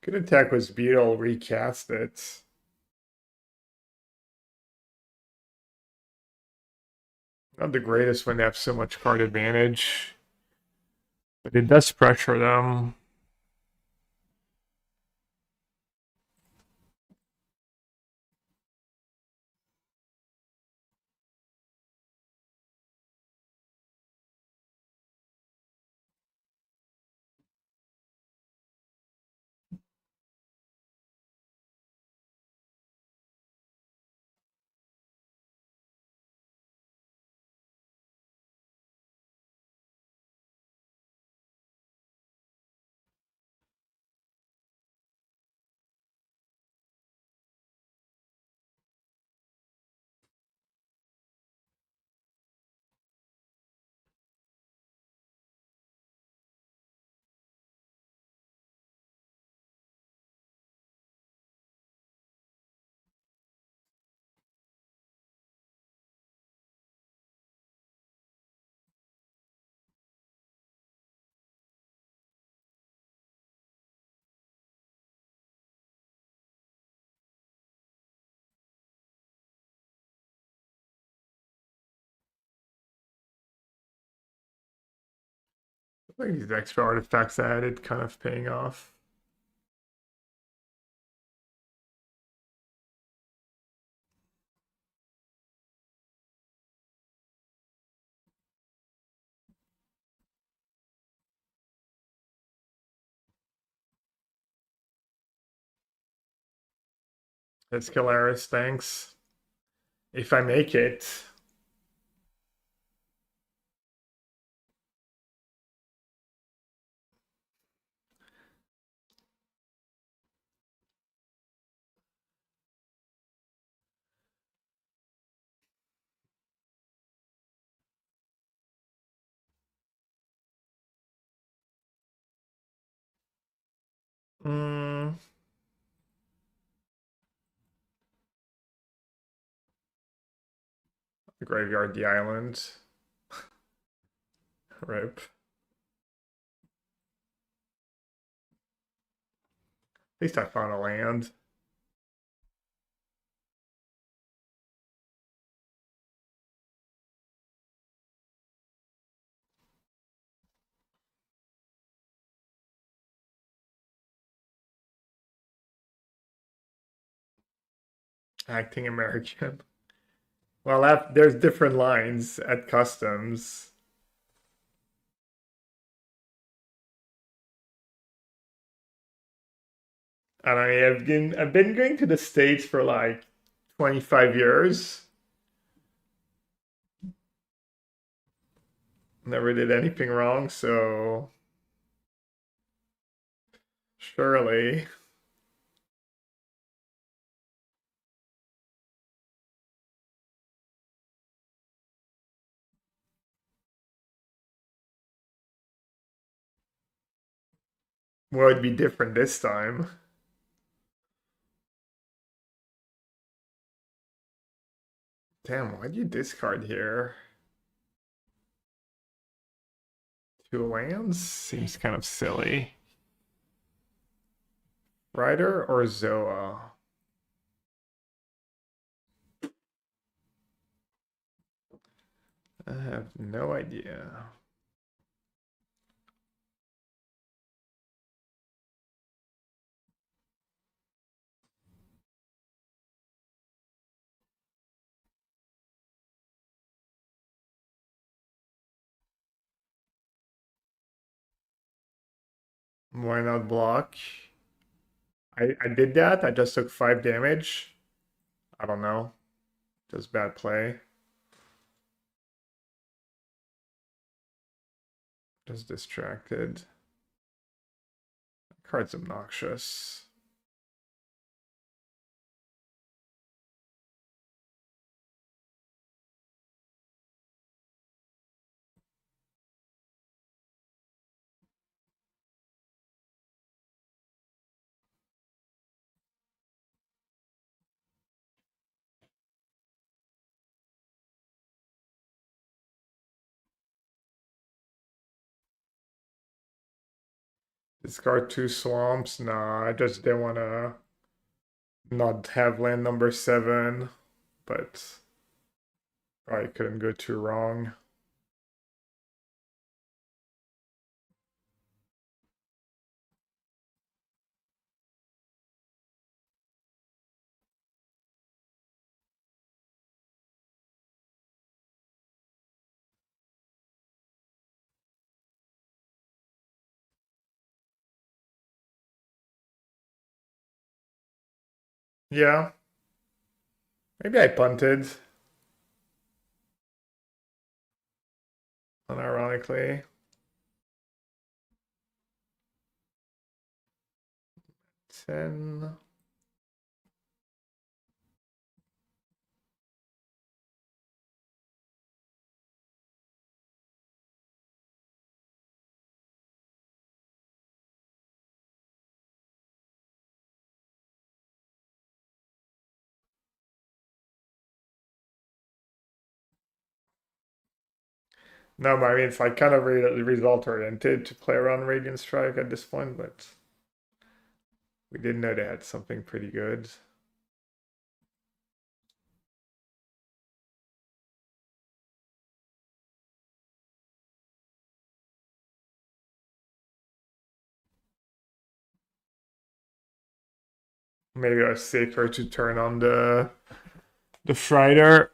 Good attack was Beetle, recast it. Not the greatest when they have so much card advantage. But it does pressure them. Like these extra artifacts added kind of paying off. Escalaris, thanks. If I make it. Mm, graveyard the island. Rip. At least I found a land. Acting American. Well, there's different lines at customs. And I've been going to the States for like 25 years. Never did anything wrong, so surely. Well, it'd be different this time. Damn, why'd you discard here? Two lands? Seems kind of silly. Rider or Zoa? I have no idea. Why not block? I did that. I just took 5 damage. I don't know. Just bad play. Just distracted. Card's obnoxious. Discard 2 swamps. Nah, I just didn't want to not have land number 7, but probably couldn't go too wrong. Yeah, maybe I punted. Unironically. 10. No, but I mean, it's like kind of result oriented to play around Radiant Strike at this point, but we did know they had something pretty good. Maybe it's safer to turn on the Friday.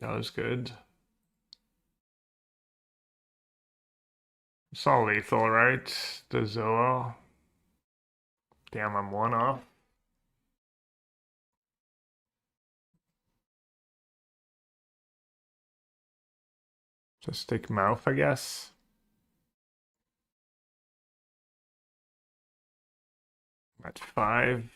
That was good. It's all lethal, right? The Zoa. Damn, I'm one off. Just take mouth, I guess. At 5.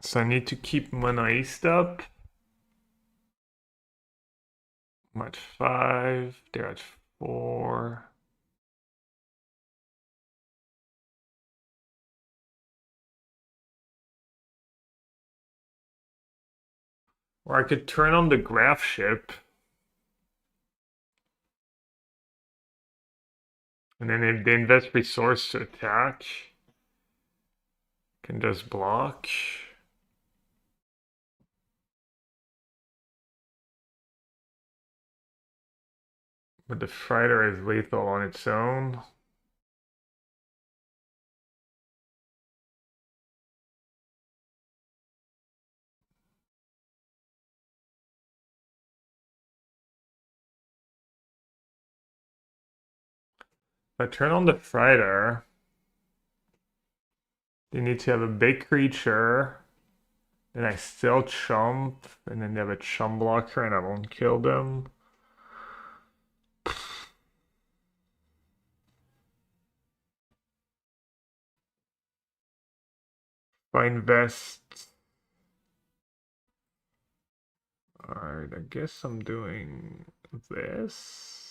So I need to keep Mana East up. I'm at 5. They're at 4. Or I could turn on the graph ship. And then if they invest resource to attack, can just block. But the fighter is lethal on its own. If I turn on the fighter, they need to have a big creature. Then I still chump, and then they have a chump blocker, and I won't kill them. If I invest. Alright, I guess I'm doing this.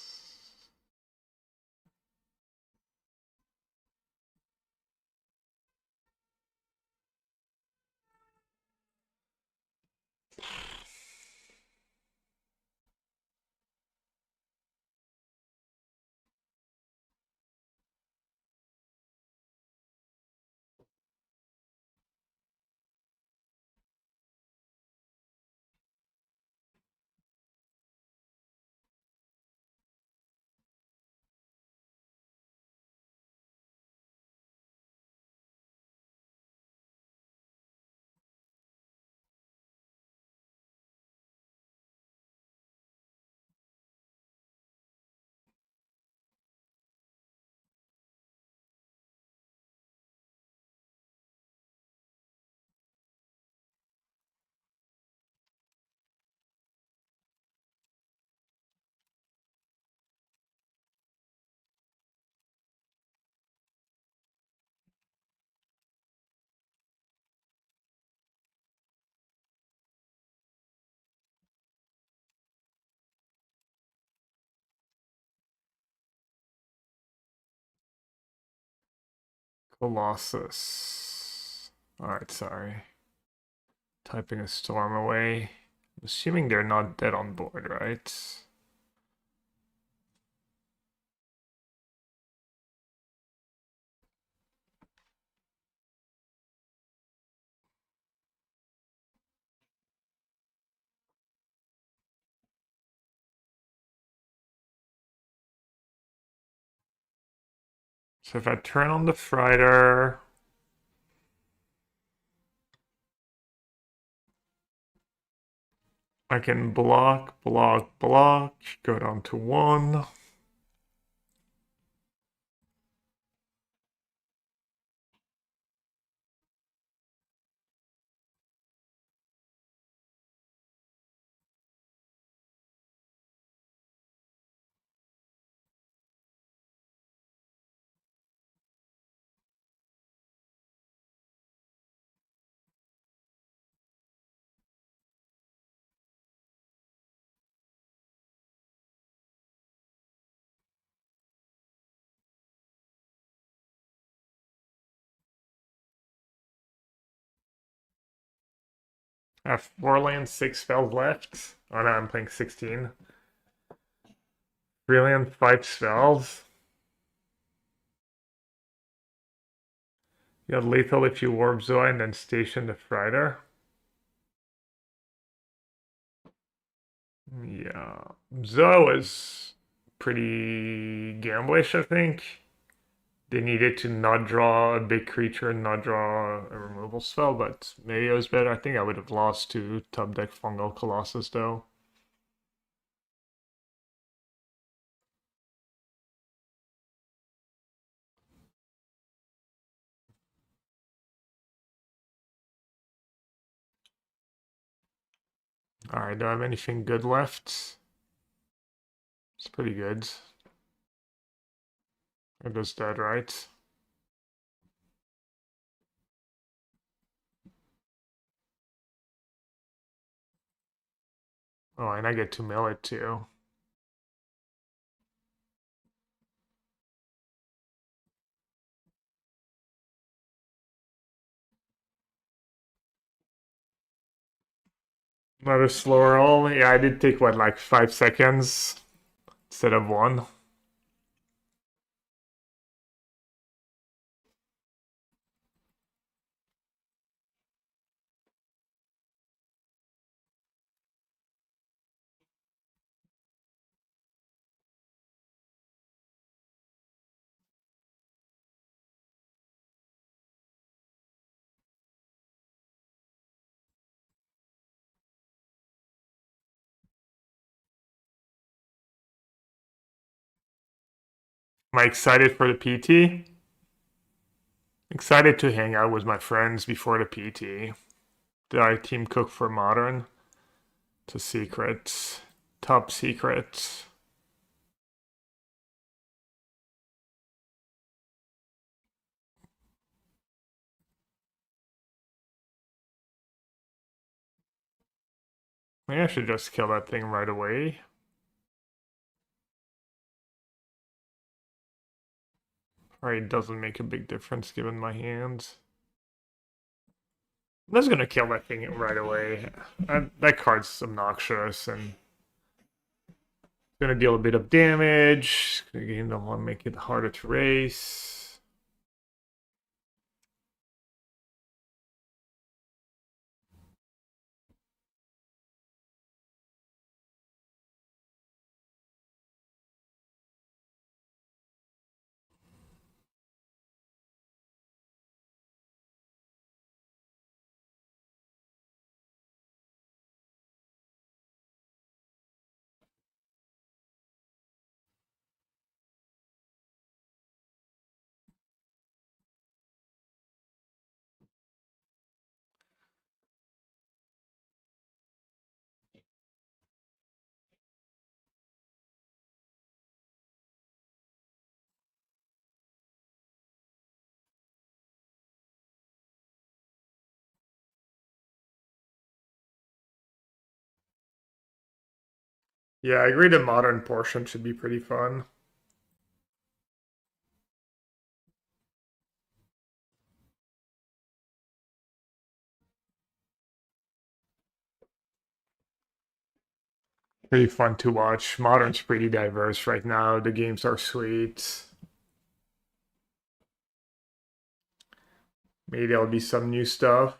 Colossus. Alright, sorry. Typing a storm away. I'm assuming they're not dead on board, right? So if I turn on the Friday, I can block, block, block, go down to 1. I have 4 lands, 6 spells left. Oh no, I'm playing 16. 3 land, 5 spells. You have lethal if you warp Zoe and then station the Friday. Yeah. Zoe was pretty gamblish, I think. They needed to not draw a big creature and not draw a removal spell, but maybe it was better. I think I would have lost to top deck Fungal Colossus though. Alright, do I have anything good left? It's pretty good. It is dead, right? Oh, and I get to mill it too. Another slower roll. Yeah, I did take what, like 5 seconds instead of 1. Am I excited for the PT? Excited to hang out with my friends before the PT. Did I team cook for Modern? It's a secret. Top secret. Maybe I should just kill that thing right away. Probably doesn't make a big difference given my hands. I'm just gonna kill that thing right away. That card's obnoxious and gonna deal a bit of damage. Again, don't want to make it harder to race. Yeah, I agree the modern portion should be pretty fun. Pretty fun to watch. Modern's pretty diverse right now. The games are sweet. Maybe there'll be some new stuff.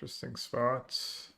Interesting spots.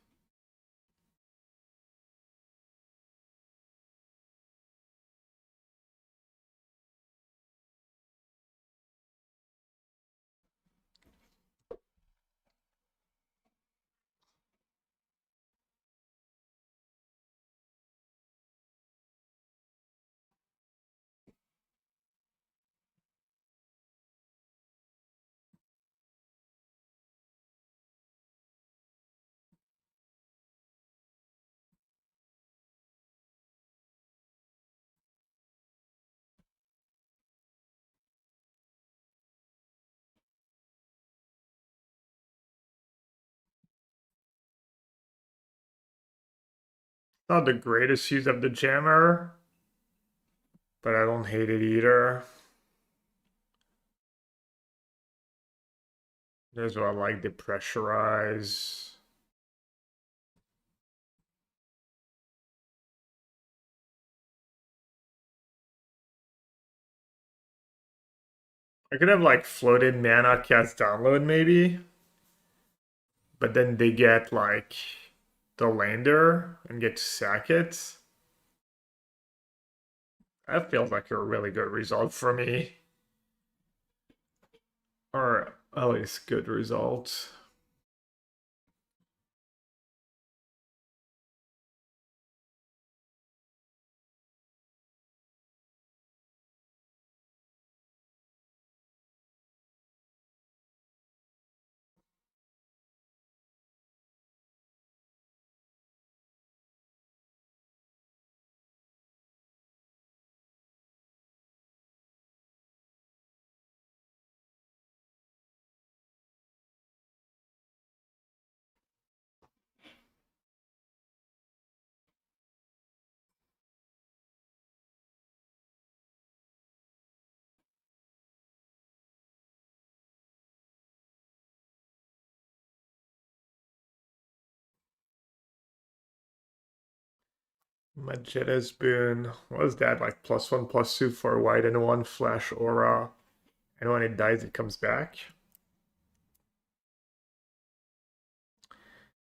Not the greatest use of the jammer, but I don't hate it either. There's what I like depressurize. I could have like floated mana cast download maybe, but then they get like the lander and get to sack it. That feels like a really good result for me. Or at least good result. Majetta's Boon. What is that? Like +1/+2 for white and one flash aura. And when it dies, it comes back.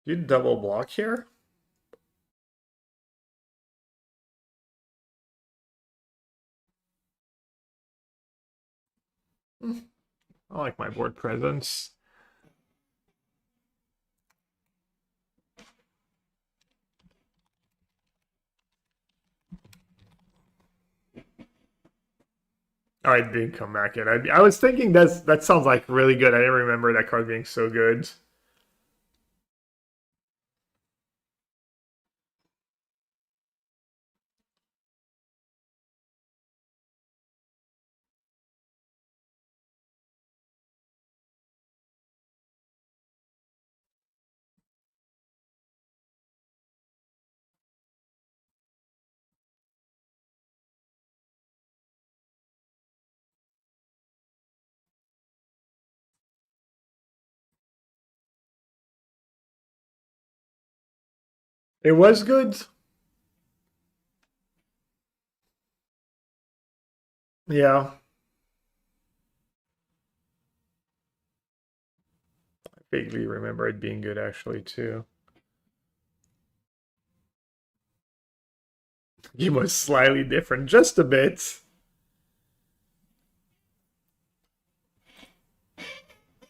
You double block here? I like my board presence. Oh, it didn't come back yet. I was thinking that sounds like really good. I didn't remember that card being so good. It was good. Yeah. I vaguely remember it being good actually too. Game was slightly different, just a bit.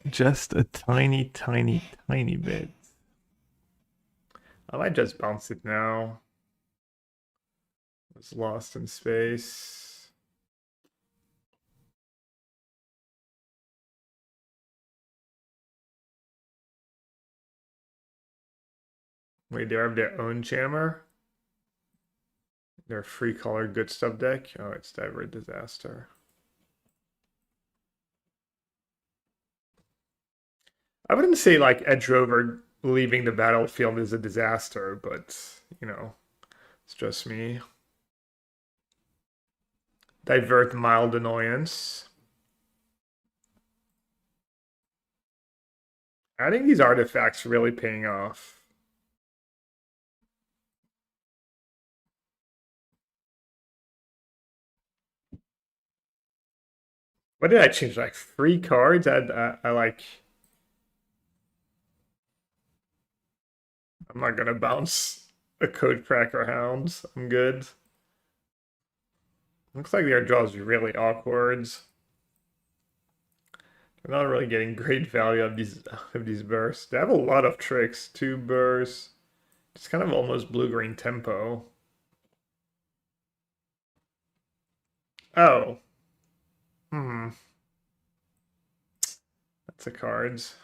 Just a tiny, tiny, tiny bit. I might just bounce it now. It's lost in space. Wait, they have their own jammer? Their free color good stuff deck? Oh, it's Diver Disaster. I wouldn't say like Edge Rover leaving the battlefield is a disaster, but you know, it's just me. Divert mild annoyance. I think these artifacts really paying off. What did I change? Like 3 cards? I like. I'm not gonna bounce a code cracker hound. I'm good. Looks like their draw is really awkward. They're not really getting great value of these bursts. They have a lot of tricks. 2 bursts. It's kind of almost blue-green tempo. Oh. Hmm. That's a cards.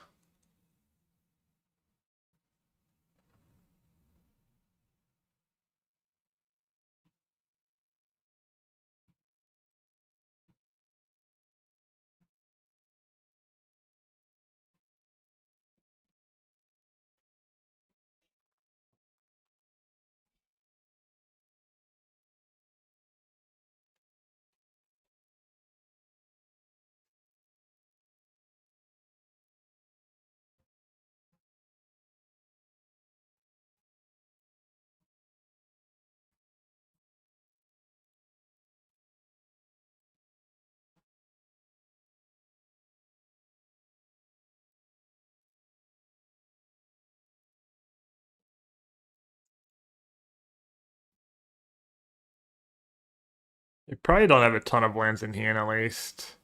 You probably don't have a ton of lands in hand, at least.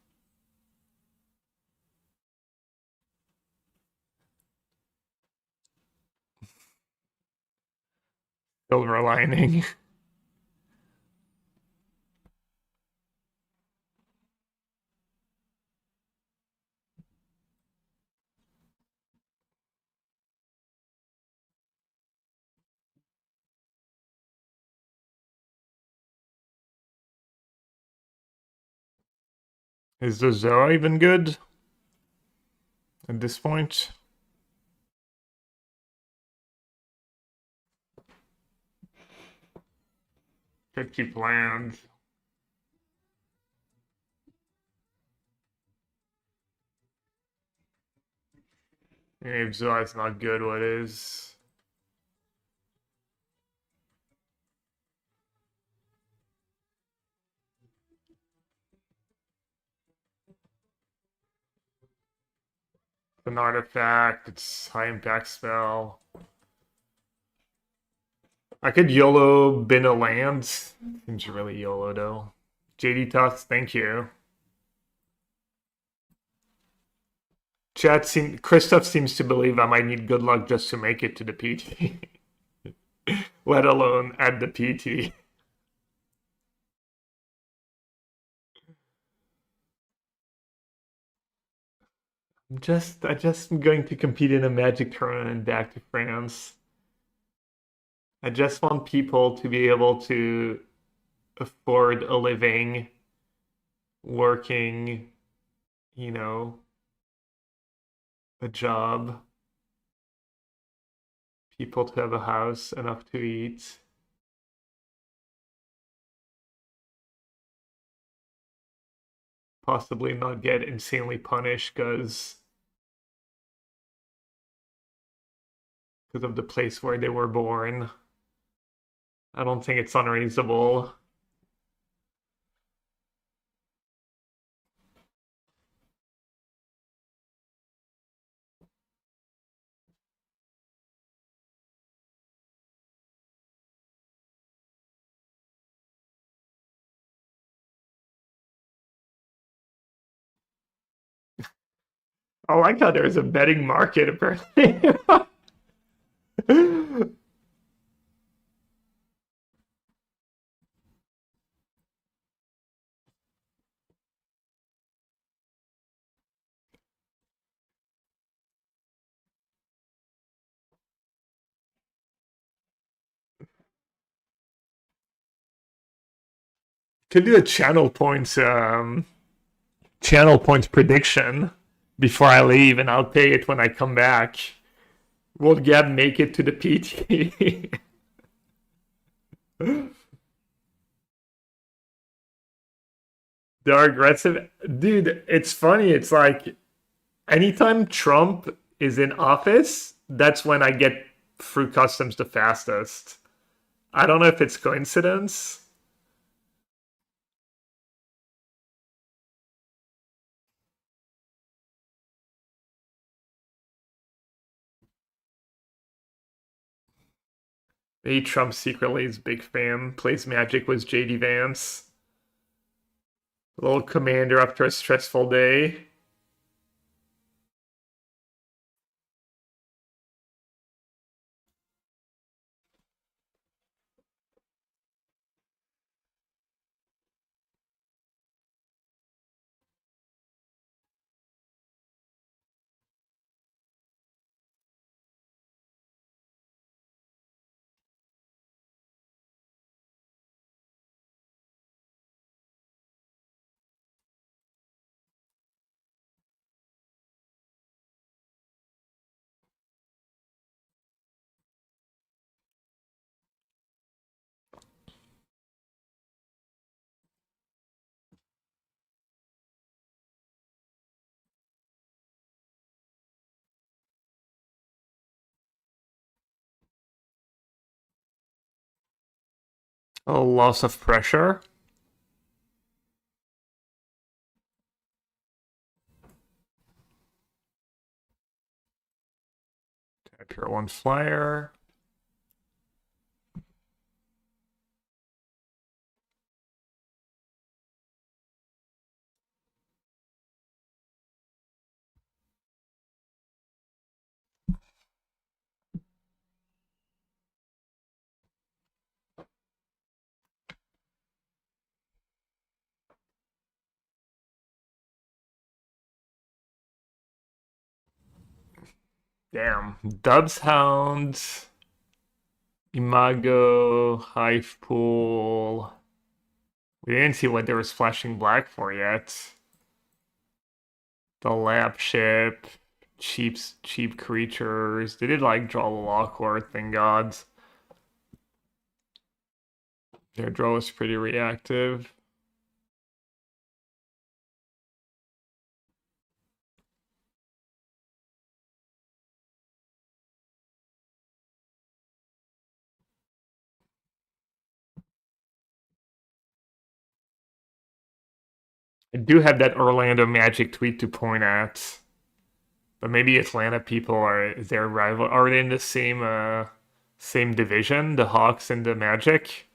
Silver lining. Is the Zoa even good at this point? Could keep land. If Zoa's not good, what is? It's an artifact, it's high impact spell. I could YOLO bin a land. Seems really YOLO though. JD Tufts, thank you. Christoph seems to believe I might need good luck just to make it to the PT. Let alone at the PT. I just am going to compete in a Magic tournament back to France. I just want people to be able to afford a living, working, you know, a job, people to have a house, enough to eat. Possibly not get insanely punished because of the place where they were born. I don't think it's unreasonable. I like how there's a betting market apparently. Could do a channel points prediction before I leave, and I'll pay it when I come back. Will Gab make it to the PT? They're aggressive. Dude, it's funny. It's like anytime Trump is in office, that's when I get through customs the fastest. I don't know if it's coincidence. Maybe Trump secretly is a big fan. Plays Magic with JD Vance. A little commander after a stressful day. A loss of pressure. Tap your one flyer. Damn. Dubs Hound. Imago. Hive Pool. We didn't see what they were splashing black for yet. The lab ship. Cheap creatures. They did like draw the Lockhart, thank God. Their draw was pretty reactive. I do have that Orlando Magic tweet to point at. But maybe Atlanta people is their rival. Are they in the same division? The Hawks and the Magic?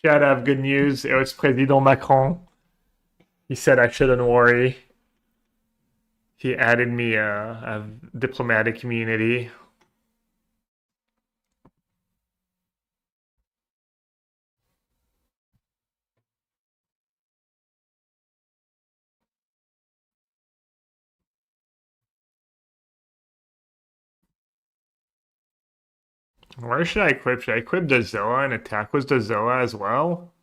Chad, I have good news. It was President Macron. He said I shouldn't worry. He added me a diplomatic immunity. Where should I equip? Should I equip the Zoa and attack with the Zoa as well?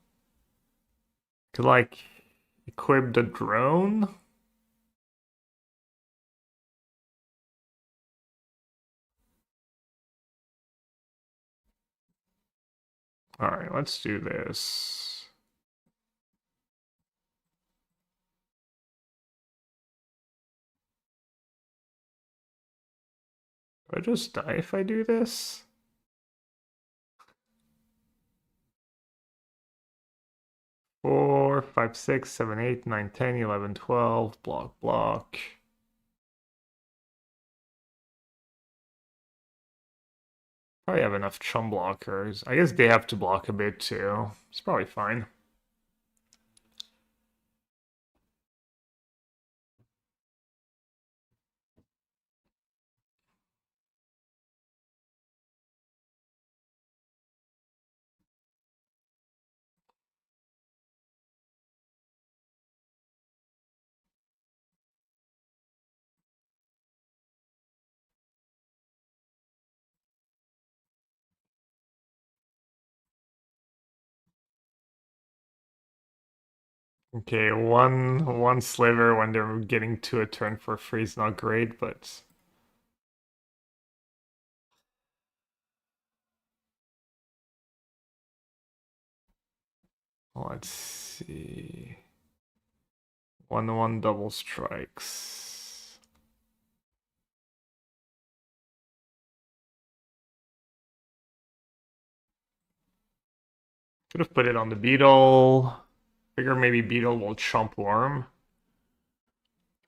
Could like equip the drone? Alright, let's do this. Do I just die if I do this? Four, five, 6, 7, 8, 9, 10, 11, 12. Block. Probably have enough chum blockers. I guess they have to block a bit too. It's probably fine. Okay, one sliver when they're getting to a turn for free is not great, but let's see. 1-1 double strikes. Could have put it on the beetle. Figure maybe beetle will chomp worm.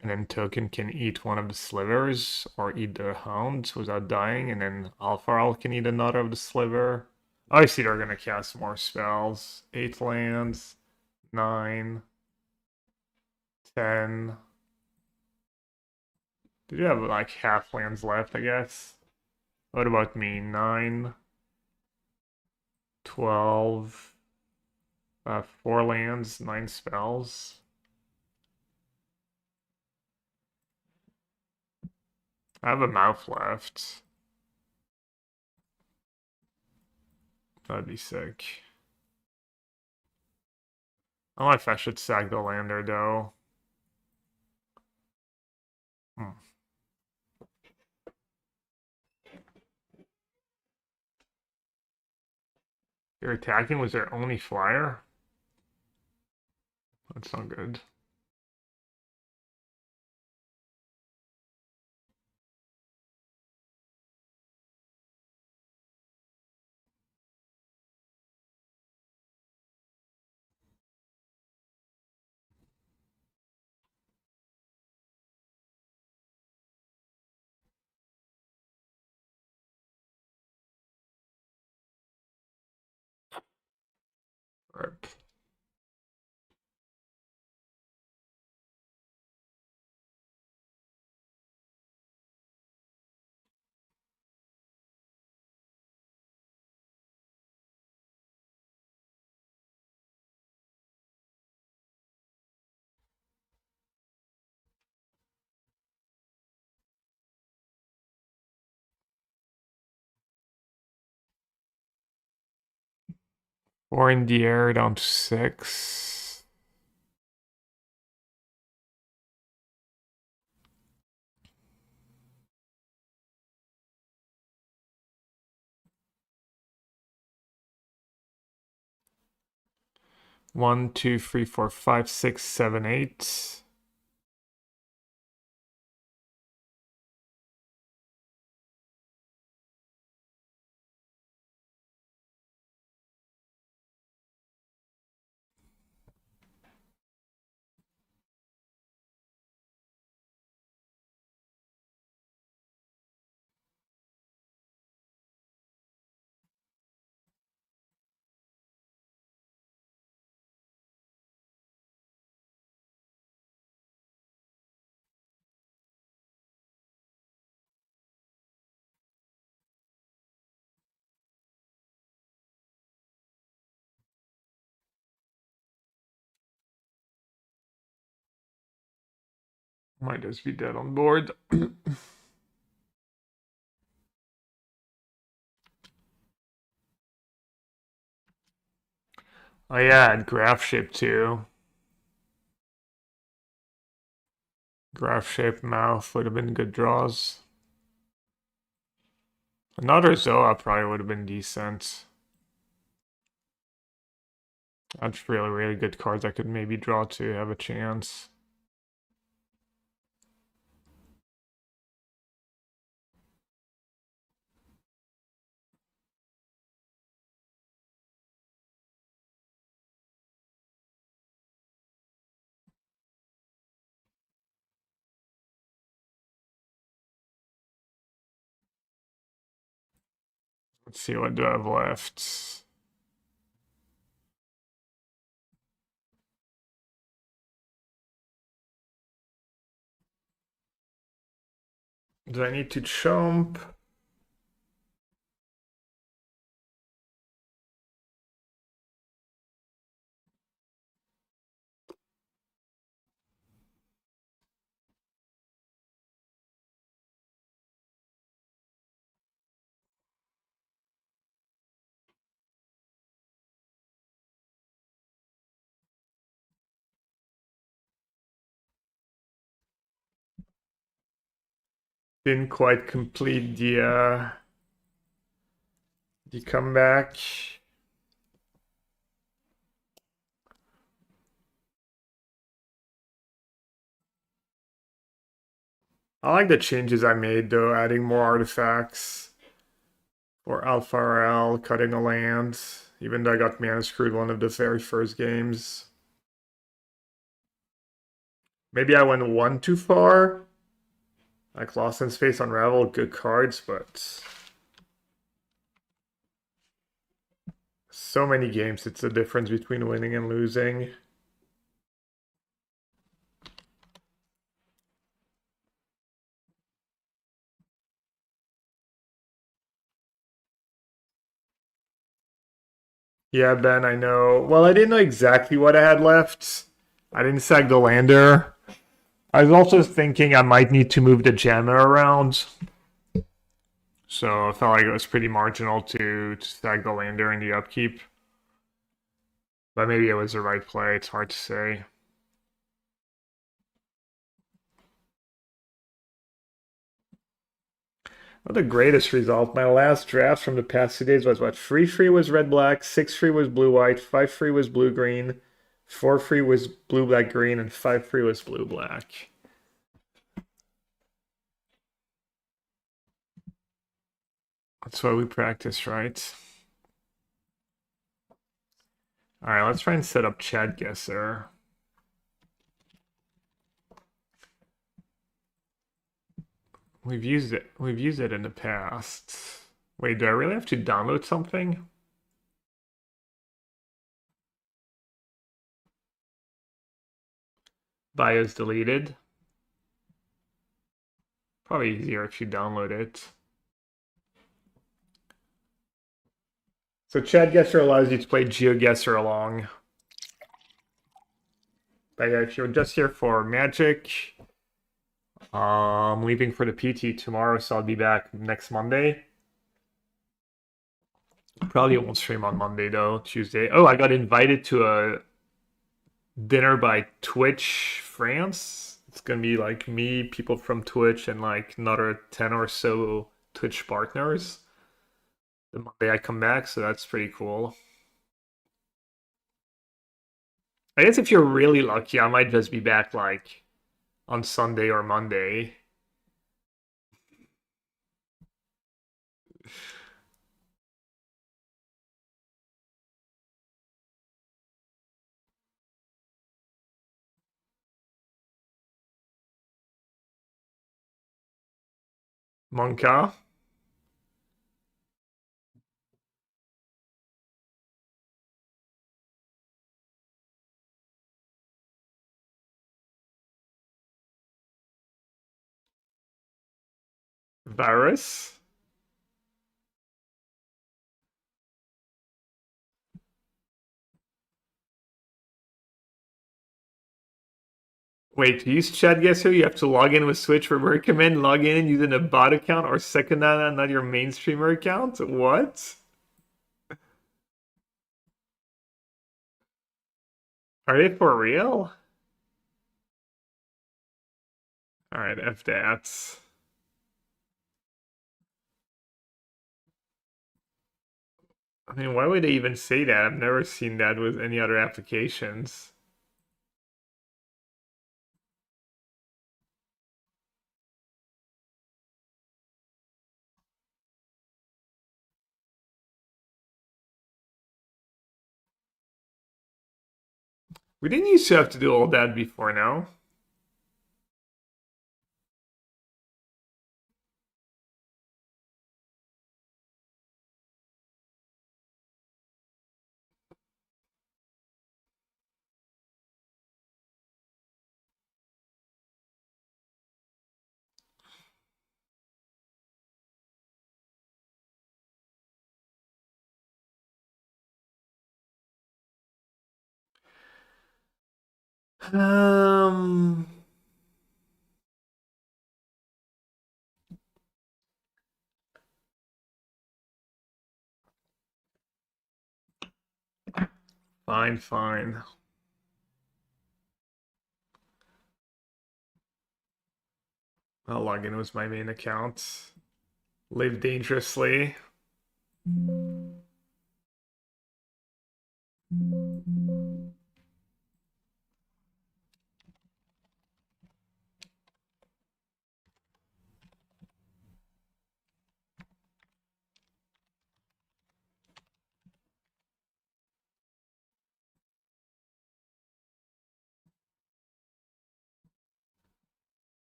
And then token can eat one of the slivers or eat the hounds without dying, and then Alpha Owl can eat another of the sliver. Obviously, they're gonna cast more spells. 8 lands, 9, 10. Did you have like half lands left, I guess? What about me? 9, 12, 4 lands, 9 spells. I have a mouth left. That'd be sick. I don't know if I should sack the lander though. Hmm. You're attacking was their only flyer? That's not good. Rip. Or in the air down to 6. One, two, three, four, five, six, seven, 8. Might just be dead on board. Oh yeah, and graph shape too. Graph shaped mouth would have been good draws. Another Zoa probably would have been decent. That's really, really good cards I could maybe draw to have a chance. Let's see, what do I have left? Do I need to chomp? Didn't quite complete the comeback. I like the changes I made though, adding more artifacts for Alpha RL, cutting a land, even though I got mana screwed one of the very first games. Maybe I went one too far. Like Lost in Space, Unravel, good cards, but so many games, it's the difference between winning and losing. Yeah, Ben, I know. Well, I didn't know exactly what I had left. I didn't sag the lander. I was also thinking I might need to move the jammer around. So I felt like it was pretty marginal to sag the lander in the upkeep. But maybe it was the right play. It's hard to say. Well, the greatest result. My last draft from the past 2 days was what? 3-3 was red-black, 6-3 was blue-white, 5-3 was blue-green, 4-3 was blue-black-green, and 5-3 was blue-black. That's what we practice, right? All right, let's try and set up Geoguessr. We've used it. We've used it in the past. Wait, do I really have to download something? Bio's deleted. Probably easier if you download it. So Geoguessr allows you to play Geoguessr along. But yeah, if you're just here for Magic, I'm leaving for the PT tomorrow, so I'll be back next Monday. Probably won't stream on Monday though, Tuesday. Oh, I got invited to a dinner by Twitch France. It's gonna be like me, people from Twitch, and like another 10 or so Twitch partners the Monday I come back, so that's pretty cool. I guess if you're really lucky, I might just be back like on Sunday or Monday. Monka. Virus. Wait, to use Geoguessr, you have to log in with Switch. We recommend log in using a bot account or second that, not your main streamer account. What? Are they for real? Alright, F that. I mean, why would they even say that? I've never seen that with any other applications. We didn't used to have to do all that before now. Um, fine, fine. I'll log in with my main account. Live dangerously.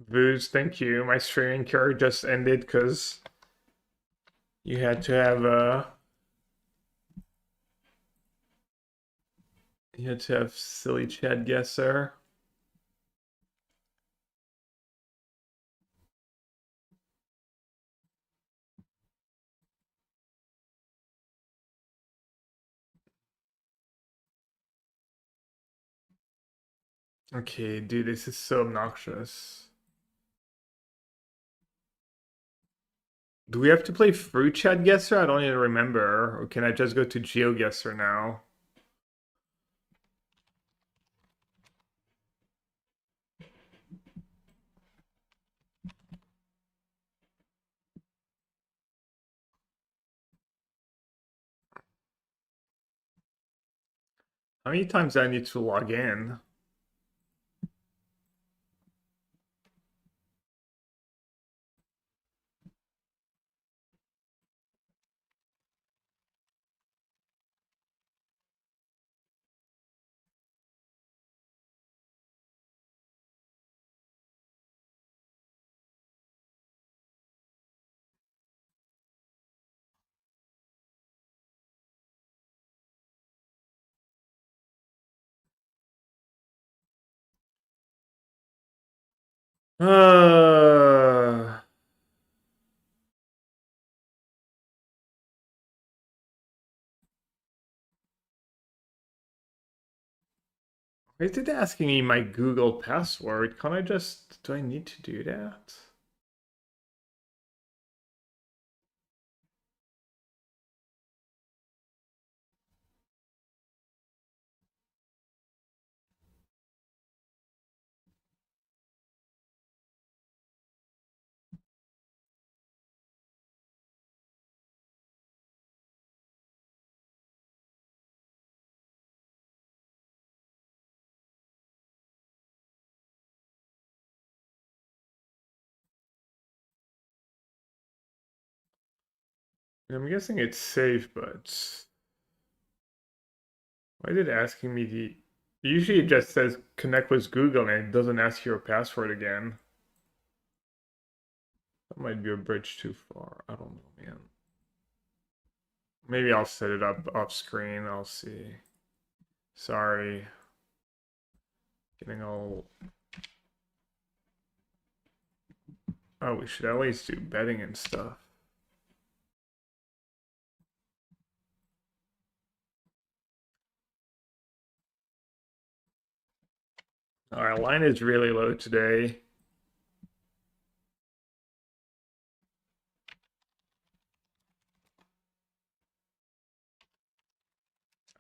Vooz, thank you. My streaming cure just ended because you had to have silly Chad Guesser. Okay, dude, this is so obnoxious. Do we have to play Fruit Chad Guesser? I don't even remember. Or can I just go to Geoguessr now? How many times do I need to log in? Uh, why is it asking me my Google password? Can't I just, do I need to do that? I'm guessing it's safe, but why is it asking me the... Usually it just says connect with Google and it doesn't ask your password again. That might be a bridge too far. I don't know, man. Maybe I'll set it up off screen. I'll see. Sorry. Getting all... Oh, we should at least do betting and stuff. Our line is really low today.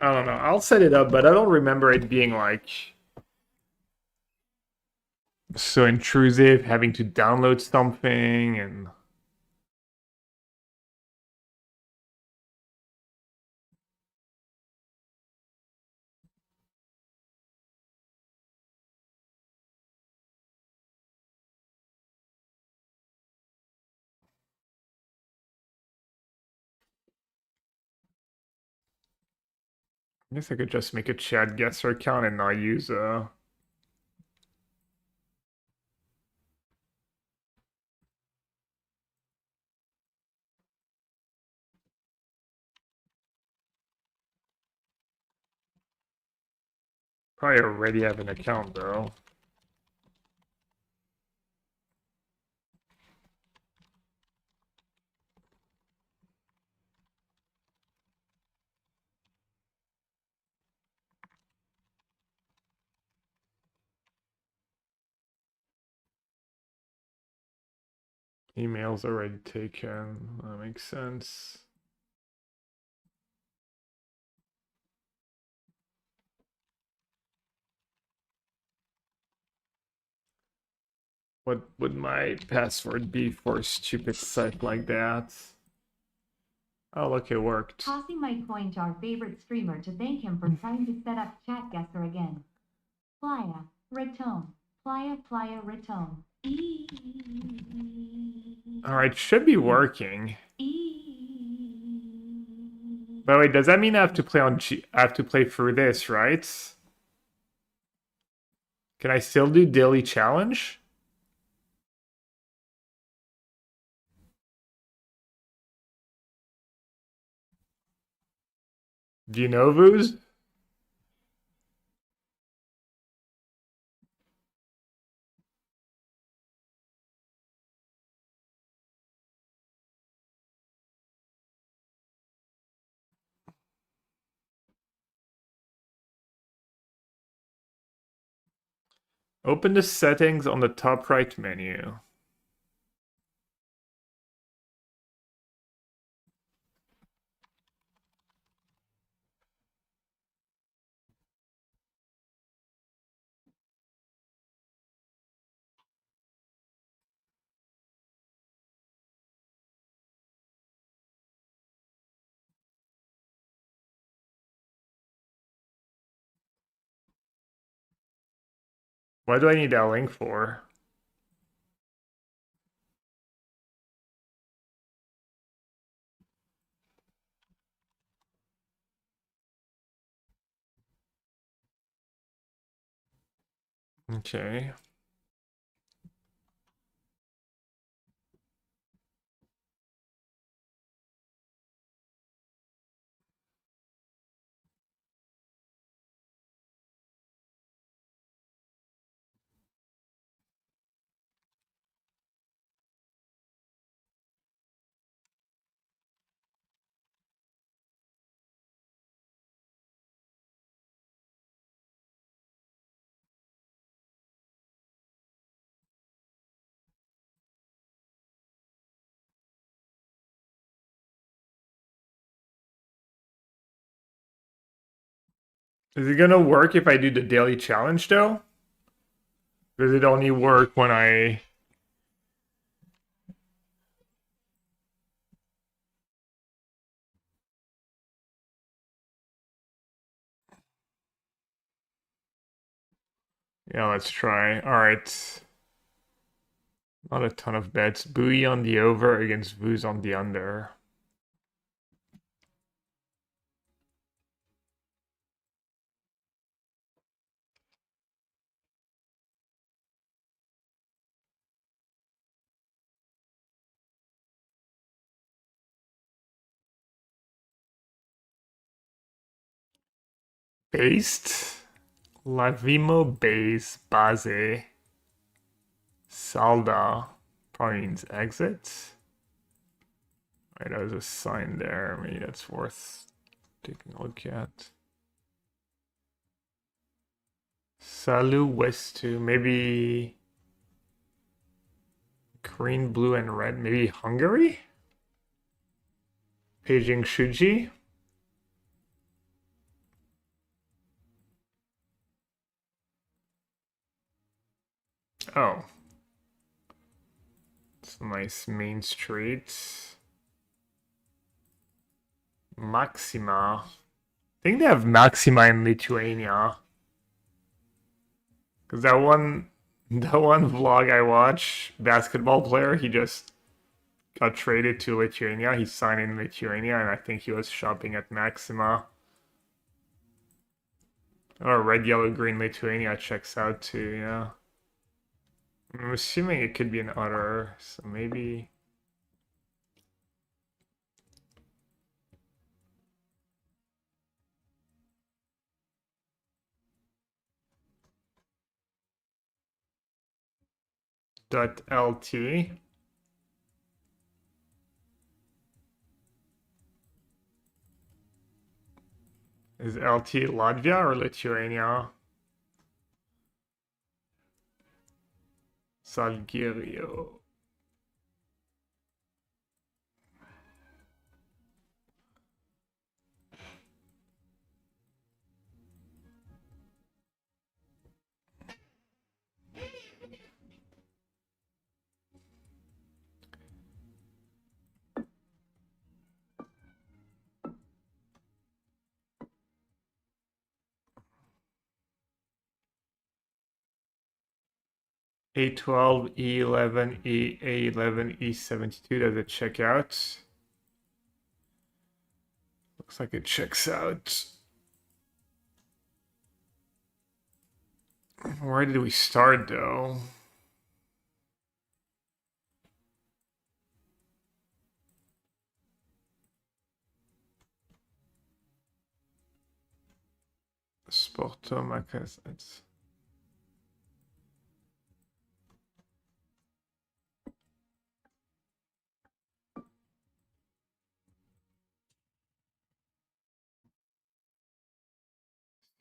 I don't know. I'll set it up, but I don't remember it being like so intrusive, having to download something and I guess I could just make a Chad Guesser account and not use probably already have an account though. Email's already taken. That makes sense. What would my password be for a stupid site like that? Oh, look, it worked. Tossing my coin to our favorite streamer to thank him for trying to set up Chatguessr again. Playa, Retone. Playa, Playa, Retone. Alright, should be working. But wait, does that mean I have to play on I have to play through this, right? Can I still do daily challenge? Do you know, Vooz? Open the settings on the top right menu. What do I need that link for? Okay. Is it gonna work if I do the daily challenge though? Does it only work when I... Yeah, let's try. Alright. Not a ton of bets. Bowie on the over against Vooz on the under. Based? Lavimo base. Salda. Probably means exit. Right, there's a sign there. Maybe that's worth taking a look at. Salu Westu. Maybe green, blue, and red. Maybe Hungary? Beijing Shuji. Oh. It's a nice main street. Maxima. I think they have Maxima in Lithuania. Because that one vlog I watch, basketball player, he just got traded to Lithuania. He signed in Lithuania, and I think he was shopping at Maxima. Or red, yellow, green Lithuania checks out too, yeah. I'm assuming it could be an other, so maybe... .lt. Is LT Latvia or Lithuania? Salgirio. A12, E11, A11, E72. Does it check out? Looks like it checks out. Where did we start though? Sportum, I guess it's.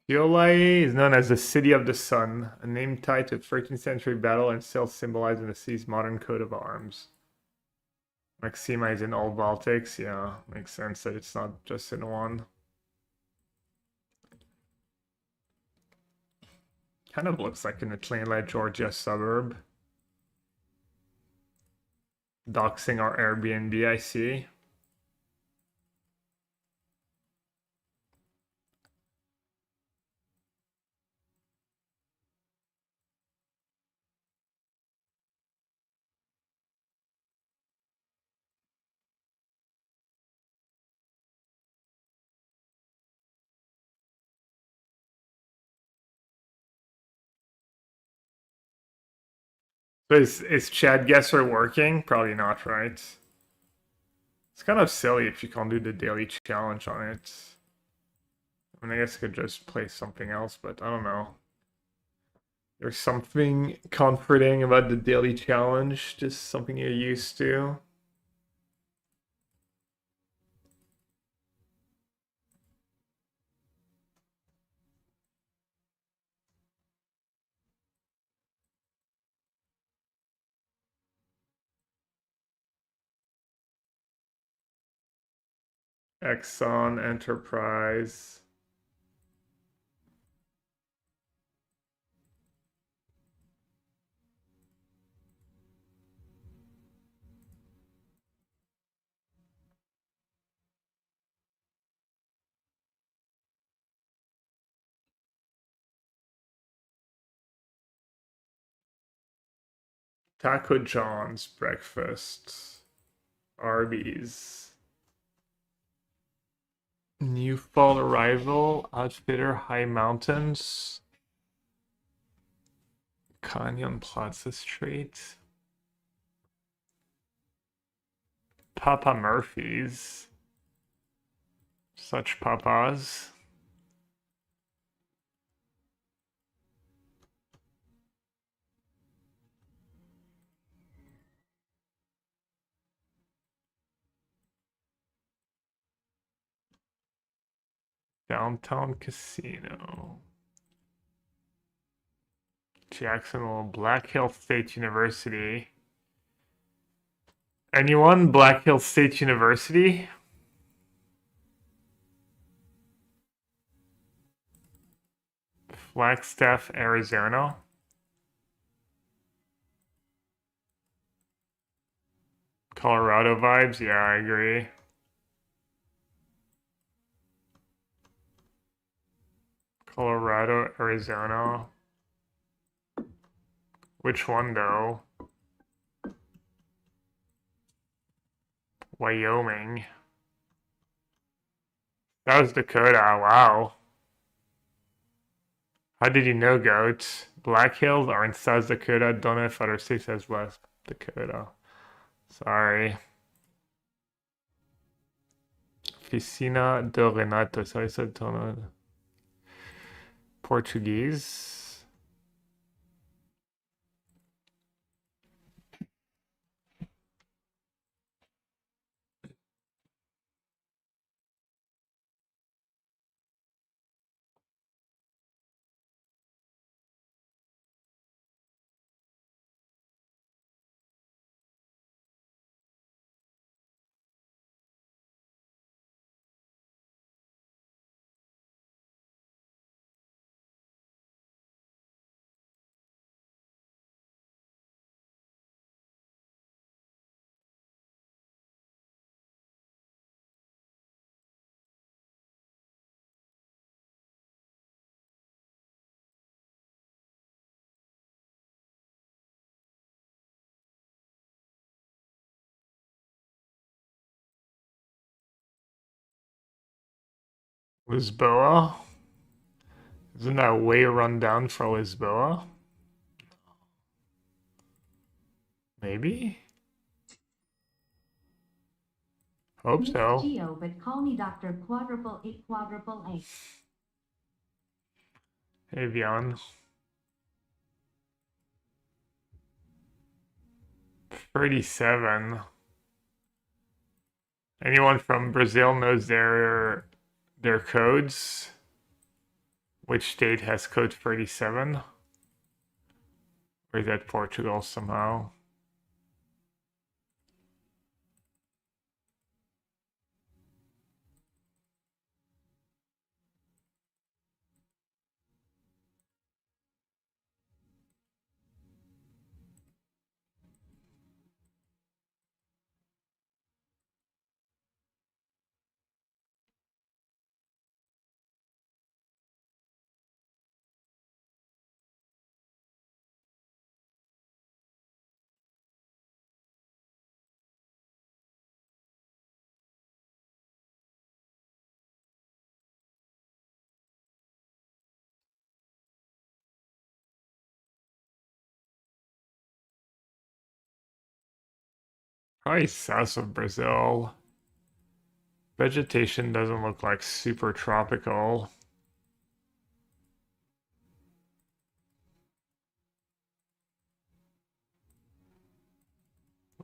Phiolae is known as the City of the Sun, a name tied to a 13th century battle and still symbolized in the city's modern coat of arms. Maxima is in all Baltics, yeah, makes sense that it's not just in one. Kind of looks like an Atlanta, Georgia suburb. Doxing our Airbnb, I see. So is Geoguessr working? Probably not, right? It's kind of silly if you can't do the daily challenge on it. I mean, I guess I could just play something else, but I don't know. There's something comforting about the daily challenge, just something you're used to. Exxon Enterprise. Taco John's breakfast. Arby's. New fall arrival. Outfitter High Mountains. Canyon Plaza Street. Papa Murphy's. Such papas. Downtown Casino. Jacksonville, Black Hill State University. Anyone? Black Hill State University? Flagstaff, Arizona. Colorado vibes? Yeah, I agree. Colorado, Arizona. Which one though? Wyoming. That was Dakota. Wow. How did you know, Goat? Black Hills are in South Dakota. Don't know if other states as West Dakota. Sorry. Oficina do Renato. So I said Portuguese. Lisboa? Isn't that way run down for Lisboa? Maybe? Hope Miss so. Geo, but call me Dr. Quadruple 8 Quadruple 8. Avion. 37. Anyone from Brazil knows their codes? Which state has code 37? Or is that Portugal somehow? Probably south of Brazil. Vegetation doesn't look like super tropical.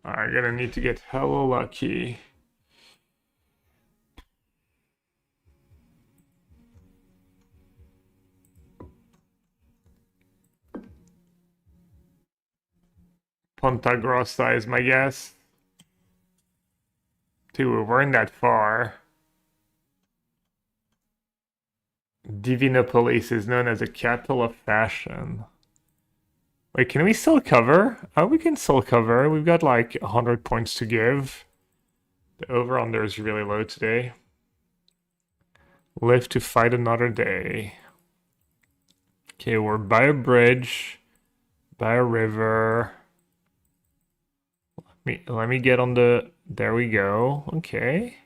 I'm gonna need to get hella lucky. Ponta Grossa is my guess. Dude, we weren't that far. Divinopolis is known as a capital of fashion. Wait, can we still cover? Oh, we can still cover. We've got like 100 points to give. The over-under is really low today. Live to fight another day. Okay, we're by a bridge, by a river. Let me get on the... There we go. Okay.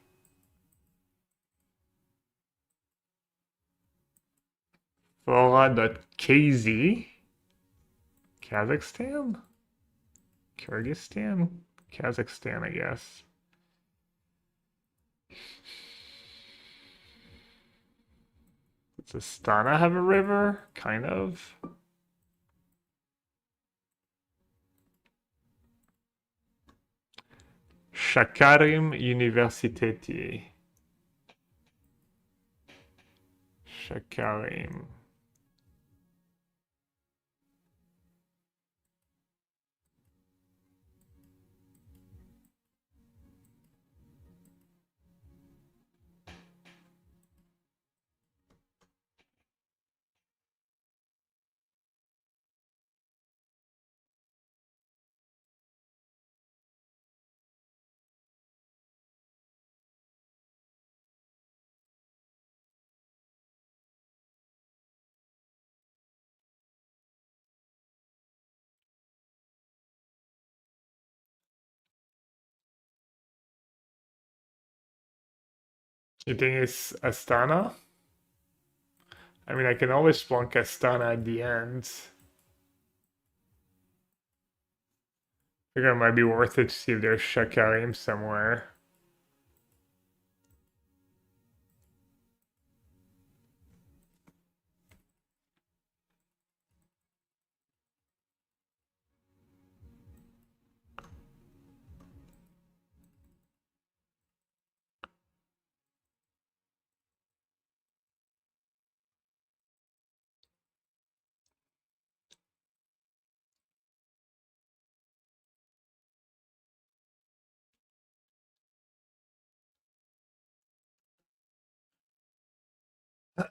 Flora.kz. Kazakhstan? Kyrgyzstan? Kazakhstan, I guess. Does Astana have a river? Kind of. Shakarim Universiteti. Shakarim. You think it's Astana? I mean, I can always plonk Astana at the end. I think it might be worth it to see if there's Shakarim somewhere.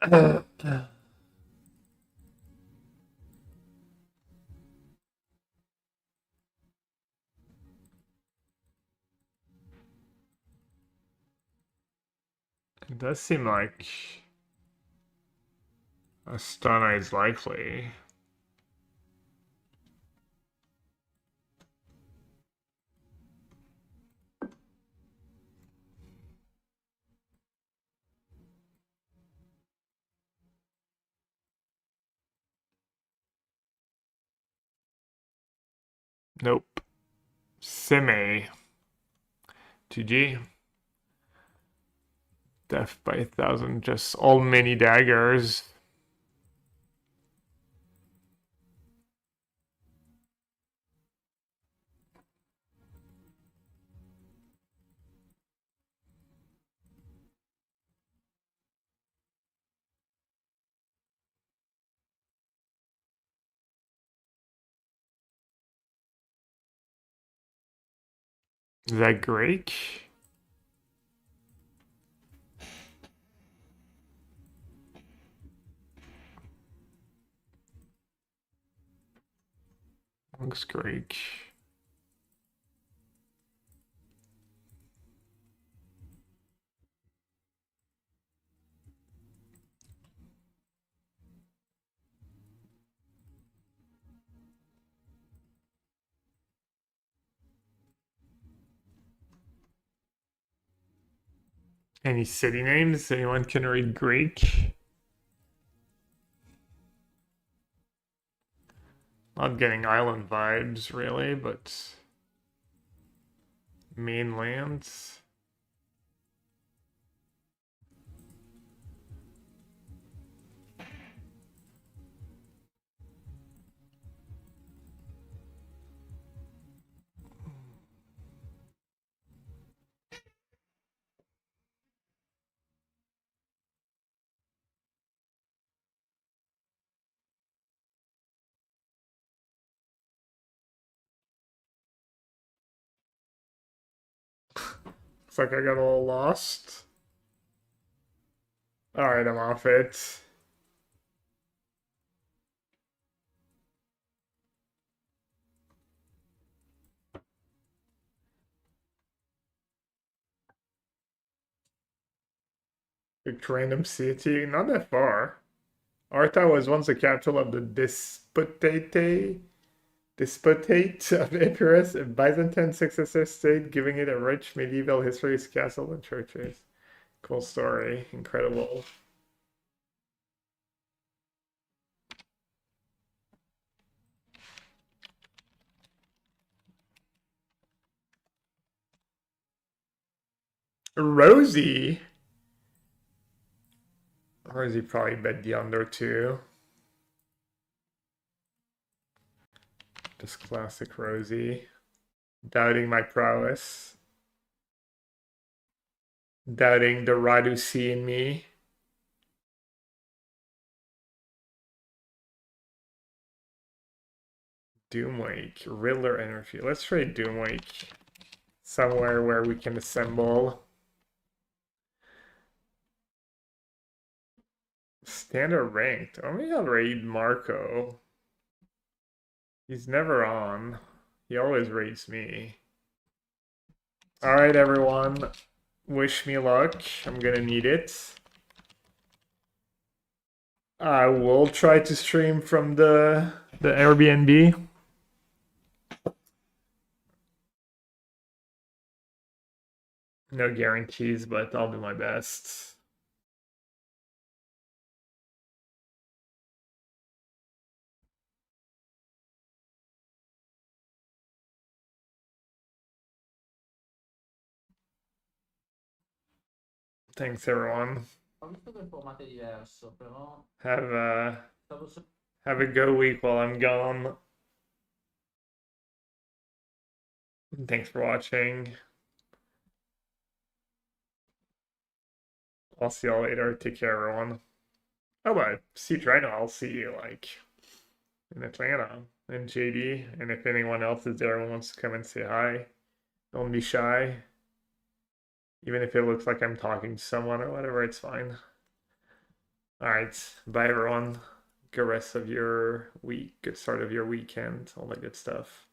It does seem like Astana is likely. Nope. Sime. GG. Death by 1,000. Just all mini daggers. Is that Greek? Looks Greek. Any city names? Anyone can read Greek? Not getting island vibes, really, but mainland. Looks like I got a little lost. Alright, I'm off it. Picked random city, not that far. Arta was once the capital of the Despotate of Epirus, a Byzantine successor state, giving it a rich medieval history, castle, and churches. Cool story. Incredible. Rosie. Rosie probably bet the under too. Just classic Rosie. Doubting my prowess. Doubting the Radusi in me. Doomwake. Riddler energy. Let's trade Doomwake. Somewhere where we can assemble. Standard ranked. Only I'll raid Marco. He's never on. He always raids me. Alright, everyone. Wish me luck. I'm gonna need it. I will try to stream from the Airbnb. No guarantees, but I'll do my best. Thanks, everyone. Ho visto che il formato è diverso, però stavo Have a good week while I'm gone. Thanks for watching. I'll see y'all later. Take care, everyone. Oh, but Siege Rhino, I'll see you like in Atlanta and JD. And if anyone else is there and wants to come and say hi, don't be shy. Even if it looks like I'm talking to someone or whatever, it's fine. Alright, bye everyone. Good rest of your week, good start of your weekend, all that good stuff.